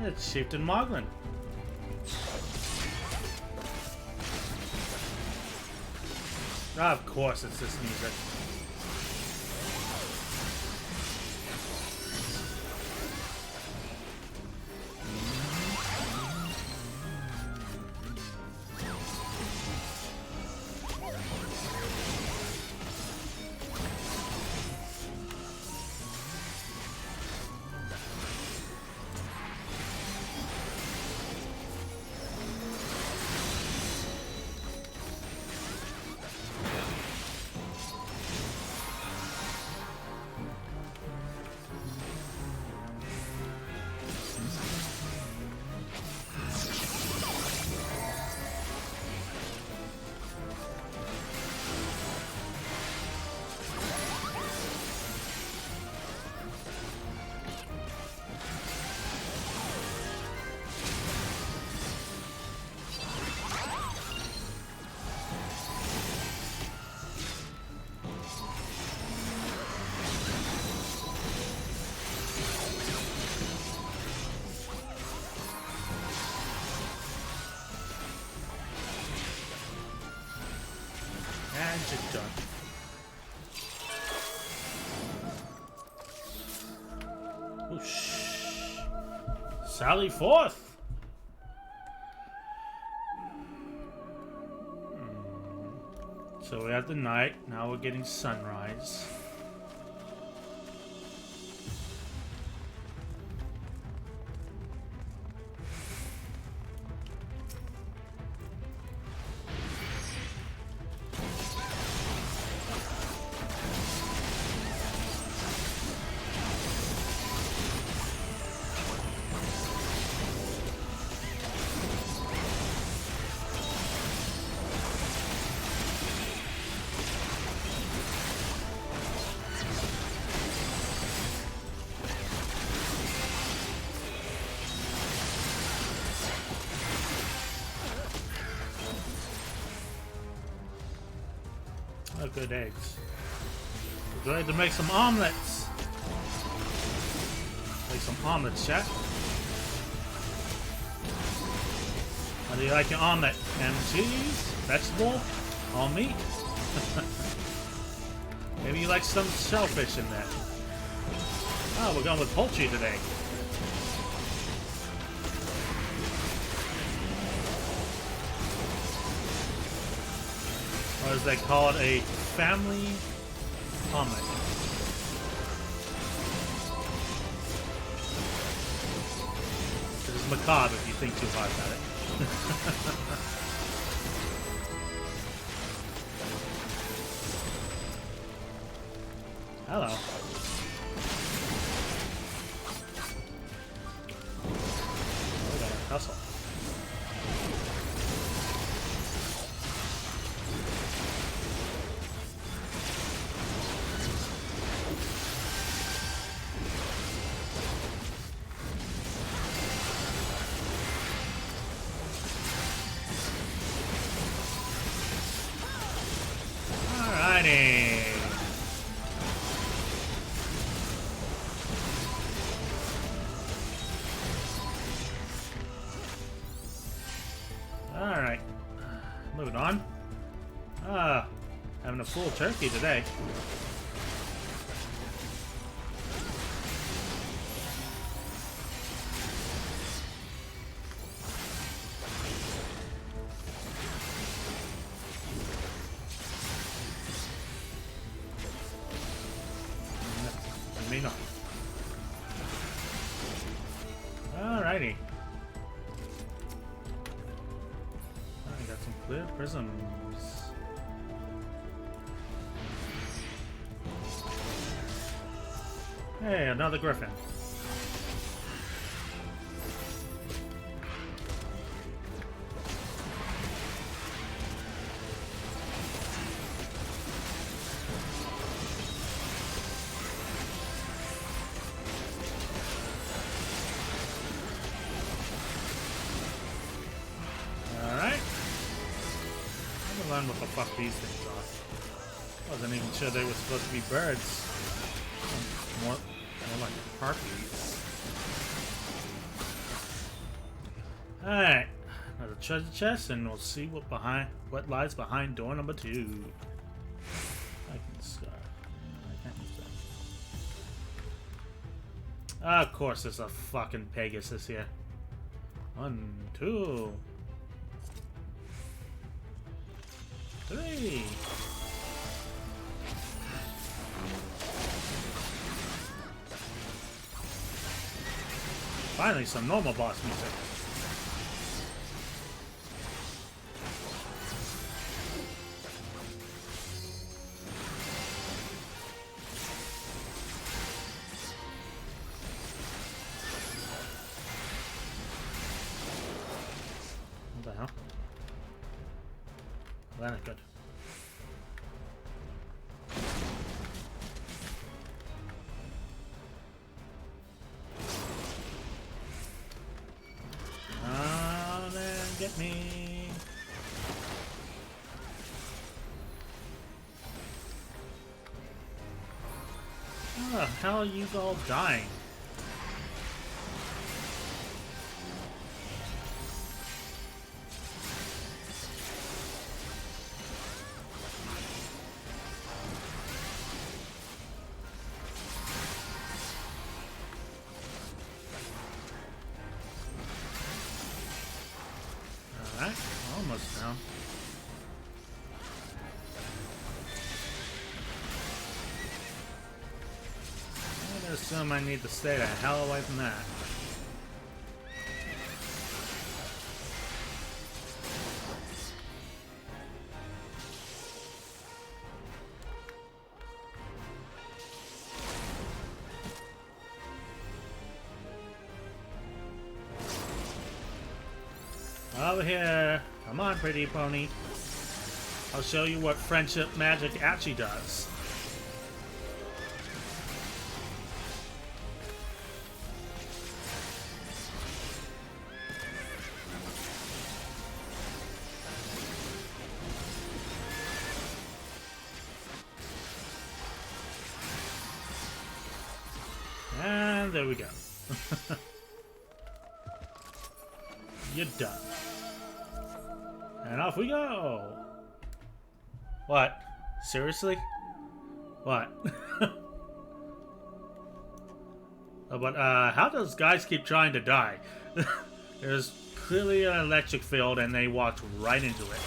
it's Chieftain Moglin. Ah, of course it's this music. And you're done. Whoosh. Sally forth! So we're at the night, now we're getting sunrise. Oh, good eggs. We're ready to make some omelets. Make some omelets, chat. How do you like your omelet? Ham and cheese? Vegetable? All meat? Maybe you like some shellfish in there. Oh, we're going with poultry today. Or as they call it, a family omelet. This is macabre if you think too hard about it. Hello. We got a tussle. Alright. Moving on. Having a full turkey today. Me not. Alrighty. I got some clear prisms. Hey, another griffin. Alright. I'm gonna learn what the fuck these things are. Wasn't even sure they were supposed to be birds. More like harpies. Alright. Another treasure chest, and we'll see what lies behind door number 2. I can start. I can't use that. Of course there's a fucking Pegasus here. 1, 2, 3. Finally, some normal boss music. What the hell? Well, that ain't good. Get me. How the hell are you all dying? Alright, almost down. I'd assume I need to stay the hell away from that. Over here. Come on, pretty pony. I'll show you what friendship magic actually does. And there we go. You're done. And off we go! What? Seriously? What? But how does guys keep trying to die? There's clearly an electric field and they walked right into it.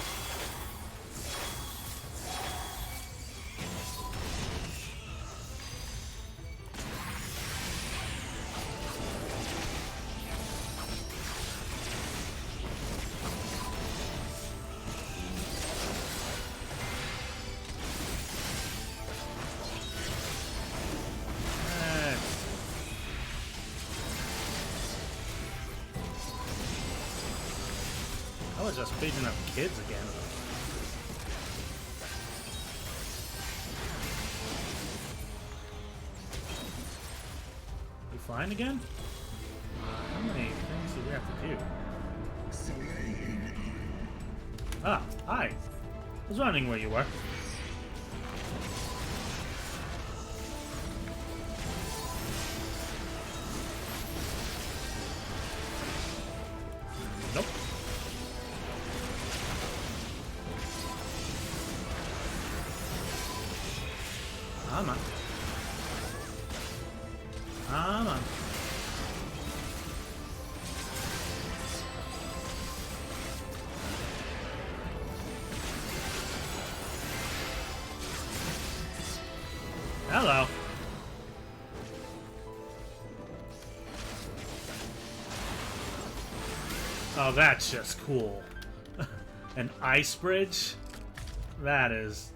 I was just beating up kids again. You flying again? How many things do we have to do? Ah, hi. I was wondering where you were. Nope. Come on. Come on. Hello. Oh, that's just cool. An ice bridge? That is...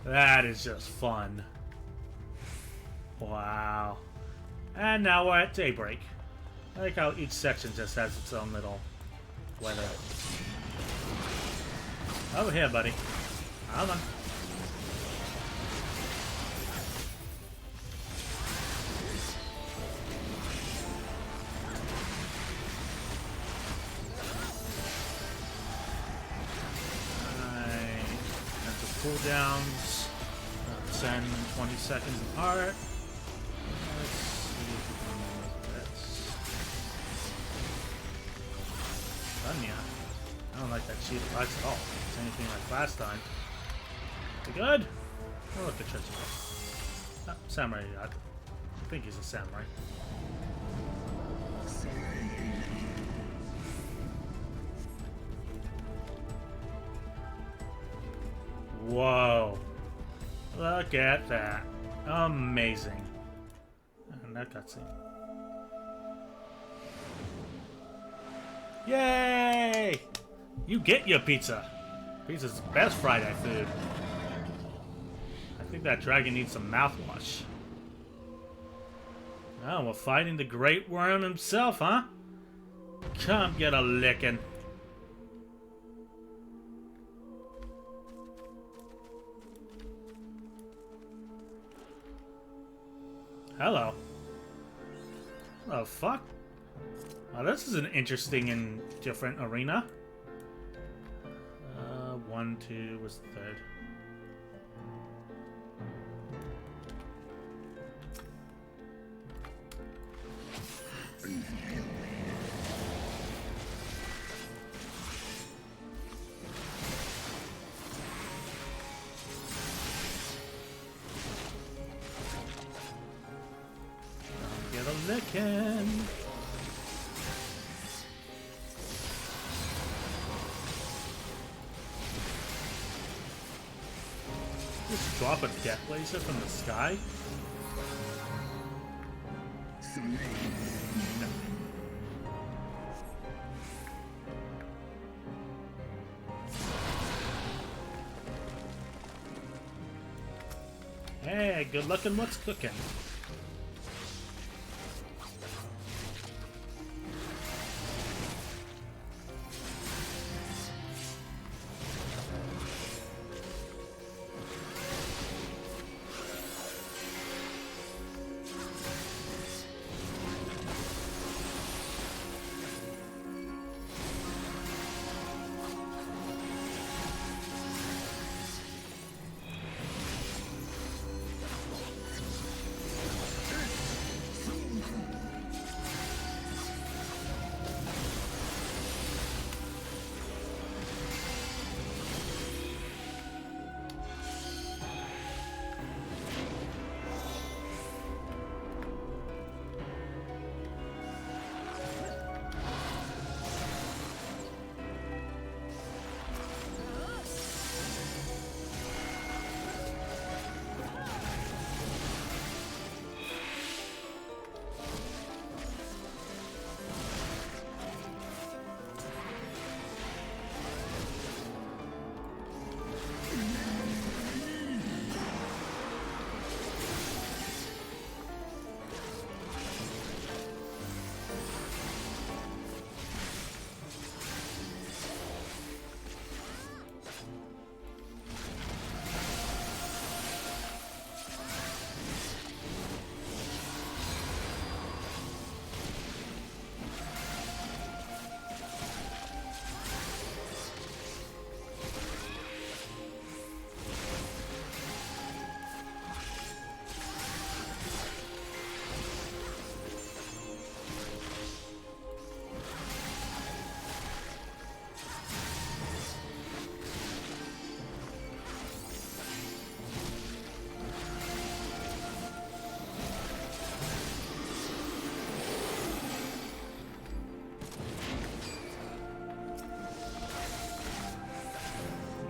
that is just fun. Wow. And now we're at daybreak. I like how each section just has its own little weather. Over here, buddy. Come on. Cooldowns 10, 20 seconds apart. Let's see if we can make this. Done, I don't like that cheap price at all. It's anything like last time. We good? Oh, look at treasure. Oh, samurai yacht. I think he's a samurai. Whoa. Look at that. Amazing. And that cutscene. Yay! You get your pizza. Pizza's the best Friday food. I think that dragon needs some mouthwash. Oh, we're fighting the Great Worm himself, huh? Come get a licking. Hello. Oh, fuck? Oh, this is an interesting and different arena. 1, 2 was the third. Get a lickin'. Just drop a death laser from the sky? Hey, good looking, what's cooking?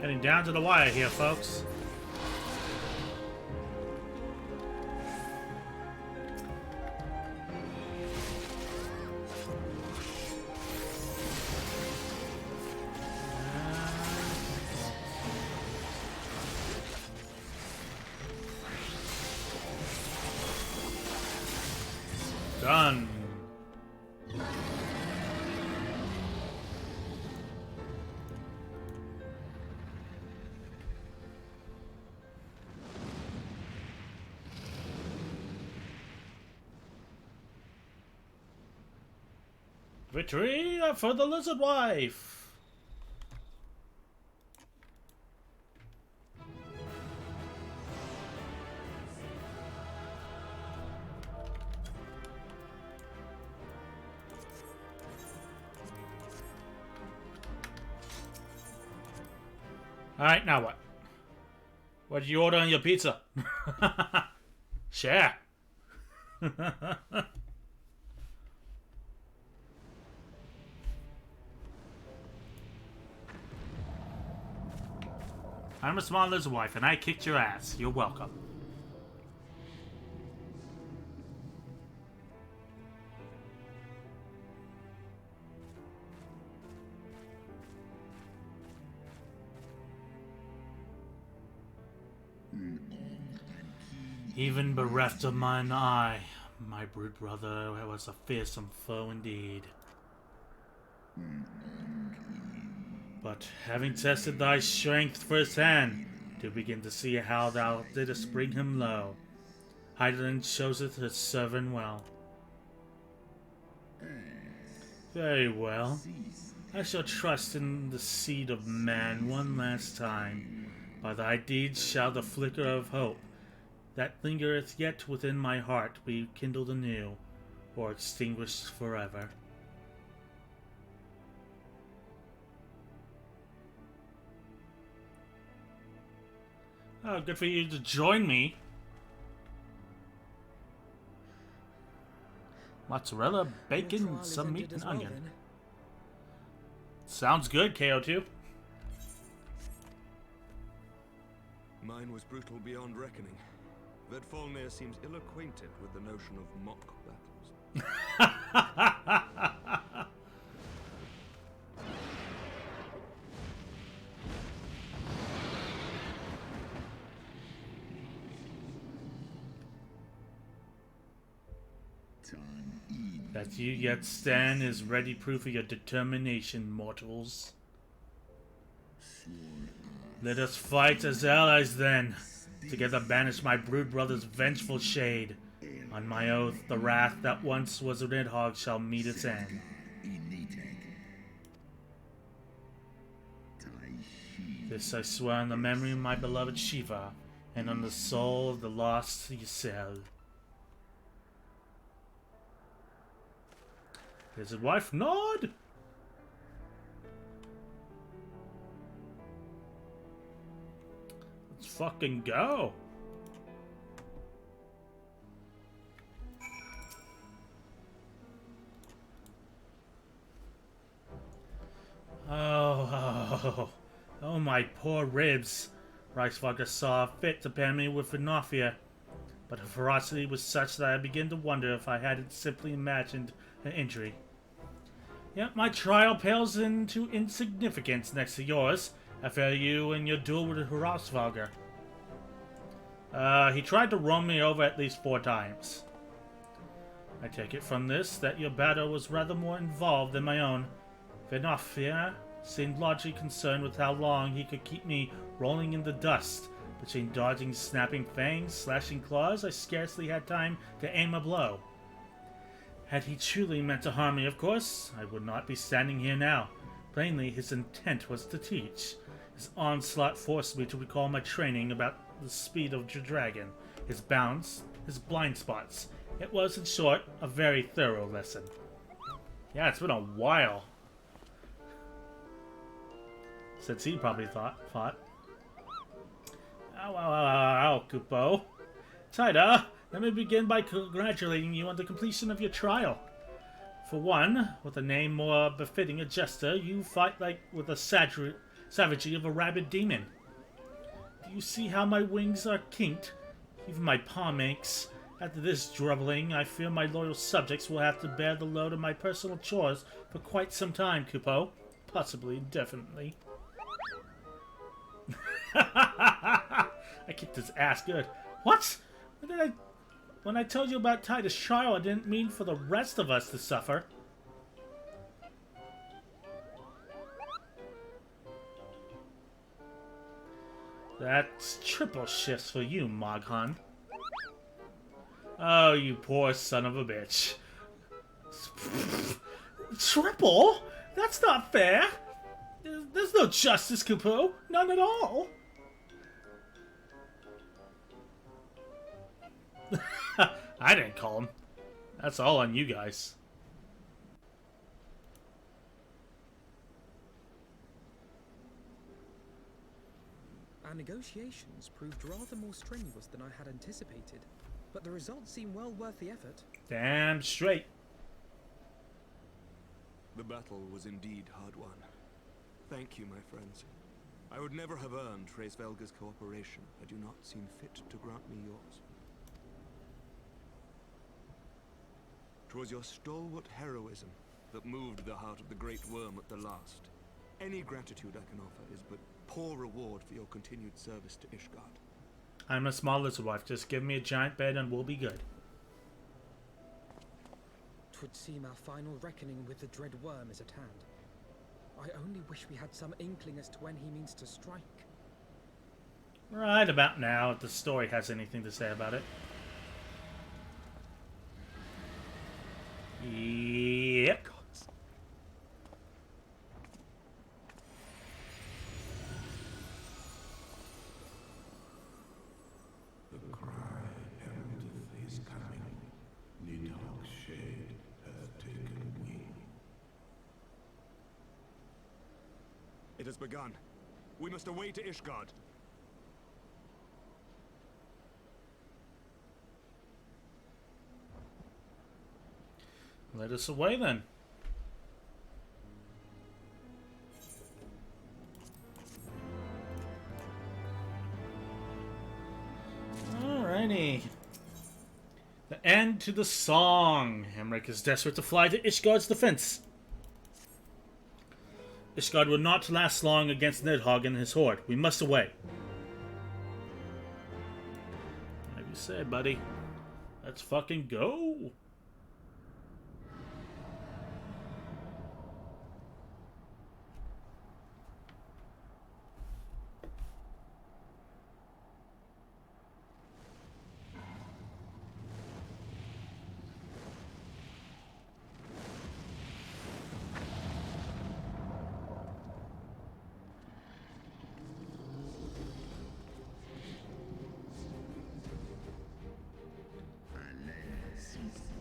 Getting down to the wire here, folks. Done. Victory for the lizard wife. Alright, now what? What did you order on your pizza? Share. I'm a small lizard wife, and I kicked your ass. You're welcome. Even bereft of mine eye, my brood brother was a fearsome foe indeed. But having tested thy strength firsthand, do begin to see how thou didst bring him low. Hydaelyn choseth his servant well. Very well. I shall trust in the seed of man one last time. By thy deeds shall the flicker of hope that lingereth yet within my heart be kindled anew, or extinguished forever. Oh, good for you to join me. Mozzarella, bacon, some meat, and onion. Then. Sounds good, KO2. Mine was brutal beyond reckoning. Vedfalnir seems ill-acquainted with the notion of mock battles. That you yet stand is ready proof of your determination, mortals. Let us fight as allies then. Together banish my brood brother's vengeful shade. On my oath, the wrath that once was a NIDHOGG shall meet its end. This I swear on the memory of my beloved Shiva, and on the soul of the lost Ysel. There's his wife, nod! Let's fucking go! Oh, my poor ribs. Reichsvalger saw fit to pair me with Venofia, but her ferocity was such that I began to wonder if I hadn't simply imagined an injury. Yet my trial pales into insignificance next to yours. I fail you in your duel with Hraesvelgr. He tried to run me over at least 4 times. I take it from this that your battle was rather more involved than my own. Venofia seemed largely concerned with how long he could keep me rolling in the dust. Between dodging snapping fangs, slashing claws, I scarcely had time to aim a blow. Had he truly meant to harm me, of course, I would not be standing here now. Plainly, his intent was to teach. His onslaught forced me to recall my training about the speed of the dragon, his bounds, his blind spots. It was, in short, a very thorough lesson. Yeah, it's been a while since he probably fought. Ow, Kupo. Taida, let me begin by congratulating you on the completion of your trial. For one, with a name more befitting a jester, you fight like with the savagery of a rabid demon. Do you see how my wings are kinked? Even my palm aches. After this drubbling, I fear my loyal subjects will have to bear the load of my personal chores for quite some time, Kupo. Possibly indefinitely. I kicked his ass good. What? When I told you about Titus trial, I didn't mean for the rest of us to suffer. That's triple shifts for you, Moghan. Oh, you poor son of a bitch. Triple? That's not fair. There's no justice, Kupo. None at all. I didn't call him. That's all on you guys. Our negotiations proved rather more strenuous than I had anticipated, but the results seem well worth the effort. Damn straight. The battle was indeed hard won. Thank you, my friends. I would never have earned Hraesvelga's cooperation had you not seen fit to grant me yours. 'Twas your stalwart heroism that moved the heart of the Great Worm at the last. Any gratitude I can offer is but poor reward for your continued service to Ishgard. I'm a small lizard wife. Just give me a giant bed and we'll be good. 'Twould seem our final reckoning with the dread worm is at hand. I only wish we had some inkling as to when he means to strike. Right about now, if the story has anything to say about it. Yep. The cry heraldeth his coming. NIDHOGG's shade hath taken wing. It has begun. We must away to Ishgard. Let us away then. Alrighty. The end to the song. Hemric is desperate to fly to Ishgard's defense. Ishgard will not last long against Nidhogg and his horde. We must away. Like you say, buddy. Let's fucking go.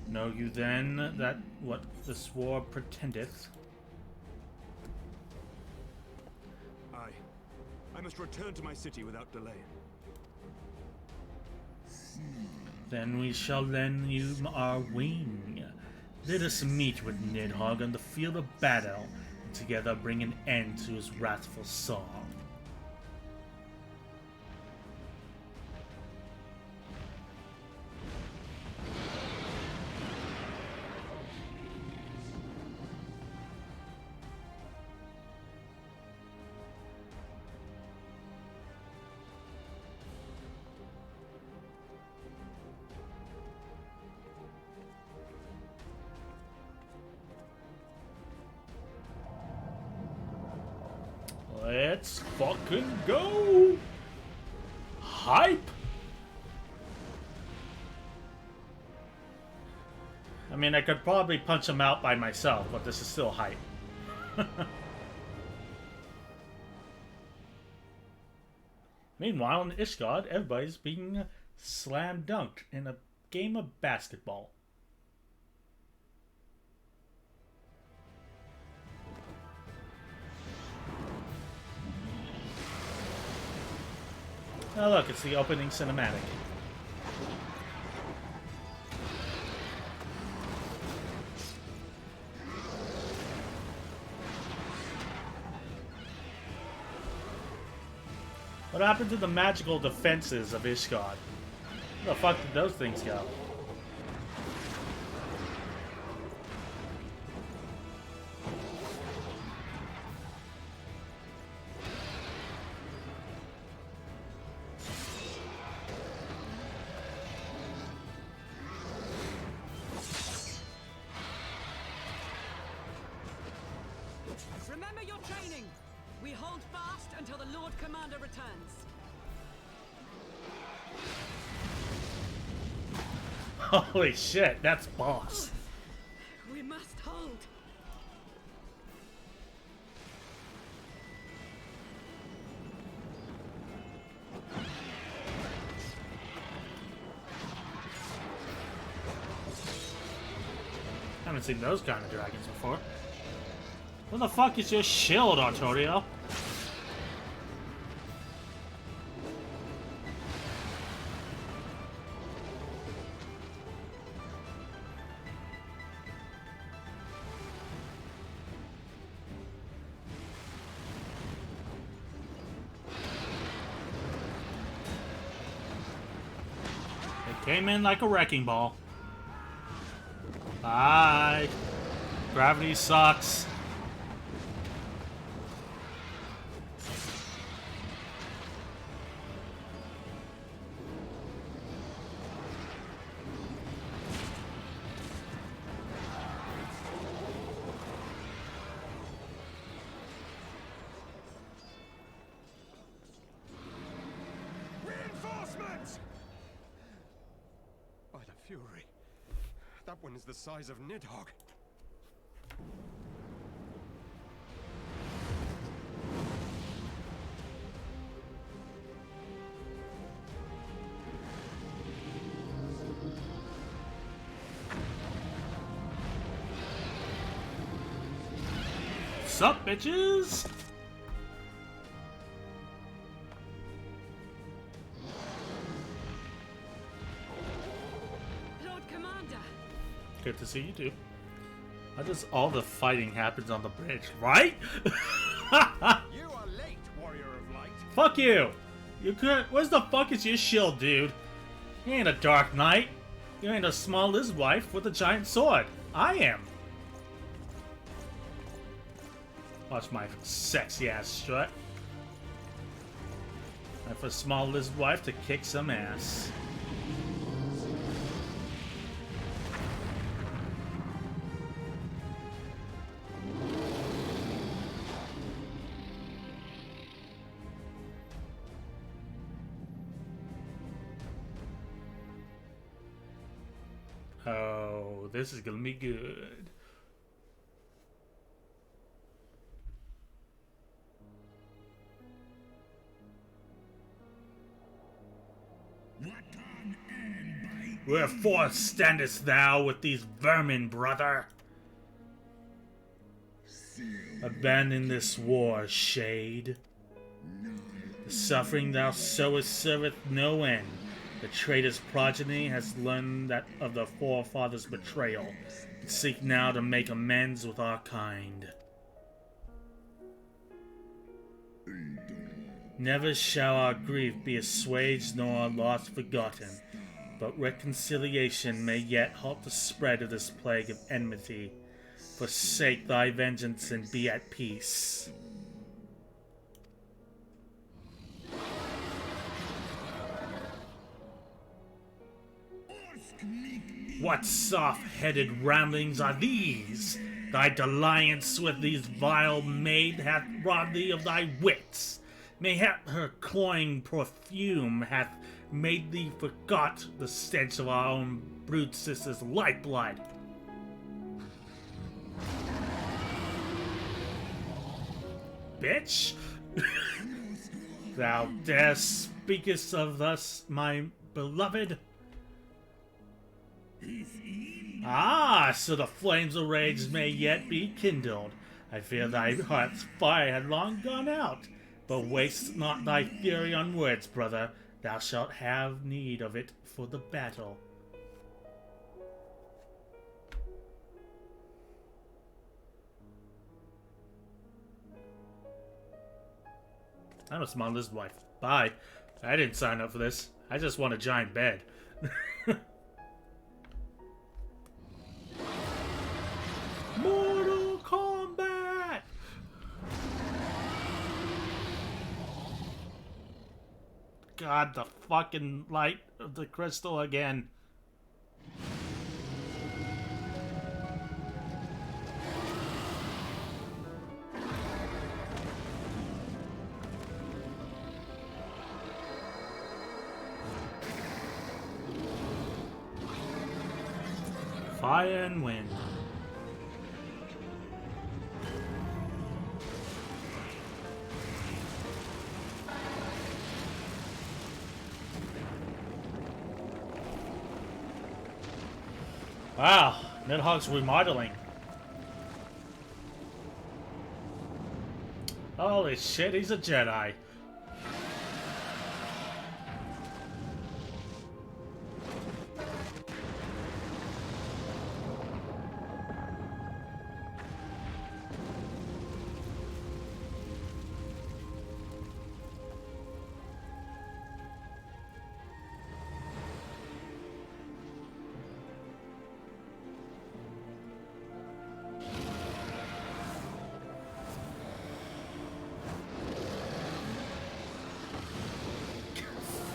Know you then that what this war pretendeth? Aye. I must return to my city without delay. Then we shall lend you our wing. Let us meet with Nidhogg on the field of battle, and together bring an end to his wrathful song. Let's fucking go! Hype! I mean, I could probably punch him out by myself, but this is still hype. Meanwhile, in Ishgard, everybody's being slam dunked in a game of basketball. Oh look, it's the opening cinematic. What happened to the magical defenses of Ishgard? Where the fuck did those things go? Remember your training. We hold fast until the Lord Commander returns. Holy shit, that's boss. We must hold. I haven't seen those kind of dragons before. What the fuck is your shield, Artorio? It came in like a wrecking ball. Bye. Gravity sucks. Reinforcements! By the Fury. That one is the size of NIDHOGG. Sup, bitches? Lord Commander. Good to see you too. How does all the fighting happens on the bridge, right? You are late, Warrior of Light. Fuck you! You could. Where's the fuck is your shield, dude? You ain't a Dark Knight. You ain't a small lizard wife with a giant sword. I am. Watch my sexy ass strut. Time for a small lizard wife to kick some ass. Oh, this is gonna be good. Wherefore standest thou with these vermin, brother? Abandon this war, shade. The suffering thou sowest serveth no end. The traitor's progeny has learned that of the forefathers' betrayal, and seek now to make amends with our kind. Never shall our grief be assuaged nor our loss forgotten, but reconciliation may yet halt the spread of this plague of enmity. Forsake thy vengeance and be at peace. What soft-headed ramblings are these? Thy dalliance with these vile maid hath robbed thee of thy wits. Mayhap her cloying perfume hath made thee forgot the stench of our own brood sister's lifeblood. Bitch! Thou dare speakest of thus, my beloved? Ah, so the flames of rage may yet be kindled. I fear thy heart's fire had long gone out. But waste not thy fury on words, brother. Thou shalt have need of it for the battle. I'm a small lizard wife. Bye. I didn't sign up for this. I just want a giant bed. Mortal Kombat! God, the fucking light of the crystal again. Fire and wind. Wow, NIDHOGG's remodeling. Holy shit, he's a Jedi.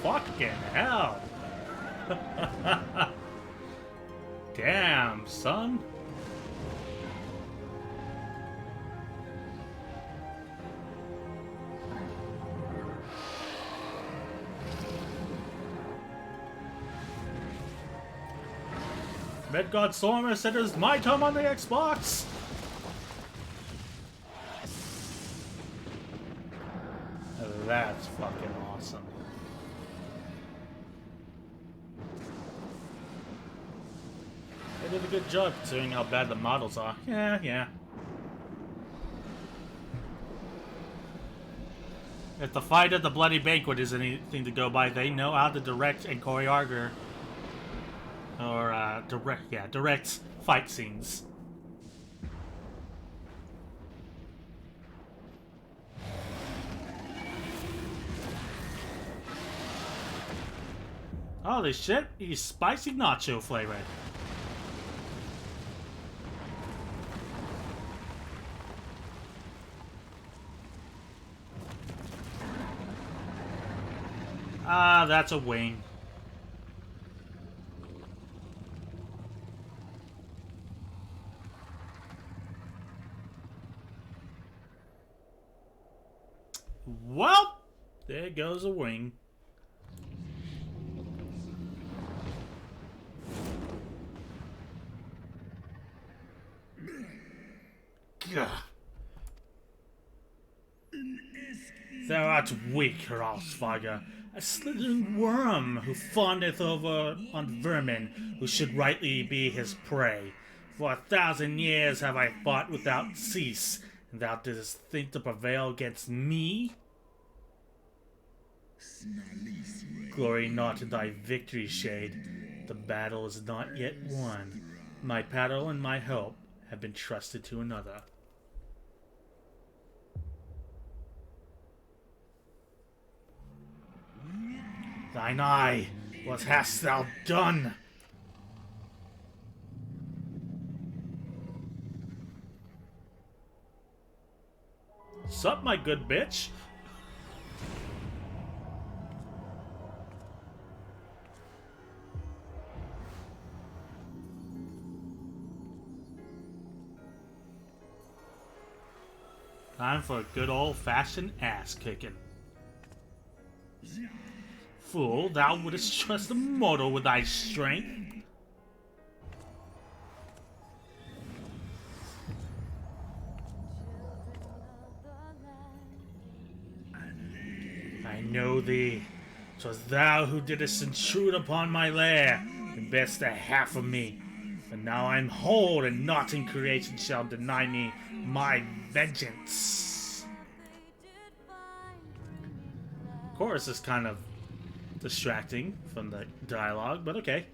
Fucking hell. Damn, son. Midgard Stormer said it was my time on the Xbox. That's fucking awesome. They did a good job considering how bad the models are. Yeah. If the fight at the Bloody Banquet is anything to go by, they know how to direct and choreograph or direct fight scenes. Holy shit, he's spicy nacho flavored. Ah, that's a wing. Well, there goes a wing. Gah. Thou art weak, Hraesvelgr, a slithering worm who fawneth over on vermin who should rightly be his prey. For 1,000 years have I fought without cease, and thou didst think to prevail against me? Glory not in thy victory, Shade. The battle is not yet won. My paddle and my help have been trusted to another. Thine eye, what hast thou done? Sup, my good bitch? Time for a good old-fashioned ass-kicking. Fool, thou wouldst trust a mortal with thy strength. I know thee. 'Twas thou who didst intrude upon my lair, and best a half of me. But now I'm whole, and naught in creation shall deny me my vengeance. Chorus is kind of distracting from the dialogue, but okay.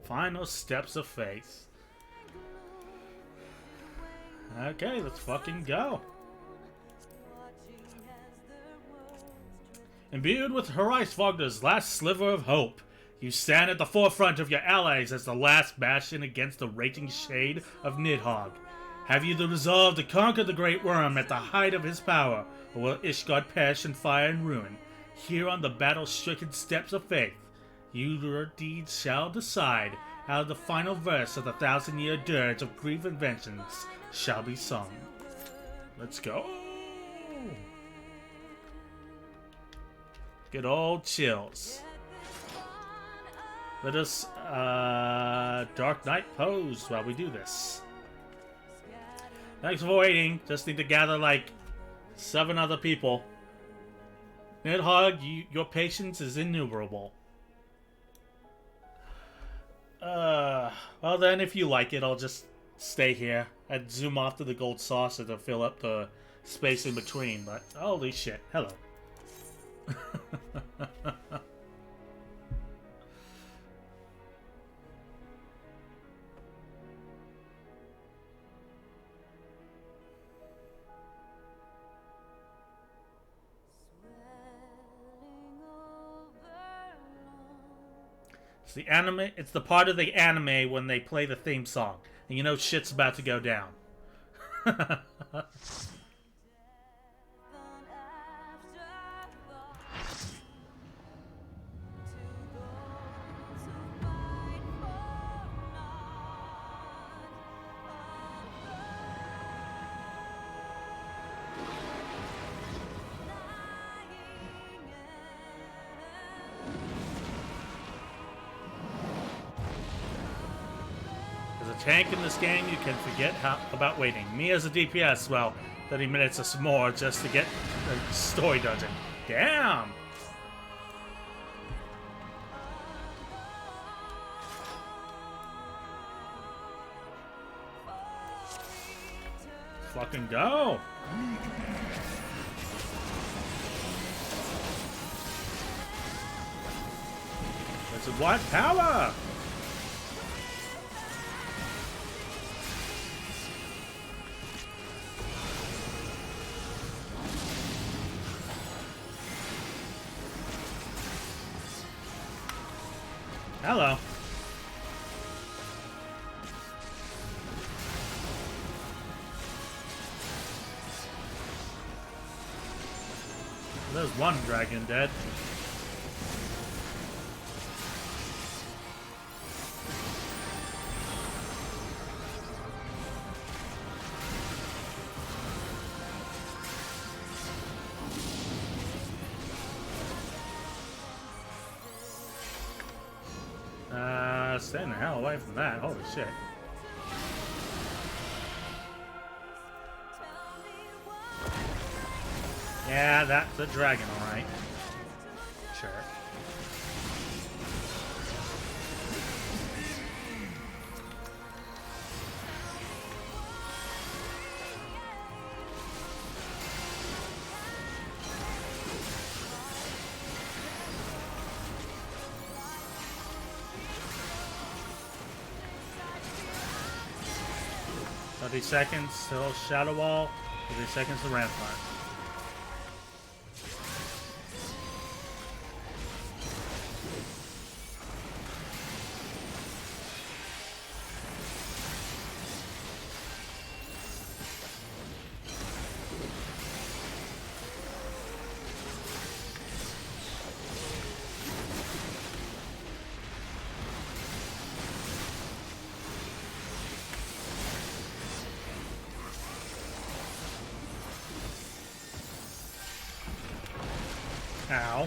Final steps of faith. Okay, let's fucking go. Imbued with Hraesvelgr's last sliver of hope, you stand at the forefront of your allies as the last bastion against the raging shade of NIDHOGG. Have you the resolve to conquer the Great Worm at the height of his power, or will Ishgard perish in fire and ruin? Here on the battle-stricken steps of faith, your deeds shall decide, out of the final verse of the 1,000-year dirge of grief and vengeance shall be sung. Let's go. Good old chills. Let us Dark Knight pose while we do this. Thanks for waiting. Just need to gather like 7 other people. NIDHOGG, your patience is innumerable. Well then, if you like it, I'll just stay here. I'd zoom off to the gold saucer to fill up the space in between, but holy shit. Hello. It's the anime. It's the part of the anime when they play the theme song, and you know shit's about to go down. Tank in this game, you can forget about waiting. Me as a DPS, well, 30 minutes or some more just to get the story dungeon. Damn! Let's fucking go! That's a what? Power! Hello. There's one dragon dead. Staying the hell away from that. Holy shit. Yeah, that's a dragon, alright. Sure. Seconds till Shadow Wall, 30 seconds to Rampart. Ow.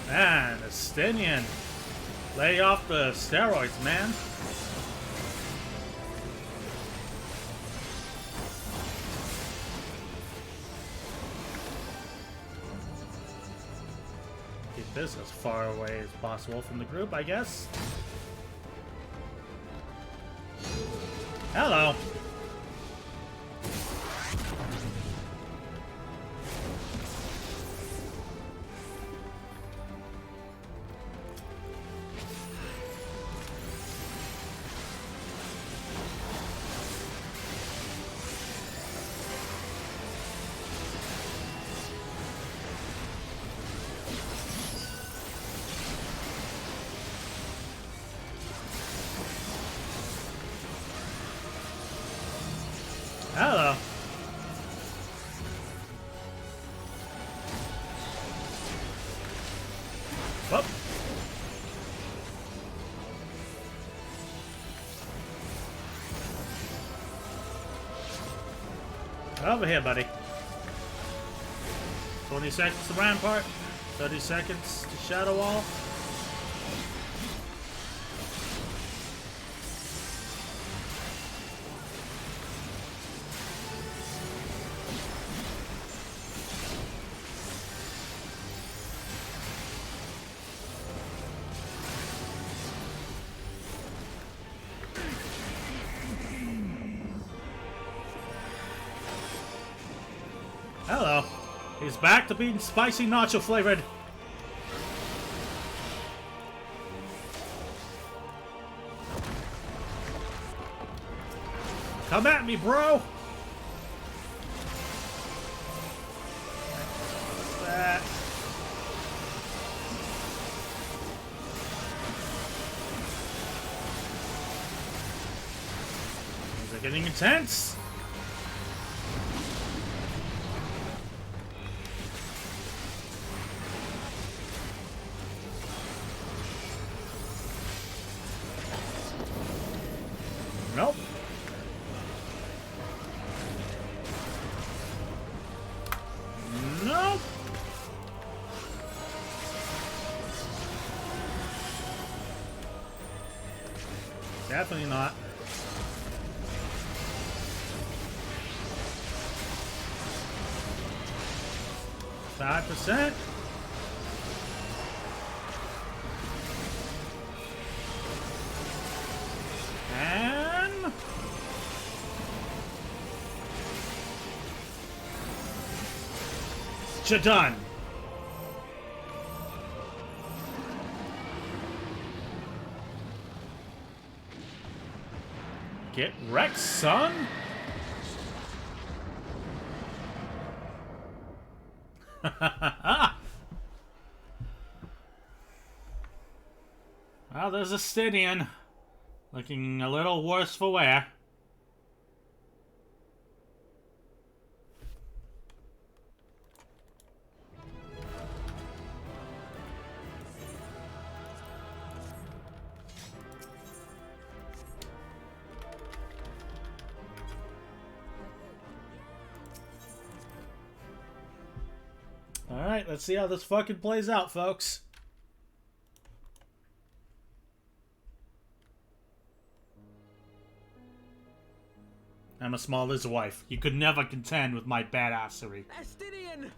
Man, Estinian. Lay off the steroids, man. Keep this as far away as possible from the group, I guess. Hello. Hello. Whoop. Over here, buddy. 20 seconds to Rampart. 30 seconds to Shadow Wall. Hello. He's back to being spicy nacho flavored. Come at me, bro. That. Things are getting intense. Nope. Nope. Definitely not. %. And done. Get wrecked, son. Well, there's a Stydian. Looking a little worse for wear. Alright, let's see how this fucking plays out, folks. Emma Small is a wife. You could never contend with my badassery. Estidian!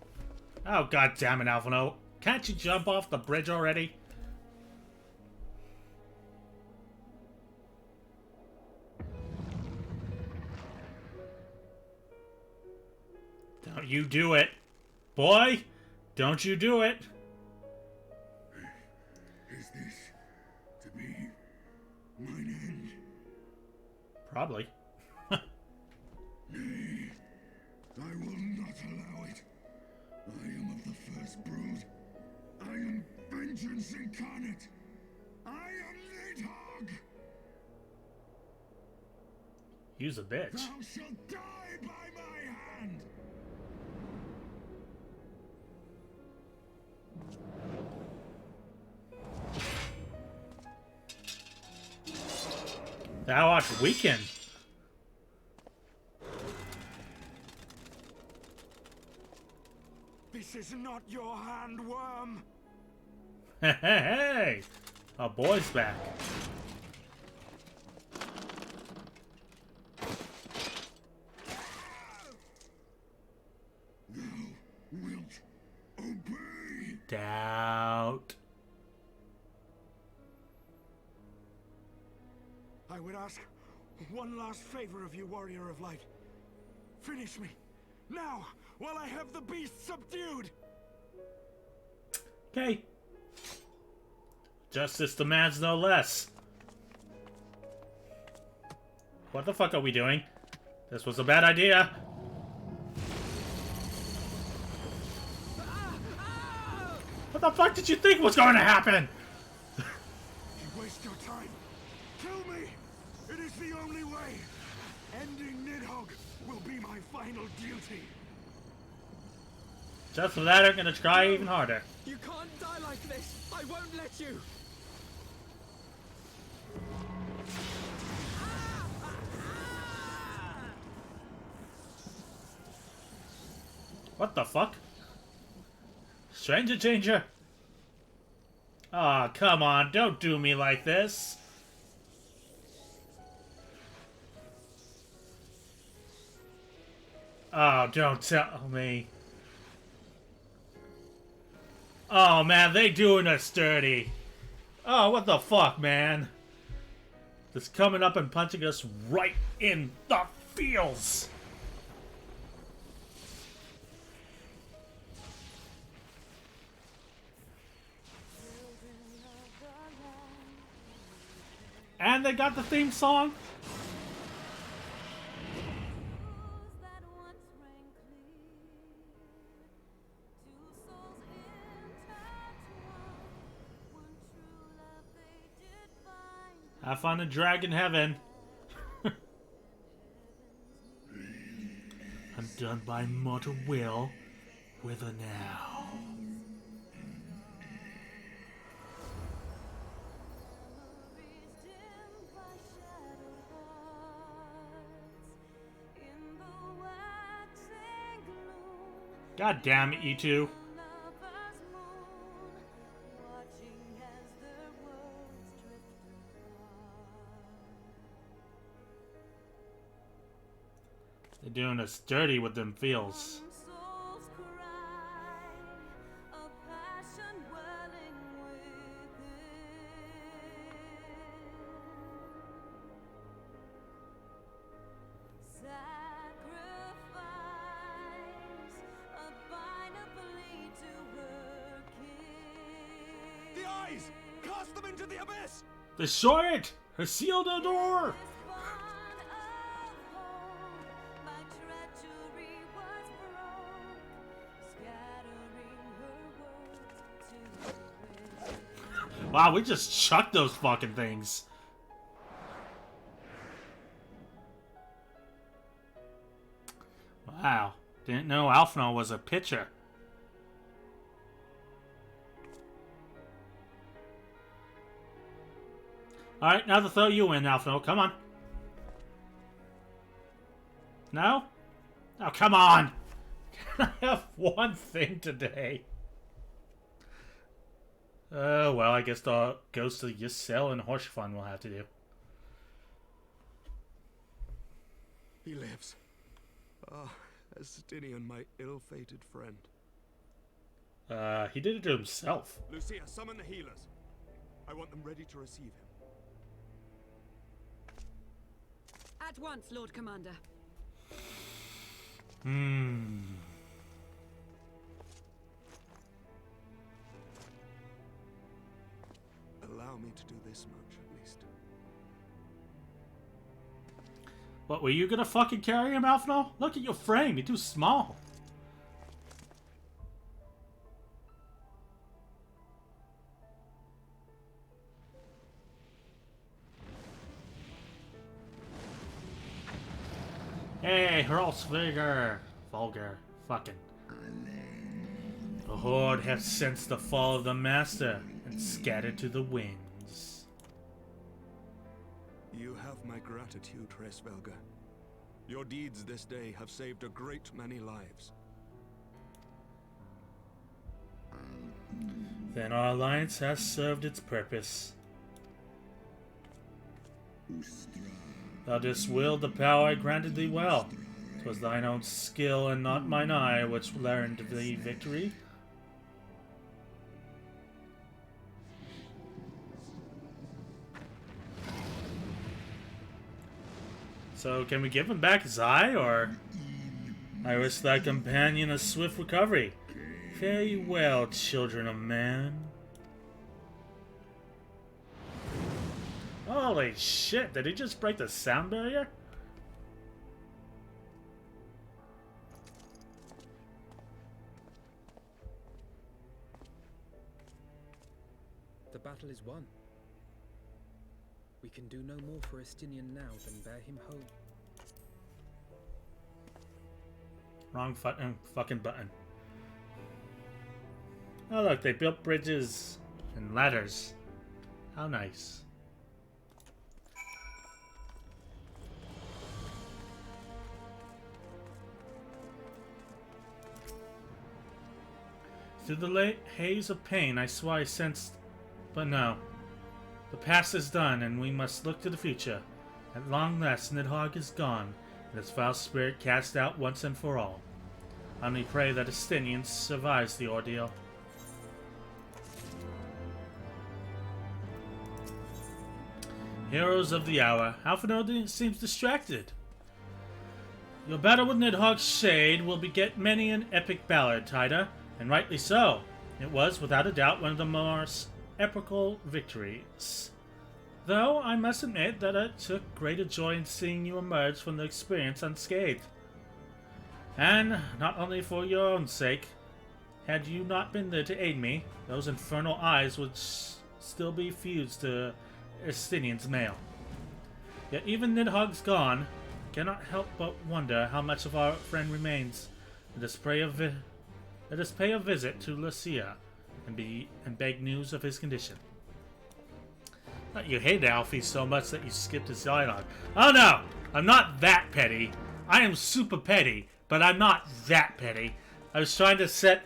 Oh, god damn it, Alphino. Can't you jump off the bridge already? Don't you do it. Boy, don't you do it. Is this to be mine end? Probably. Nay, I will not allow it. I am of the first brood. I am vengeance incarnate. I am NIDHOGG. Use a bitch. Thou shalt die by my hand. Thou art weakened. This is not your hand, worm. Hey, hey, hey! Our boy's back. Thou wilt obey. Doubt. I would ask One last favor of you, warrior of light. Finish me, now, while I have the beast subdued! Okay. Justice demands no less. What the fuck are we doing? This was a bad idea. What the fuck did you think was going to happen? You waste your time. Kill me! It is the only way! Ending NIDHOGG will be my final duty! Just for that, I'm gonna try even harder. You can't die like this! I won't let you! What the fuck? Stranger changer! Aw, come on, don't do me like this. Oh, don't tell me. Oh man, they doing us dirty. Oh, what the fuck, man? Just coming up and punching us right in the feels. And they got the theme song. Have fun in Dragon Heaven. Undone by mortal will, wither now. God damn it, you two. They're doing us dirty with them feels. The eyes! Cast them into the abyss! Destroy it! Or seal the door! Wow, we just chucked those fucking things. Wow. Didn't know Alphonse was a pitcher. Alright, now to throw you in, Alphonse. Come on. No? Oh, come on! Can I have one thing today? Well, I guess the Ghost of Ysel and Horshfun will have to do. He lives. Ah, Estinian, my ill-fated friend. He did it to himself. Lucia, summon the healers. I want them ready to receive him. At once, Lord Commander. Allow me to do this much, at least. What, were you gonna fucking carry him, Alphonse? Look at your frame, you're too small. Hey, Hurlsvigger. Vulgar. Fucking. The Horde have sensed the fall of the Master and scattered to the winds. You have my gratitude, Hresvelga. Your deeds this day have saved a great many lives. Then our alliance has served its purpose. Thou didst wield the power I granted thee well. 'Twas thine own skill and not mine eye which learned thee victory. So can we give him back his eye, or... I wish thy companion a swift recovery. Fare you well, children of man. Holy shit, did he just break the sound barrier? The battle is won. We can do no more for Estinian now than bear him home. Wrong fucking button. Oh look, they built bridges and ladders. How nice. Through the late haze of pain, I swore I sensed... But no. The past is done, and we must look to the future. At long last, NIDHOGG is gone, and its foul spirit cast out once and for all. I only pray that Estinian survives the ordeal. Heroes of the hour. Alphinaud seems distracted. Your battle with NIDHOGG's shade will beget many an epic ballad, Tida, and rightly so. It was, without a doubt, one of the most epical victories. Though I must admit that I took greater joy in seeing you emerge from the experience unscathed. And not only for your own sake. Had you not been there to aid me, those infernal eyes would still be fused to Estinian's mail. Yet even NIDHOGG's gone, I cannot help but wonder how much of our friend remains. Let us pay a visit to Lucia and beg news of his condition. Thought you hated Alfie so much that you skipped his dialogue. Oh no! I'm not that petty. I am super petty, but I'm not that petty. I was trying to set...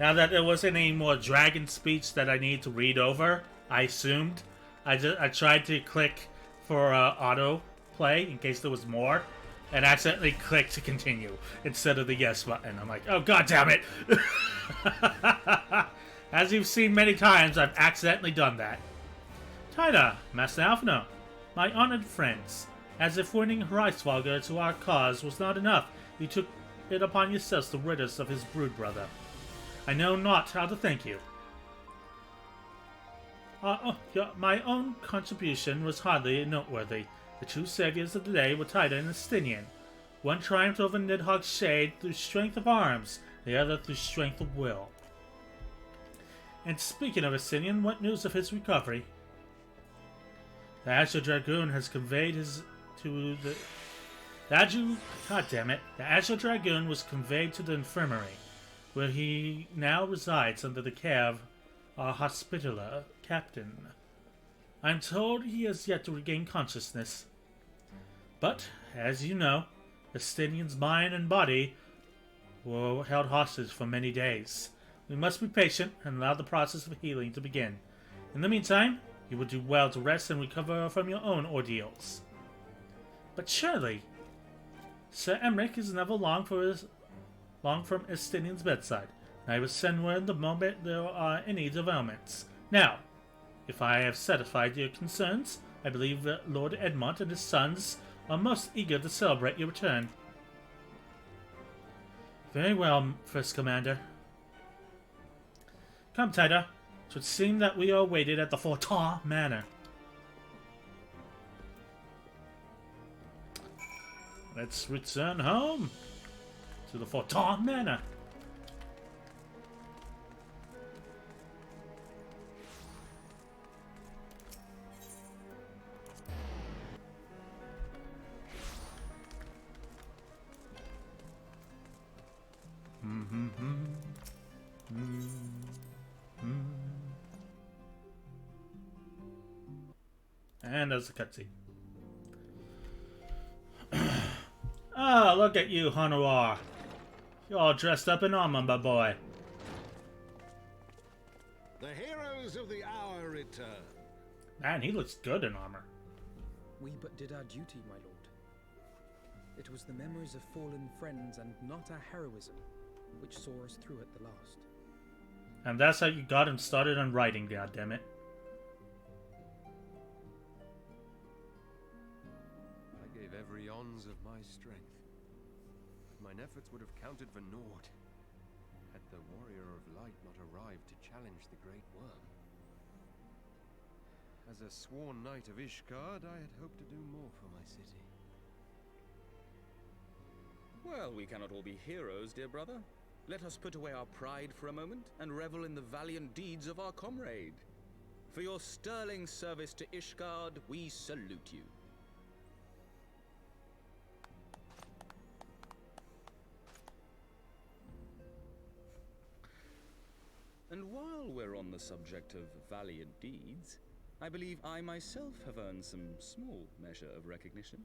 Now that there wasn't any more dragon speech that I need to read over, I assumed. I tried to click for auto play in case there was more, and accidentally clicked to continue instead of the yes button. I'm like, oh god damn it! As you've seen many times, I've accidentally done that. Tida, Master Alphinaud, my honored friends, as if winning Heivensward to our cause was not enough, you took it upon yourselves to rid us of his brood brother. I know not how to thank you. My own contribution was hardly noteworthy. The two saviors of the day were Tida and Estinian. One triumphed over NIDHOGG's shade through strength of arms, the other through strength of will. And speaking of Estinian, what news of his recovery? The Azure Dragoon has conveyed his to the... God damn it. The Azure Dragoon was conveyed to the infirmary, where he now resides under the care of our hospitaller captain. I'm told he has yet to regain consciousness. But, as you know, Estinian's mind and body were held hostage for many days. We must be patient and allow the process of healing to begin. In the meantime, you would do well to rest and recover from your own ordeals. But surely, Sir Emmerich is never long from Estinian's bedside, and I will send word the moment there are any developments. Now, if I have satisfied your concerns, I believe that Lord Edmont and his sons are most eager to celebrate your return. Very well, First Commander. Come, Tida. It would seem that we are awaited at the Fortin Manor. Let's return home to the Fortin Manor. And there's a cutscene. Ah, look at you, Honoir. You're all dressed up in armor, my boy. The heroes of the hour return. Man, he looks good in armor. We but did our duty, my lord. It was the memories of fallen friends and not our heroism which saw us through at the last. And that's how you got him started on writing, goddammit. I gave gave every ounce of my strength. But mine efforts would have counted for naught had the Warrior of Light not arrived to challenge the Great Worm. As a sworn knight of Ishgard, I had hoped to do more for my city. Well, we cannot all be heroes, dear brother. Let us put away our pride for a moment and revel in the valiant deeds of our comrade. For your sterling service to Ishgard, we salute you. And while we're on the subject of valiant deeds, I believe I myself have earned some small measure of recognition.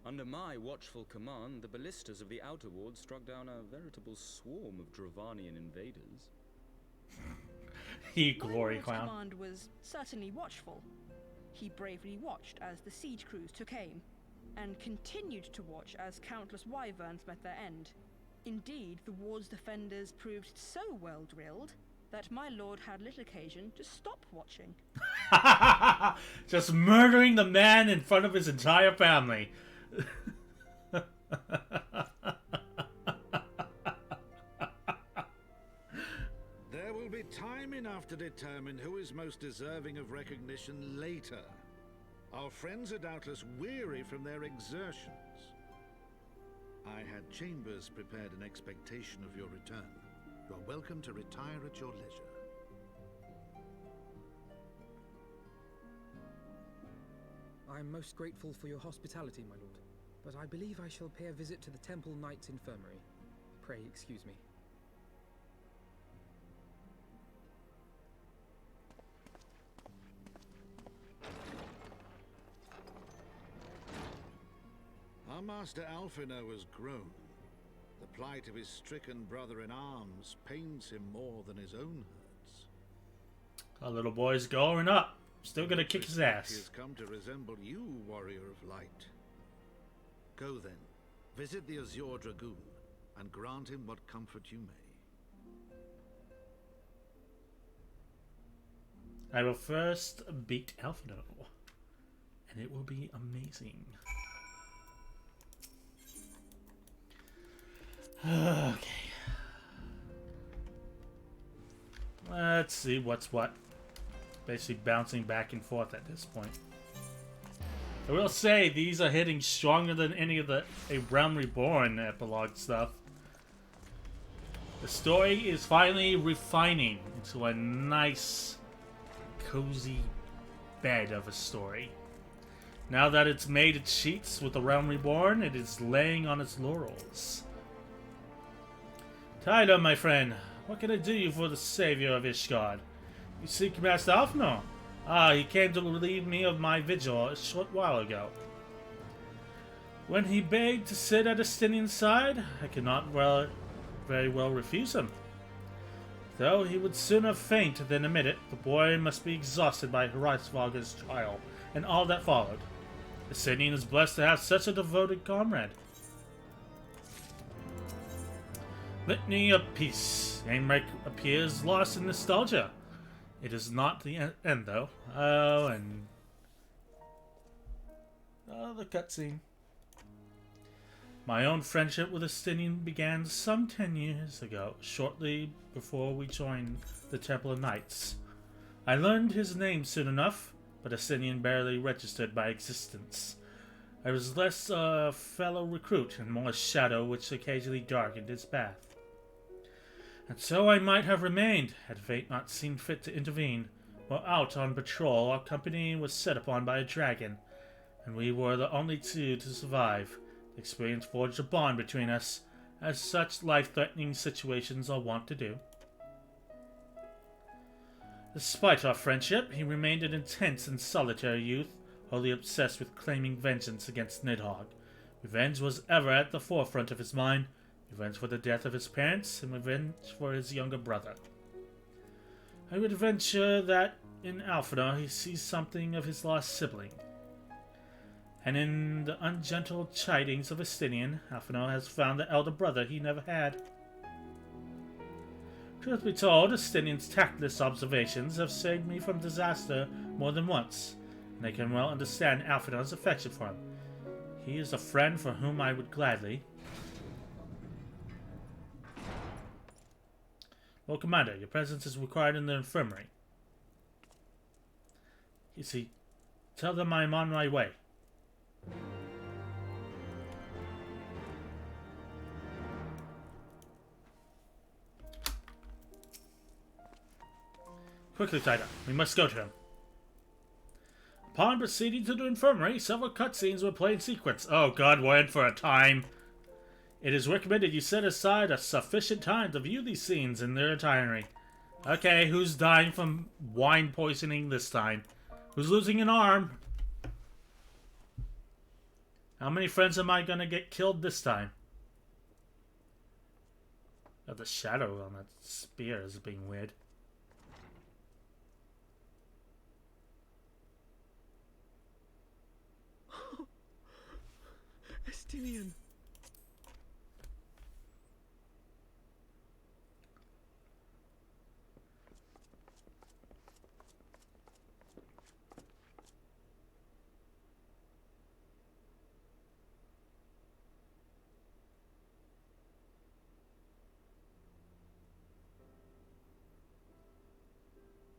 Under my watchful command, the ballistas of the Outer Ward struck down a veritable swarm of Dravanian invaders. You glory My clown. command was certainly watchful. He bravely watched as the siege crews took aim, and continued to watch as countless wyverns met their end. Indeed, the ward's defenders proved so well drilled that my lord had little occasion to stop watching. Just murdering the man in front of his entire family. There will be time enough to determine who is most deserving of recognition later. Our friends are doubtless weary from their exertions. I had chambers prepared in expectation of your return. You are welcome to retire at your leisure. I am most grateful for your hospitality, my lord, but I believe I shall pay a visit to the Temple Knight's Infirmary. Pray excuse me. Our master Alphino has grown. The plight of his stricken brother-in-arms pains him more than his own hurts. Our little boy's growing up. Still gonna kick his He ass. has come to resemble you, Warrior of Light. Go then, visit the Azure Dragoon, and grant him what comfort you may. I will first beat Alphino, and it will be amazing. Okay. Let's see what's what. Basically bouncing back and forth at this point. I will say these are hitting stronger than any of the A Realm Reborn epilogue stuff. The story is finally refining into a nice, cozy bed of a story. Now that it's made its sheets with the Realm Reborn, it is laying on its laurels. Tidum, my friend, what can I do you for the savior of Ishgard? You seek Master Alphino? Ah, he came to relieve me of my vigil a short while ago. When he begged to sit at Estinian's side, I could not very well refuse him. Though he would sooner faint than admit it, the boy must be exhausted by Heivsward's trial and all that followed. Estinian is blessed to have such a devoted comrade. Litany of Peace. Aimrek appears lost in nostalgia. It is not the end, though. Oh, and... oh, the cutscene. My own friendship with Estinian began some 10 years ago, shortly before we joined the Temple of Knights. I learned his name soon enough, but Estinian barely registered my existence. I was less a fellow recruit and more a shadow which occasionally darkened his path. And so I might have remained, had fate not seen fit to intervene. While out on patrol, our company was set upon by a dragon, and we were the only two to survive. The experience forged a bond between us, as such life-threatening situations are wont to do. Despite our friendship, he remained an intense and solitary youth, wholly obsessed with claiming vengeance against NIDHOGG. Revenge was ever at the forefront of his mind. Revenge for the death of his parents, and revenge for his younger brother. I would venture that in Alphino he sees something of his lost sibling. And in the ungentle chidings of Estinian, Alphino has found the elder brother he never had. Truth be told, Estinian's tactless observations have saved me from disaster more than once, and I can well understand Alphino's affection for him. He is a friend for whom I would gladly. Lord Commander, your presence is required in the infirmary. You see, tell them I am on my way. Quickly, Tida. We must go to him. Upon proceeding to the infirmary, several cutscenes will play in sequence. Oh god, we're in for a time. It is recommended you set aside a sufficient time to view these scenes in their entirety. Okay, who's dying from wine poisoning this time? Who's losing an arm? How many friends am I gonna get killed this time? Oh, the shadow on that spear is being weird. Estinian.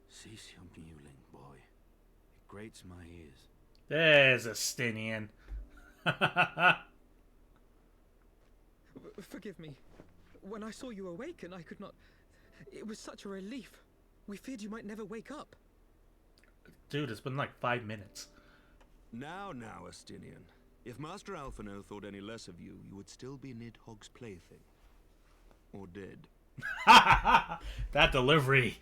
Cease your mewling, boy. It grates my ears. There's Estinian. Forgive me. When I saw you awaken, I could not... It was such a relief. We feared you might never wake up. Dude, it's been like 5 minutes. Now, Estinian. If Master Alphino thought any less of you, you would still be Nidhogg's plaything. Or dead. That delivery.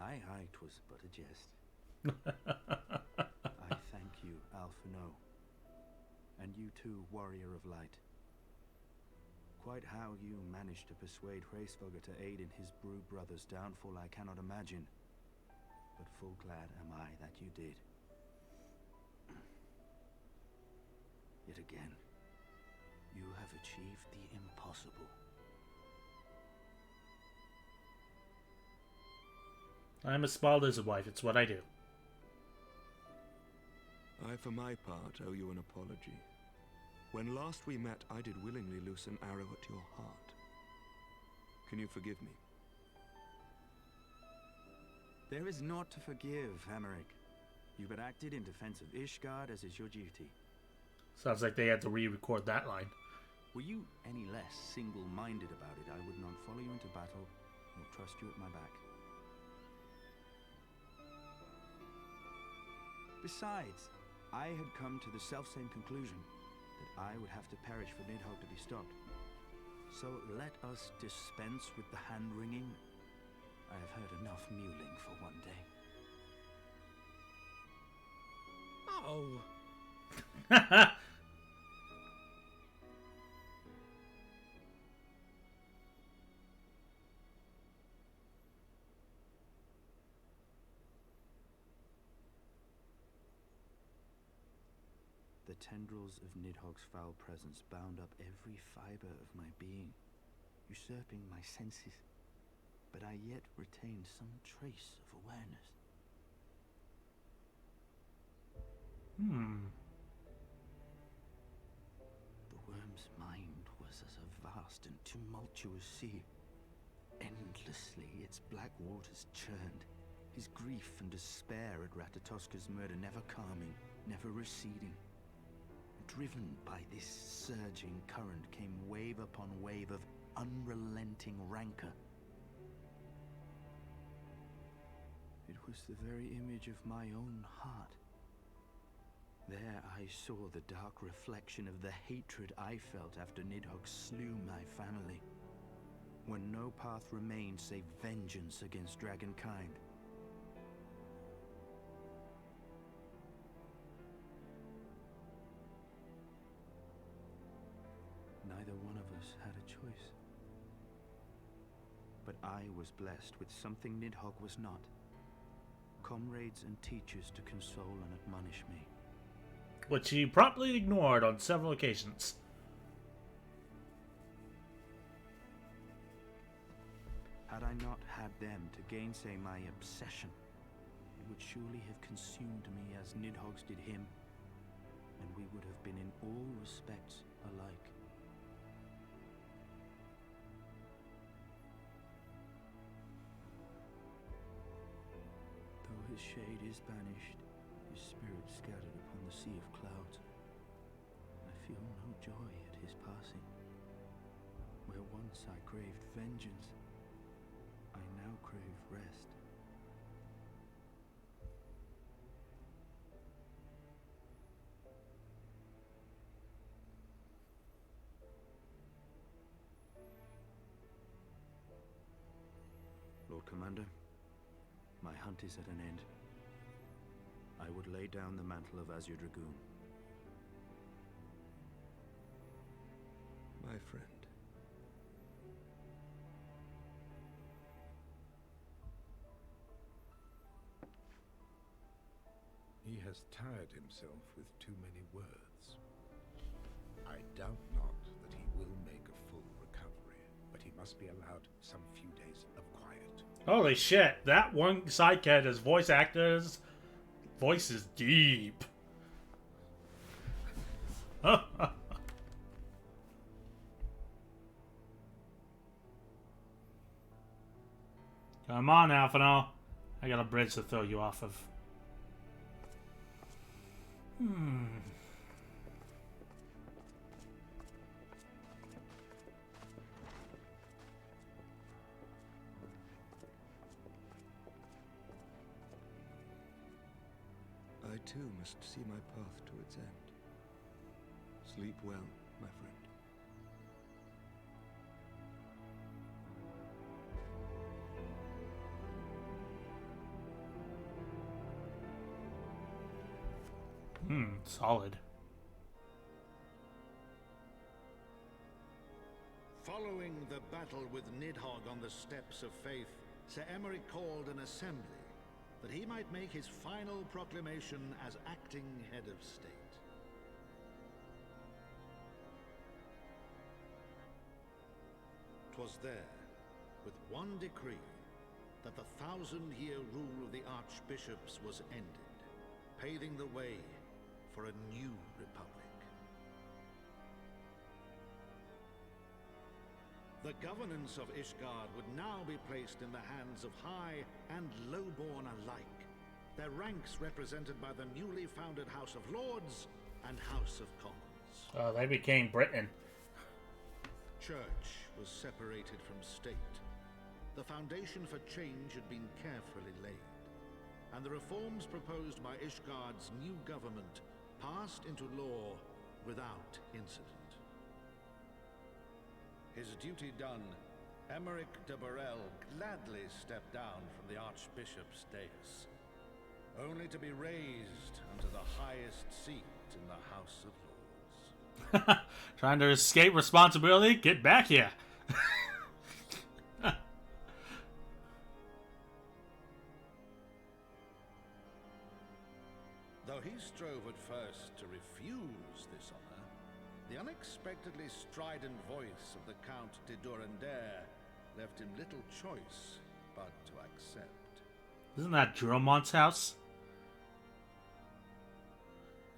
Aye, 'twas but a jest. I thank you, Alphino. And you too, Warrior of Light. Quite how you managed to persuade Hraesvogr to aid in his brew brother's downfall I cannot imagine. But full glad am I that you did. Yet again, you have achieved the impossible. I'm a small lizard wife, it's what I do. I, for my part, owe you an apology. When last we met, I did willingly loose an arrow at your heart. Can you forgive me? There is naught to forgive, Hameric. You but acted in defense of Ishgard as is your duty. Sounds like they had to re-record that line. Were you any less single-minded about it, I would not follow you into battle, nor trust you at my back. Besides, I had come to the selfsame conclusion, that I would have to perish for Nidhogg to be stopped. So let us dispense with the hand-wringing. I have heard enough mewling for one day. Oh! The tendrils of Nidhogg's foul presence bound up every fiber of my being, usurping my senses, but I yet retained some trace of awareness. The worm's mind was as a vast and tumultuous sea. Endlessly its black waters churned, his grief and despair at Ratatoska's murder never calming, never receding. Driven by this surging current came wave upon wave of unrelenting rancor. It was the very image of my own heart. There I saw the dark reflection of the hatred I felt after Nidhogg slew my family, when no path remained save vengeance against dragonkind. Neither one of us had a choice. But I was blessed with something Nidhogg was not. Comrades and teachers to console and admonish me. Which he promptly ignored on several occasions. Had I not had them to gainsay my obsession, it would surely have consumed me as Nidhogg's did him, and we would have been in all respects alike. Though his shade is banished, his spirit scattered upon the sea of clouds, I feel no joy at his passing. Where once I craved vengeance, I now crave rest. Lord Commander, my hunt is at an end. I would lay down the mantle of Azure Dragoon. My friend. He has tired himself with too many words. I doubt not that he will make a full recovery, but he must be allowed some few days of quiet. Holy shit, that one side character's voice actor's voice is deep. Come on, Alphino. I got a bridge to throw you off of. I too must see my path to its end. Sleep well, my friend. Solid. Following the battle with NIDHOGG on the Steps of Faith, Sir Emeric called an assembly that he might make his final proclamation as acting head of state. 'Twas there, with one decree, that the 1,000-year rule of the archbishops was ended, paving the way for a new republic. The governance of Ishgard would now be placed in the hands of high and lowborn alike, their ranks represented by the newly founded House of Lords and House of Commons. Oh, they became Britain. Church was separated from state. The foundation for change had been carefully laid, and the reforms proposed by Ishgard's new government passed into law without incident. His duty done, Emeric de Burrell gladly stepped down from the Archbishop's dais, only to be raised unto the highest seat in the House of Lords. Trying to escape responsibility? Get back here. Though he strove at first to refuse this honor, the unexpectedly strident voice of the Count de Durandare left him little choice but to accept. Isn't that Dromont's house?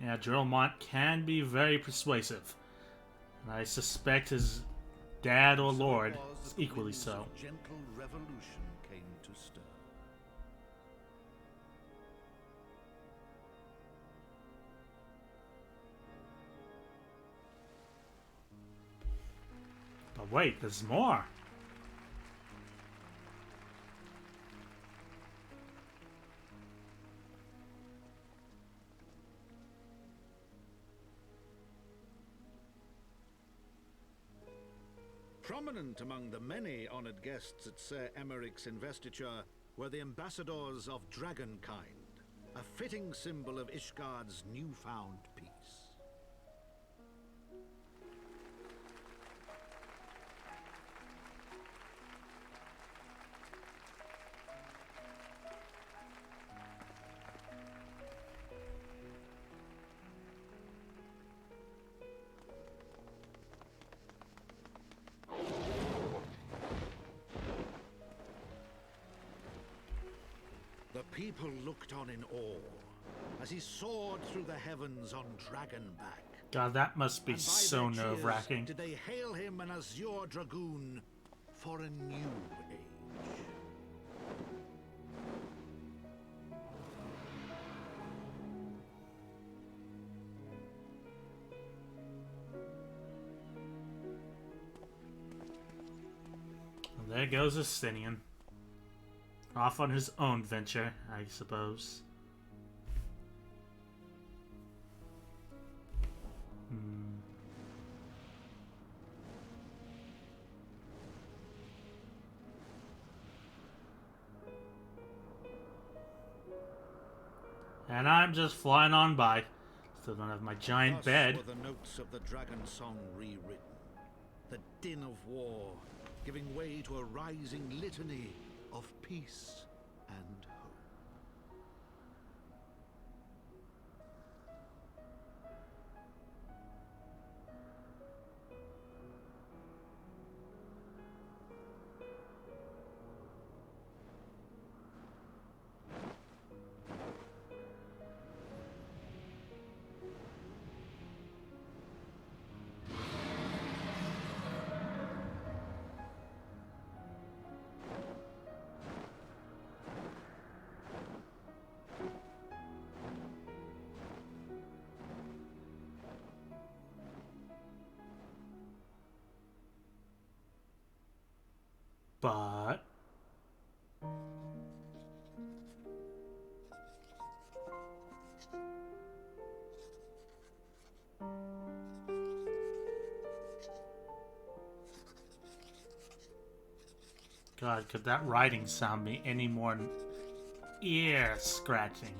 Yeah, Dromont can be very persuasive. And I suspect his dad or lord is equally so. Gentle revolution came to stir. But wait, there's more. Prominent among the many honored guests at Sir Emeric's investiture were the ambassadors of Dragonkind, a fitting symbol of Ishgard's newfound peace. The people looked on in awe as he soared through the heavens on Dragonback. God, that must be so nerve-wracking. Did they hail him an Azure Dragoon for a new age? Well, there goes Estinian. Off on his own venture, I suppose. And I'm just flying on by. Still don't have my giant bed. Thus were the notes of the dragon song rewritten. The din of war, giving way to a rising litany of peace and hope. But God, could that writing sound be any more ear scratching?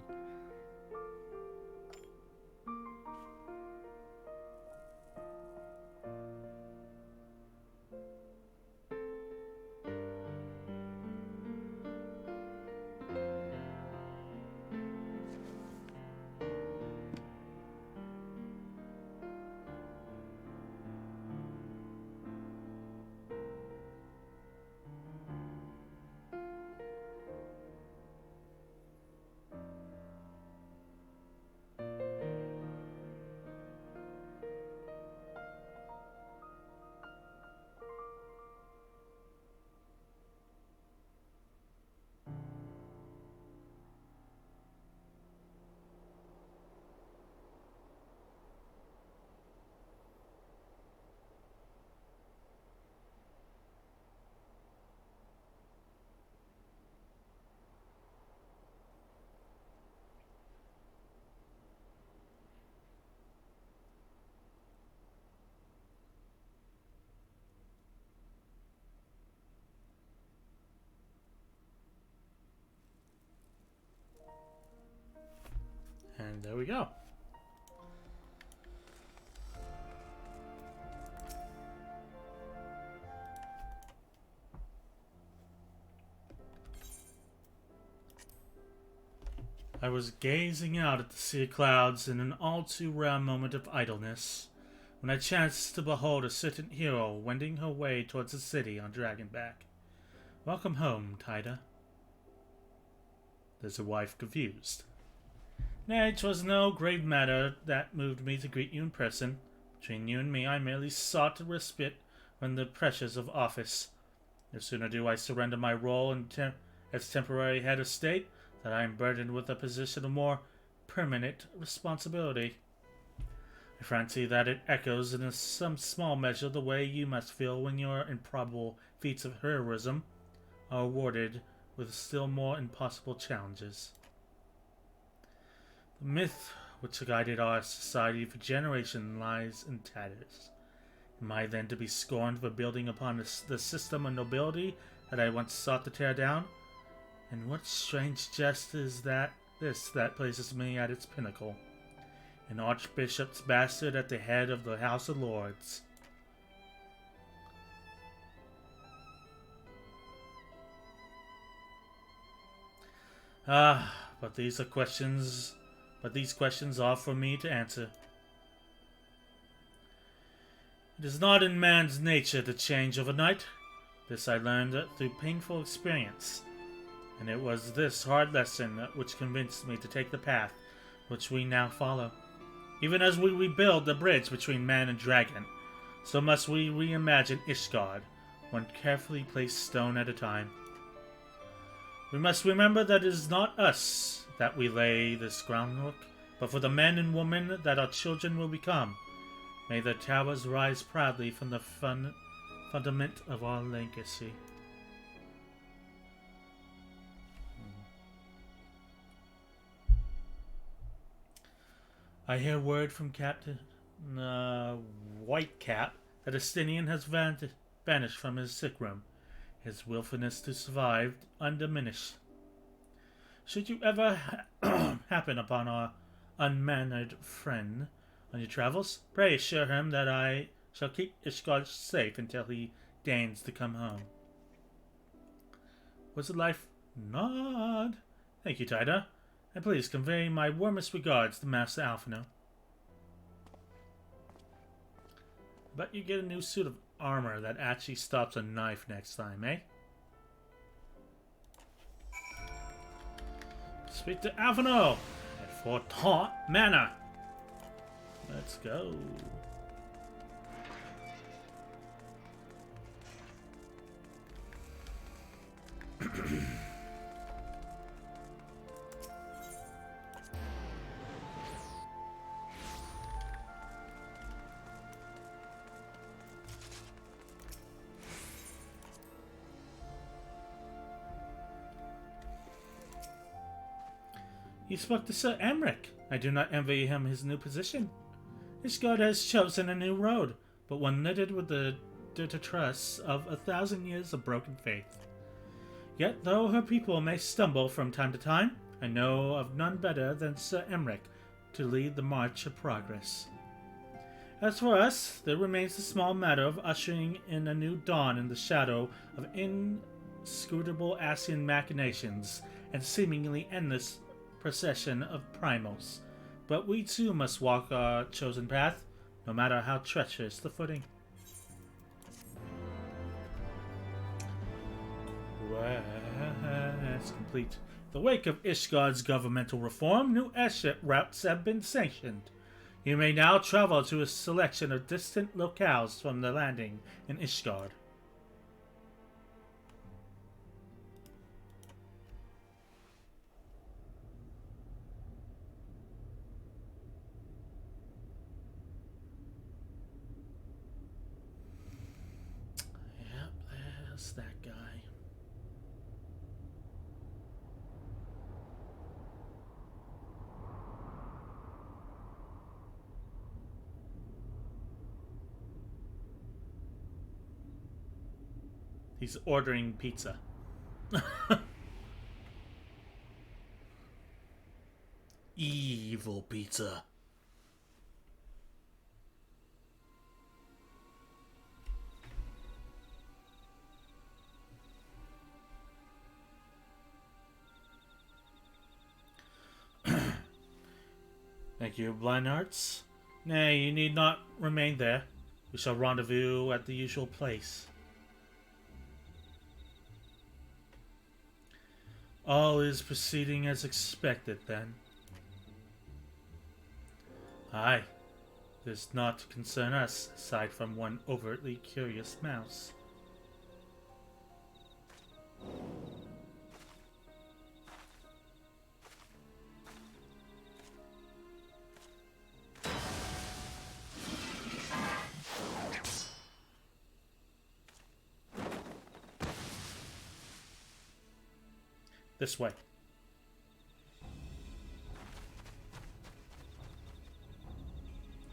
And there we go. I was gazing out at the sea of clouds in an all too rare moment of idleness when I chanced to behold a certain hero wending her way towards the city on Dragonback. Welcome home, Tida. There's a wife confused. Nay, 'twas no grave matter that moved me to greet you in person. Between you and me, I merely sought a respite from the pressures of office. No sooner do I surrender my role as temporary head of state than I am burdened with a position of more permanent responsibility. I fancy that it echoes in some small measure the way you must feel when your improbable feats of heroism are awarded with still more impossible challenges. The myth which guided our society for generations lies in tatters. Am I then to be scorned for building upon the system of nobility that I once sought to tear down? And what strange jest is that places me at its pinnacle? An archbishop's bastard at the head of the House of Lords. But these questions are for me to answer. It is not in man's nature to change overnight. This I learned through painful experience, and it was this hard lesson which convinced me to take the path which we now follow. Even as we rebuild the bridge between man and dragon, so must we reimagine Ishgard, one carefully placed stone at a time. We must remember that it is not us that we lay this groundwork, but for the men and women that our children will become. May the towers rise proudly from the fundament of our legacy. I hear word from Captain Whitecap that Estinian has vanished from his sick room, his willfulness to survive undiminished. Should you ever happen upon our unmannered friend on your travels, pray assure him that I shall keep Ishgard safe until he deigns to come home. Was it life? Nod. Thank you, Tida. And please convey my warmest regards to Master Alphino. But you get a new suit of armor that actually stops a knife next time, eh? Speak to Alphino at Fort Taunt Manor. Let's go. He spoke to Sir Emric. I do not envy him his new position. Ishgard has chosen a new road, but one knitted with the distrust of 1,000 years of broken faith. Yet, though her people may stumble from time to time, I know of none better than Sir Emric to lead the march of progress. As for us, there remains the small matter of ushering in a new dawn in the shadow of inscrutable Asian machinations and seemingly endless procession of primals. But we too must walk our chosen path, no matter how treacherous the footing. Quest complete. In the wake of Ishgard's governmental reform, new airship routes have been sanctioned. You may now travel to a selection of distant locales from the landing in Ishgard. That guy. He's ordering pizza. Evil pizza. Thank you, Blind Arts. Nay, you need not remain there. We shall rendezvous at the usual place. All is proceeding as expected, then. Aye. Does not concern us, aside from one overtly curious mouse. This way.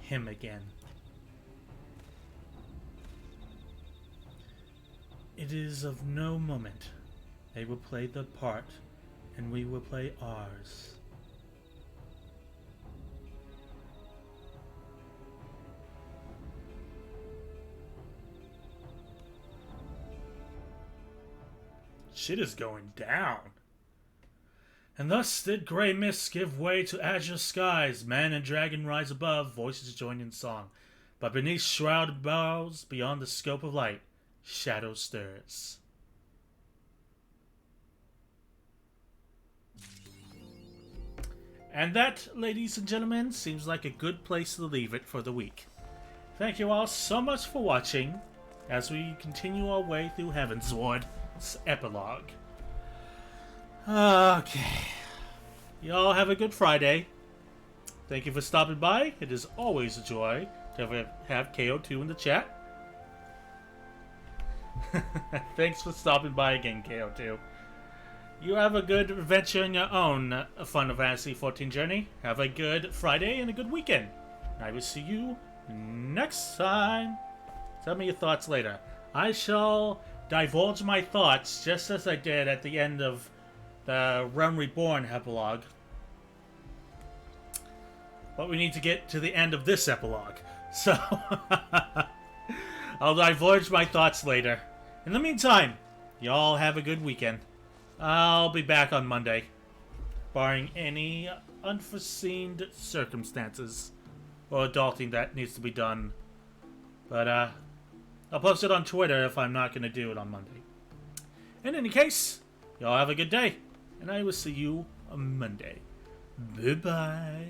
Him again. It is of no moment. They will play their part, and we will play ours. Shit is going down. And thus did grey mists give way to azure skies, man and dragon rise above, voices join in song. But beneath shrouded boughs, beyond the scope of light, shadow stirs. And that, ladies and gentlemen, seems like a good place to leave it for the week. Thank you all so much for watching as we continue our way through Heavensward's epilogue. Okay. Y'all have a good Friday. Thank you for stopping by. It is always a joy to have KO2 in the chat. Thanks for stopping by again, KO2. You have a good adventure in your own Final Fantasy XIV journey. Have a good Friday and a good weekend. I will see you next time. Tell me your thoughts later. I shall divulge my thoughts just as I did at the end of the Realm Reborn epilogue. But we need to get to the end of this epilogue. So, I'll divulge my thoughts later. In the meantime, y'all have a good weekend. I'll be back on Monday, barring any unforeseen circumstances or adulting that needs to be done. But, I'll post it on Twitter if I'm not going to do it on Monday. In any case, y'all have a good day, and I will see you on Monday. Bye-bye.